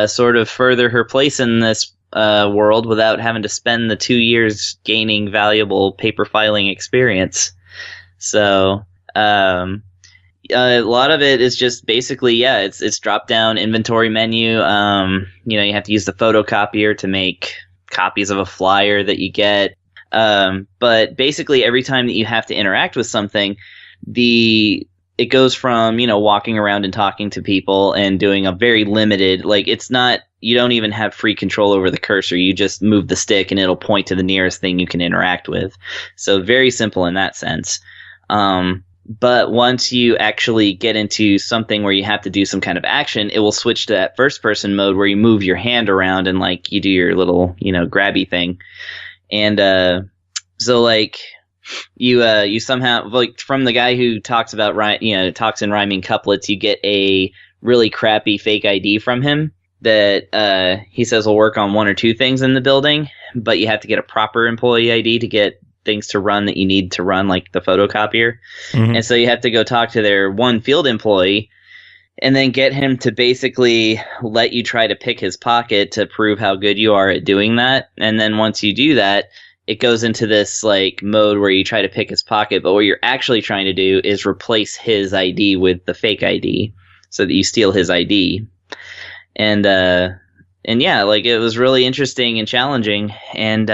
sort of further her place in this world without having to spend the 2 years gaining valuable paper filing experience. So a lot of it is just basically, yeah, it's drop down inventory menu. You know, you have to use the photocopier to make copies of a flyer that you get. But basically every time that you have to interact with something, it goes from, you know, walking around and talking to people and doing a very limited, like, it's not, you don't even have free control over the cursor. You just move the stick and it'll point to the nearest thing you can interact with. So very simple in that sense. But once you actually get into something where you have to do some kind of action, it will switch to that first person mode where you move your hand around and, like, you do your little, you know, grabby thing. And so, like, you somehow, like, from the guy who talks about, talks in rhyming couplets, you get a really crappy fake ID from him that he says will work on 1 or 2 things in the building, but you have to get a proper employee ID to get things to run that you need to run, like the photocopier. Mm-hmm. And so you have to go talk to their one field employee and then get him to basically let you try to pick his pocket to prove how good you are at doing that. And then once you do that, it goes into this, like, mode where you try to pick his pocket, but what you're actually trying to do is replace his ID with the fake ID so that you steal his ID. And yeah, like, it was really interesting and challenging. And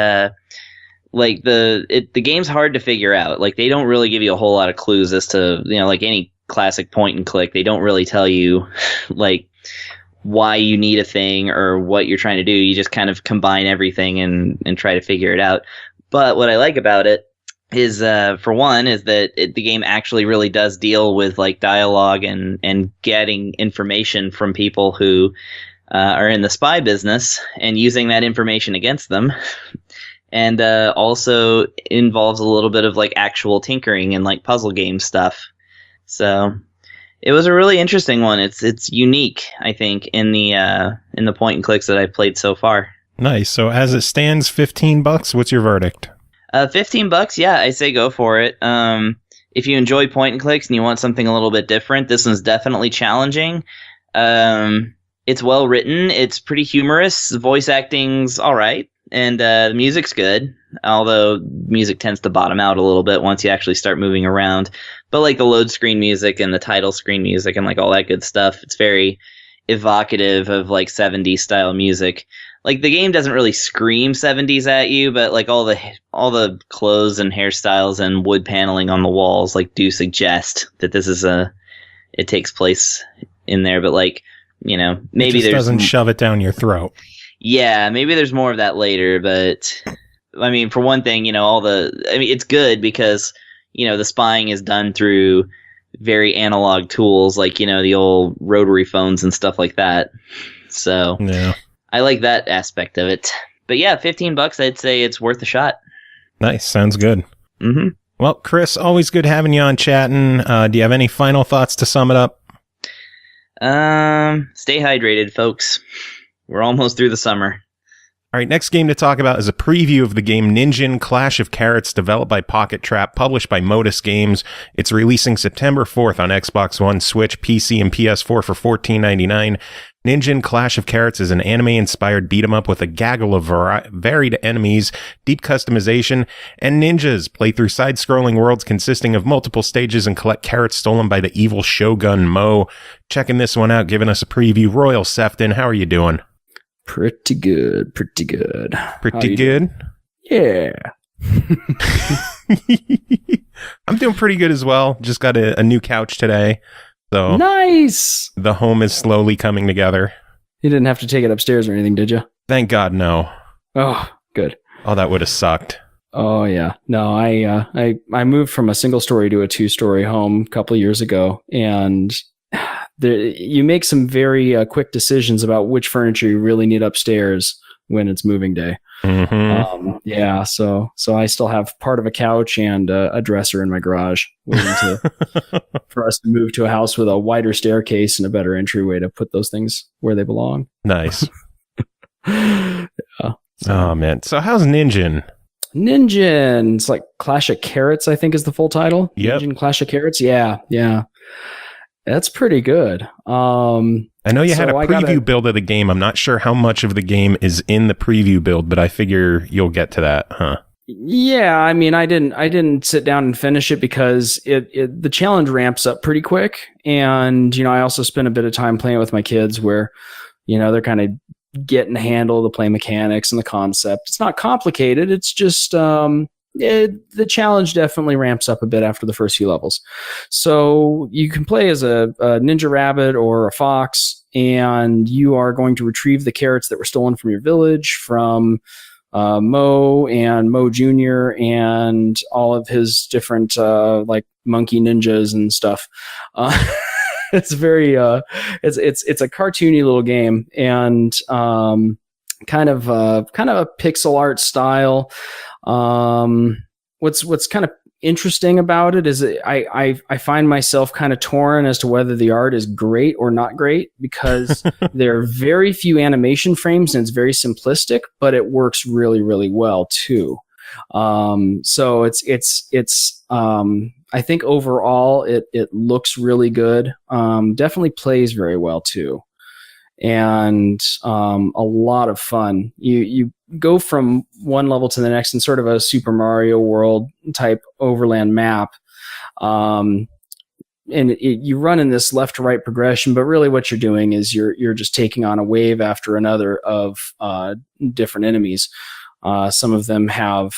like, the game's hard to figure out. Like, they don't really give you a whole lot of clues as to, you know, like any classic point and click. They don't really tell you, like, why you need a thing or what you're trying to do. You just kind of combine everything and try to figure it out. But what I like about it is, for one, is that the game actually really does deal with, like, dialogue and getting information from people who are in the spy business and using that information against them. And also involves a little bit of, like, actual tinkering and, like, puzzle game stuff. So it was a really interesting one. It's unique, I think, in the point and clicks that I've played so far. Nice. So as it stands, $15. What's your verdict? $15. Yeah, I say go for it. If you enjoy point and clicks and you want something a little bit different, this one's definitely challenging. It's well written. It's pretty humorous. The voice acting's all right, and the music's good. although music tends to bottom out a little bit once you actually start moving around. But like the load screen music and the title screen music and like all that good stuff, it's very evocative of like 70s style music. Like the game doesn't really scream 70s at you, but like all the clothes and hairstyles and wood paneling on the walls like do suggest that this is it takes place in there. But like, you know, maybe it doesn't shove it down your throat. Yeah, maybe there's more of that later, but I mean, for one thing, you know, it's good because, you know, the spying is done through very analog tools like, you know, the old rotary phones and stuff like that. So yeah. I like that aspect of it. But yeah, $15, I'd say it's worth a shot. Nice. Sounds good. Mm-hmm. Well, Chris, always good having you on chatting. Do you have any final thoughts to sum it up? Stay hydrated, folks. We're almost through the summer. All right, next game to talk about is a preview of the game Ninjin Clash of Carrots, developed by Pocket Trap, published by Modus Games. It's releasing September 4th on Xbox One, Switch, PC, and PS4 for $14.99. Ninjin Clash of Carrots is an anime-inspired beat-em-up with a gaggle of varied enemies, deep customization, and ninjas. Play through side-scrolling worlds consisting of multiple stages and collect carrots stolen by the evil Shogun Mo. Checking this one out, giving us a preview. Royal Sefton, how are you doing? Pretty good. Pretty good. Pretty good? Yeah. I'm doing pretty good as well. Just got a new couch today. So nice. The home is slowly coming together. You didn't have to take it upstairs or anything, did you? Thank God, no. Oh, good. Oh, that would have sucked. Oh yeah. No, I moved from a single story to a 2-story home a couple of years ago, and you make some very quick decisions about which furniture you really need upstairs when it's moving day. Mm-hmm. Yeah, so I still have part of a couch and a dresser in my garage waiting for us to move to a house with a wider staircase and a better entryway to put those things where they belong. Nice. Yeah. Oh man. So how's Ninjin? Ninjin. It's like Clash of Carrots, I think is the full title. Yep. Ninjin Clash of Carrots. Yeah. That's pretty good. I know you had a preview build of the game. I'm not sure how much of the game is in the preview build, but I figure you'll get to that, huh? Yeah, I mean, I didn't sit down and finish it because the challenge ramps up pretty quick, and you know, I also spent a bit of time playing with my kids where, you know, they're kind of getting the handle, the play mechanics, and the concept. It's not complicated. It's just the challenge definitely ramps up a bit after the first few levels. So you can play as a ninja rabbit or a fox, and you are going to retrieve the carrots that were stolen from your village from Mo and Mo Jr. and all of his different like monkey ninjas and stuff. It's very it's a cartoony little game, and kind of a pixel art style. What's kind of interesting about it is I find myself kind of torn as to whether the art is great or not great, because there are very few animation frames and it's very simplistic, but it works really, really well too. So it's I think overall it looks really good. Definitely plays very well too. And a lot of fun. You go from one level to the next in sort of a Super Mario World type overland map, and you run in this left to right progression. But really, what you're doing is you're just taking on a wave after another of different enemies. Some of them have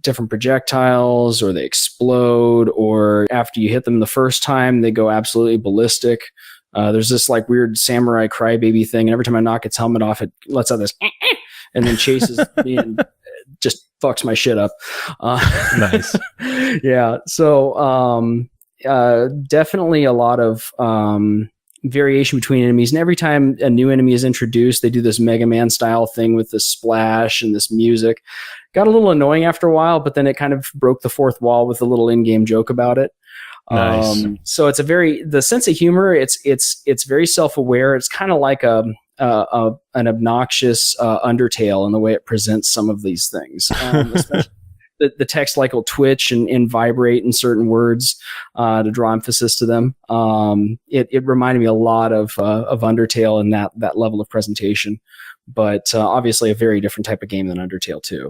different projectiles, or they explode, or after you hit them the first time, they go absolutely ballistic. There's this like weird samurai crybaby thing, and every time I knock its helmet off, it lets out this and then chases me and just fucks my shit up. Nice. Yeah. So definitely a lot of variation between enemies, and every time a new enemy is introduced, they do this Mega Man style thing with this splash and this music. Got a little annoying after a while, but then it kind of broke the fourth wall with a little in-game joke about it. Nice. So it's the sense of humor. It's very self-aware. It's kind of like an obnoxious Undertale in the way it presents some of these things. Especially the text like will twitch and vibrate in certain words to draw emphasis to them. It reminded me a lot of Undertale in that level of presentation. but obviously a very different type of game than Undertale 2.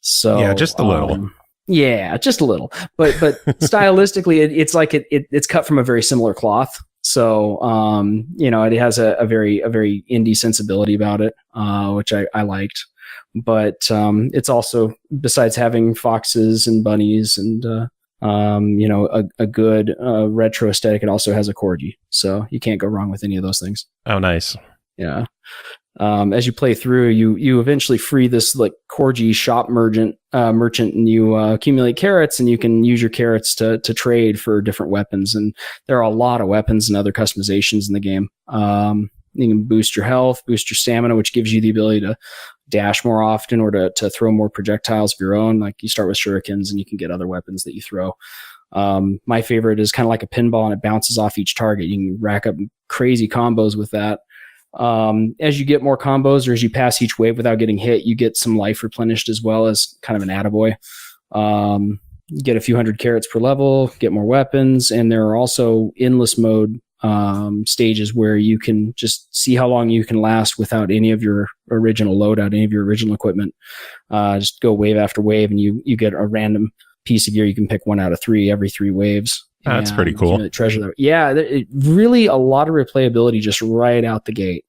So yeah, just a little. Yeah, just a little. But stylistically, it's like it's cut from a very similar cloth. So it has a very indie sensibility about it, which I liked. But it's also, besides having foxes and bunnies and a good retro aesthetic, it also has a corgi. So you can't go wrong with any of those things. Oh, nice. Yeah. As you play through, you eventually free this like corgi shop merchant, and you accumulate carrots, and you can use your carrots to trade for different weapons. And there are a lot of weapons and other customizations in the game. You can boost your health, boost your stamina, which gives you the ability to dash more often or to throw more projectiles of your own. Like you start with shurikens, and you can get other weapons that you throw. My favorite is kind of like a pinball, and it bounces off each target. You can rack up crazy combos with that. As you get more combos, or as you pass each wave without getting hit, you get some life replenished as well, as kind of an attaboy. You get a few hundred carrots per level, get more weapons, and there are also endless mode stages where you can just see how long you can last without any of your original loadout, any of your original equipment. Just go wave after wave, and you get a random piece of gear. You can pick 1 out of 3 every 3 waves. That's pretty cool. Treasure that. Yeah, really a lot of replayability just right out the gate.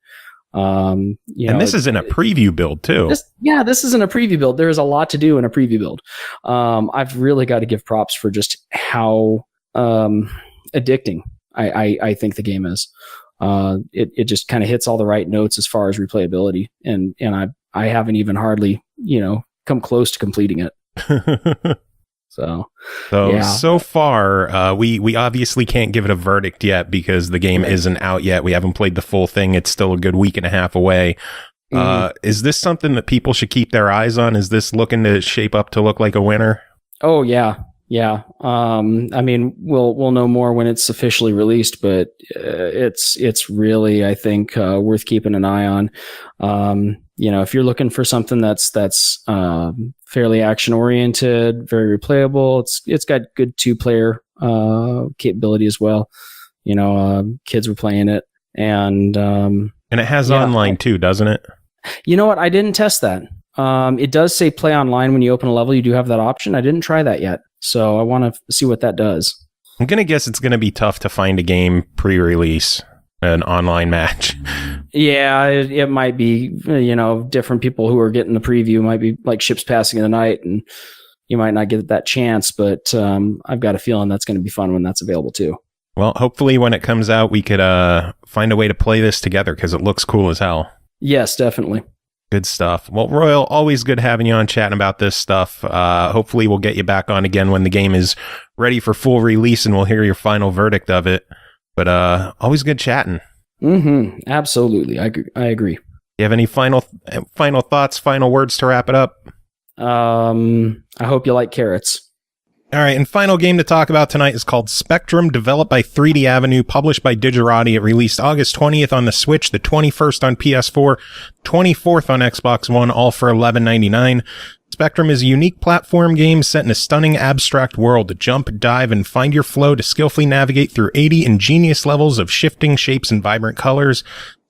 And this is in a preview build too. This isn't a preview build. There is a lot to do in a preview build. I've really got to give props for just how addicting I think the game is. It just kind of hits all the right notes as far as replayability, and I haven't even hardly come close to completing it. So far, we obviously can't give it a verdict yet because the game isn't out yet. We haven't played the full thing. It's still a good week and a half away. Is this something that people should keep their eyes on? Is this looking to shape up to look like a winner? Oh, yeah. Yeah. We'll know more when it's officially released, but it's really, I think, worth keeping an eye on. If you're looking for something that's fairly action oriented, very replayable, it's got good 2-player capability as well. Kids were playing it, and it has online too, doesn't it? You know what? I didn't test that. It does say play online when you open a level. You do have that option. I didn't try that yet, so I want to see what that does. I'm gonna guess it's gonna be tough to find a game pre-release, an online match. Yeah, it might be, different people who are getting the preview might be like ships passing in the night, and you might not get that chance, but I've got a feeling that's going to be fun when that's available too. Well, hopefully when it comes out, we could find a way to play this together because it looks cool as hell. Yes, definitely. Good stuff. Well, Royal, always good having you on chatting about this stuff. Hopefully we'll get you back on again when the game is ready for full release and we'll hear your final verdict of it. But always good chatting. Mm-hmm. Absolutely. I agree. You have any final thoughts, final words to wrap it up? I hope you like carrots. All right, and final game to talk about tonight is called Spectrum, developed by 3D Avenue, published by Digerati. It released August 20th on the Switch, the 21st on PS4, 24th on Xbox One, all for $11.99. Spectrum is a unique platform game set in a stunning abstract world to jump, dive, and find your flow to skillfully navigate through 80 ingenious levels of shifting shapes and vibrant colors.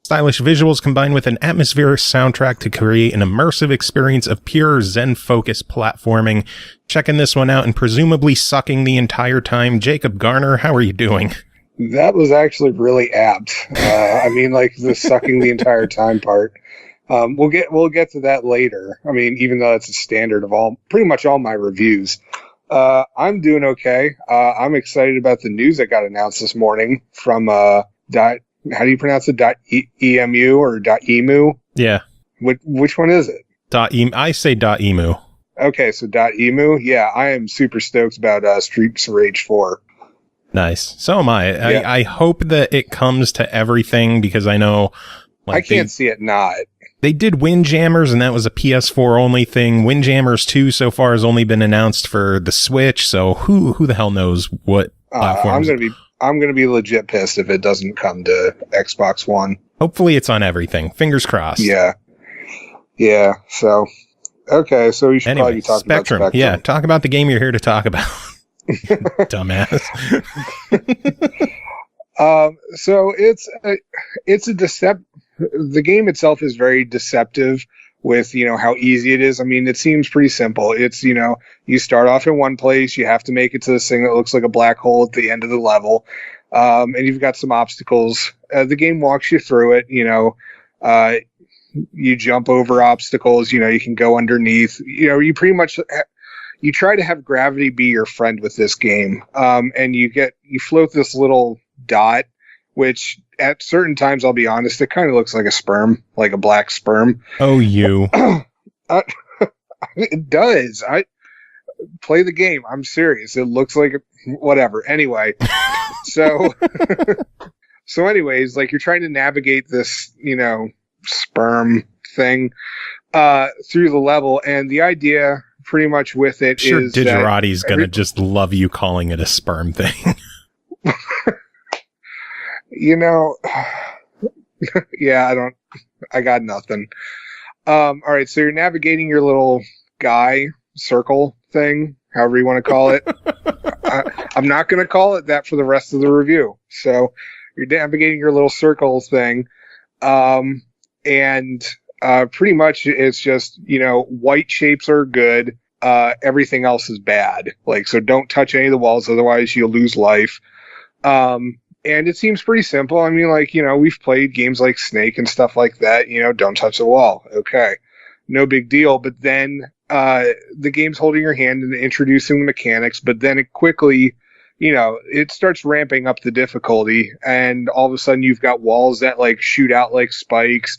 Stylish visuals combined with an atmospheric soundtrack to create an immersive experience of pure Zen-focused platforming. Checking this one out and presumably sucking the entire time. Jacob Garner, how are you doing? That was actually really apt. The sucking the entire time part. We'll get to that later. Even though it's a standard of pretty much all my reviews. I'm doing okay. I'm excited about the news that got announced this morning from how do you pronounce it? .emu or .emu? Yeah. Which one is it? I say .emu. Okay, so .emu. Yeah, I am super stoked about Streets of Rage 4. Nice. So am I. Yeah. I hope that it comes to everything because I know... I can't see it not. They did Windjammers, and that was a PS4 only thing. Windjammers 2 so far has only been announced for the Switch, so who the hell knows what platforms... I'm gonna be legit pissed if it doesn't come to Xbox One. Hopefully it's on everything. Fingers crossed. Yeah. So, okay. So we should probably be talking about Spectrum. Yeah, talk about the game you're here to talk about. Dumbass. So it's a the game itself is very deceptive with, how easy it is. I mean, it seems pretty simple. It's, you start off in one place, you have to make it to this thing that looks like a black hole at the end of the level. And you've got some obstacles. The game walks you through it, you jump over obstacles, you can go underneath, you pretty much, you try to have gravity be your friend with this game. And you float this little dot, which at certain times, I'll be honest, it kind of looks like a sperm, like a black sperm. Oh, you. It does. I play the game. I'm serious. It looks like whatever. Anyway, so anyways, like you're trying to navigate this, sperm thing through the level, and the idea pretty much with it sure is Digerati's gonna just love you calling it a sperm thing. Yeah, I got nothing. All right, so you're navigating your little guy circle thing, however you want to call it. I'm not going to call it that for the rest of the review. So you're navigating your little circle thing. And pretty much it's just, white shapes are good. Everything else is bad. Like, so don't touch any of the walls, otherwise you'll lose life. And it seems pretty simple. I mean, like, we've played games like Snake and stuff like that. Don't touch the wall. Okay. No big deal. But then the game's holding your hand and introducing the mechanics, but then it quickly, it starts ramping up the difficulty, and all of a sudden you've got walls that like shoot out like spikes.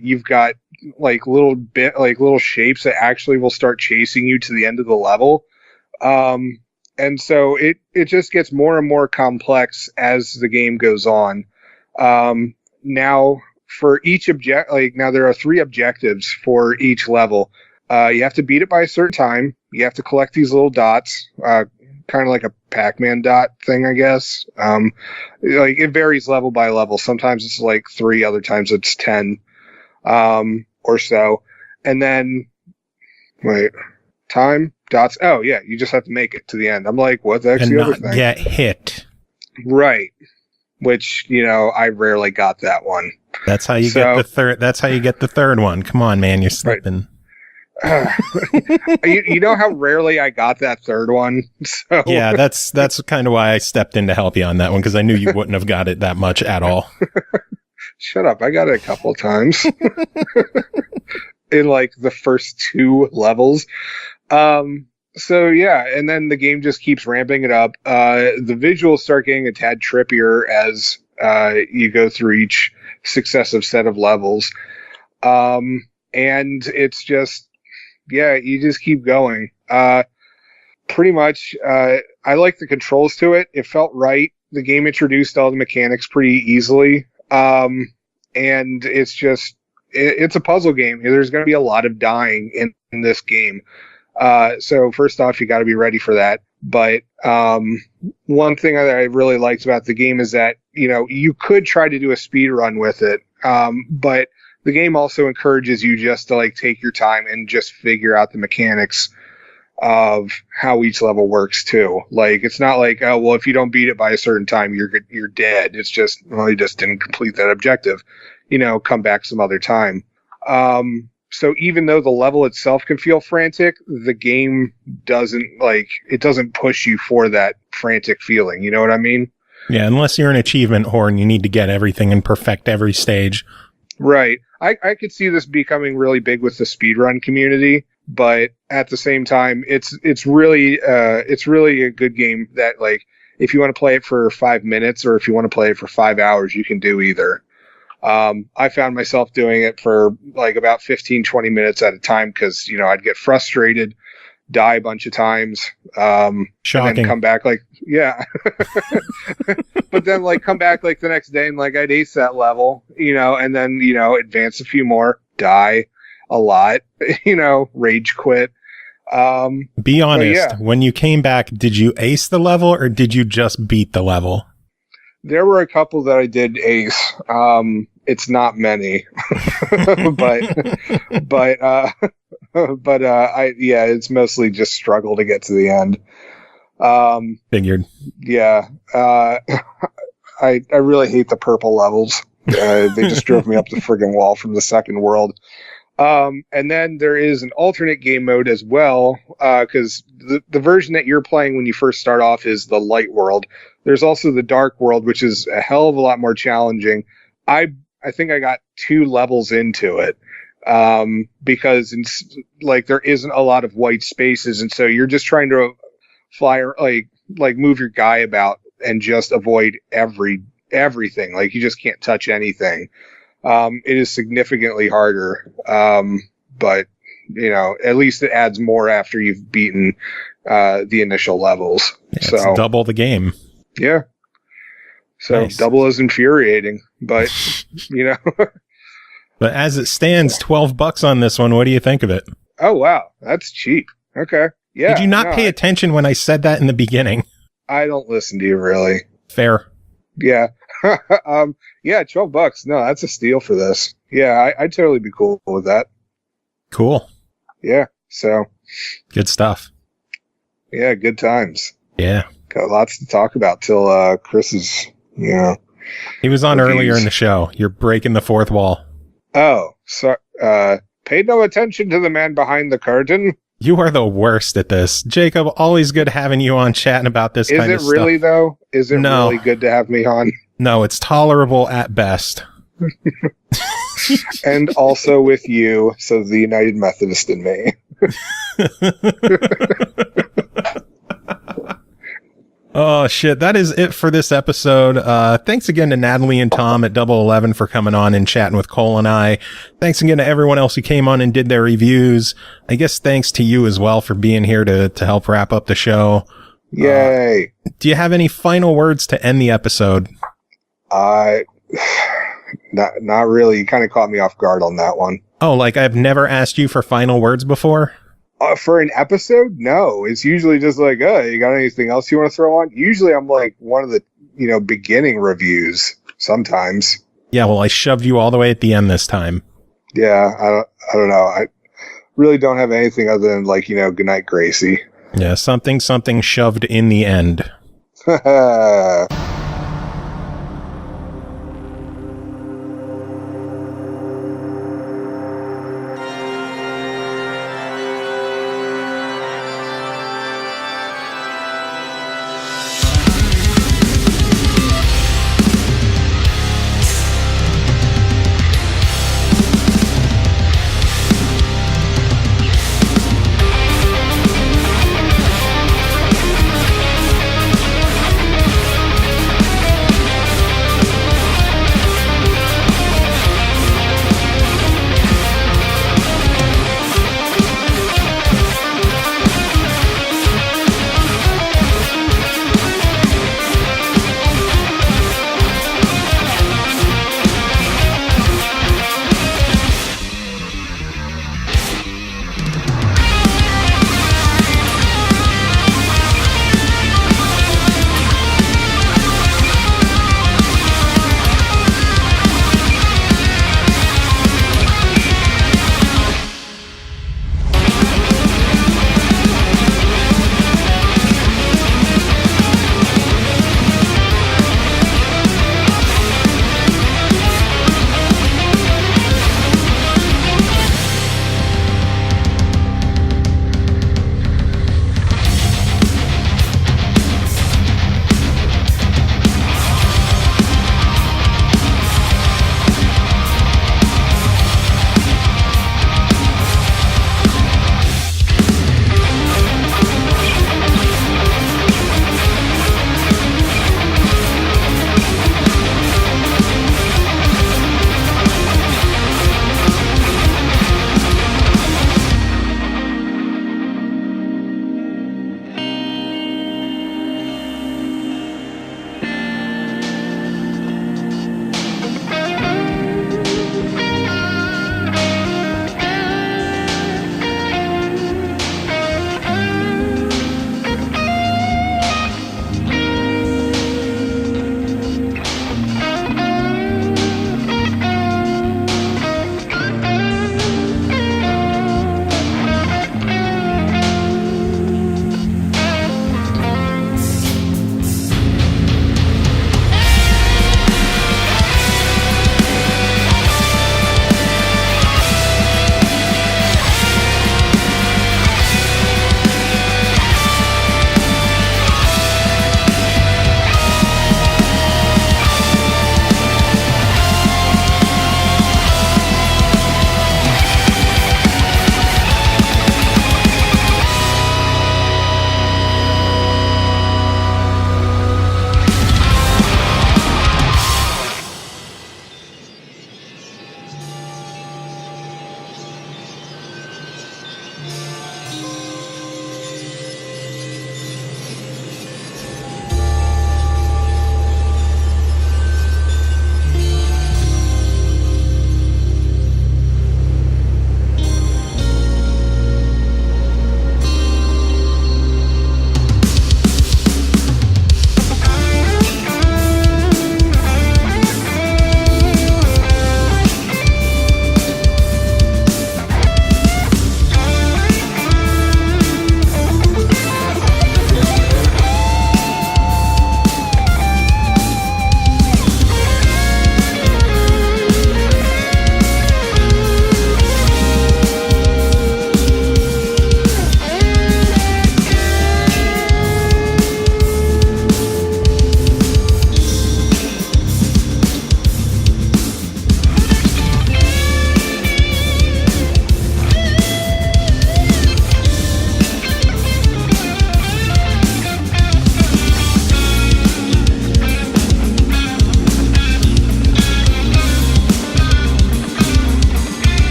You've got like little shapes that actually will start chasing you to the end of the level. And so it just gets more and more complex as the game goes on. Now for each now there are 3 objectives for each level. You have to beat it by a certain time. You have to collect these little dots, kind of like a Pac-Man dot thing, I guess. Like it varies level by level. Sometimes it's like 3, other times it's 10, or so. And then, time? Dots. Oh yeah, you just have to make it to the end. I'm like, what the heck's and the not other thing? Get hit. Right. Which, I rarely got that one. That's how you get the third. That's how you get the third one. Come on, man, you're slipping. Right. You know how rarely I got that third one. So yeah, that's kind of why I stepped in to help you on that one, because I knew you wouldn't have got it that much at all. Shut up! I got it a couple of times in like the first 2 levels. So yeah, and then the game just keeps ramping it up. The visuals start getting a tad trippier as you go through each successive set of levels. And it's just, you just keep going. Pretty much, I like the controls to it. It felt right. The game introduced all the mechanics pretty easily. And it's just, it's a puzzle game. There's going to be a lot of dying in this game. So first off, you got to be ready for that. But one thing that I really liked about the game is that, you could try to do a speed run with it. But the game also encourages you just to like take your time and just figure out the mechanics of how each level works too. Like, it's not like, oh, well, if you don't beat it by a certain time, you're dead. It's just, well, you just didn't complete that objective, come back some other time. So even though the level itself can feel frantic, the game doesn't push you for that frantic feeling. You know what I mean? Yeah, unless you're an achievement whore and you need to get everything and perfect every stage. Right. I could see this becoming really big with the speedrun community, but at the same time, it's really a good game that, like, if you want to play it for 5 minutes or if you want to play it for 5 hours, you can do either. I found myself doing it for like about 15, 20 minutes at a time because, I'd get frustrated, die a bunch of times, Shocking. And then come back like, yeah. But then like come back like the next day and like I'd ace that level, and then, advance a few more, die a lot, rage quit. Be honest, when you came back, did you ace the level or did you just beat the level? There were a couple that I did ace. It's not many, but it's mostly just struggle to get to the end. Figured. Yeah. I really hate the purple levels. They just drove me up the friggin' wall from the second world. And then there is an alternate game mode as well, because the version that you're playing when you first start off is the light world. There's also the dark world, which is a hell of a lot more challenging. I think I got 2 levels into it, because there isn't a lot of white spaces, and so you're just trying to fly, like move your guy about and just avoid everything. Like, you just can't touch anything. It is significantly harder, but at least it adds more after you've beaten the initial levels. Yeah, so it's double the game. Yeah. So nice. Double is infuriating, but But as it stands, $12 on this one. What do you think of it? Oh wow, that's cheap. Okay. Yeah. Did you not pay attention when I said that in the beginning? I don't listen to you, really. Fair. Yeah. Yeah, $12. No, that's a steal for this. Yeah, I'd totally be cool with that. Cool. Yeah. So. Good stuff. Yeah, good times. Yeah. Got lots to talk about till Chris is, He was on earlier in the show. You're breaking the fourth wall. Oh, so paid no attention to the man behind the curtain. You are the worst at this. Jacob, always good having you on chatting about this kind of stuff. Is it really, though? Is it really good to have me on? No, it's tolerable at best. And also with you, so the United Methodist in me. Oh, shit. That is it for this episode. Thanks again to Natalie and Tom at Double 11 for coming on and chatting with Cole and I. Thanks again to everyone else who came on and did their reviews. I guess thanks to you as well for being here to help wrap up the show. Yay. Do you have any final words to end the episode? Not really. You kind of caught me off guard on that one. Oh, like I've never asked you for final words before? For an episode? No. It's usually just like, you got anything else you want to throw on? Usually I'm like one of the, beginning reviews sometimes. Yeah, well, I shoved you all the way at the end this time. Yeah, I don't know. I really don't have anything other than Goodnight Gracie. Yeah, something shoved in the end.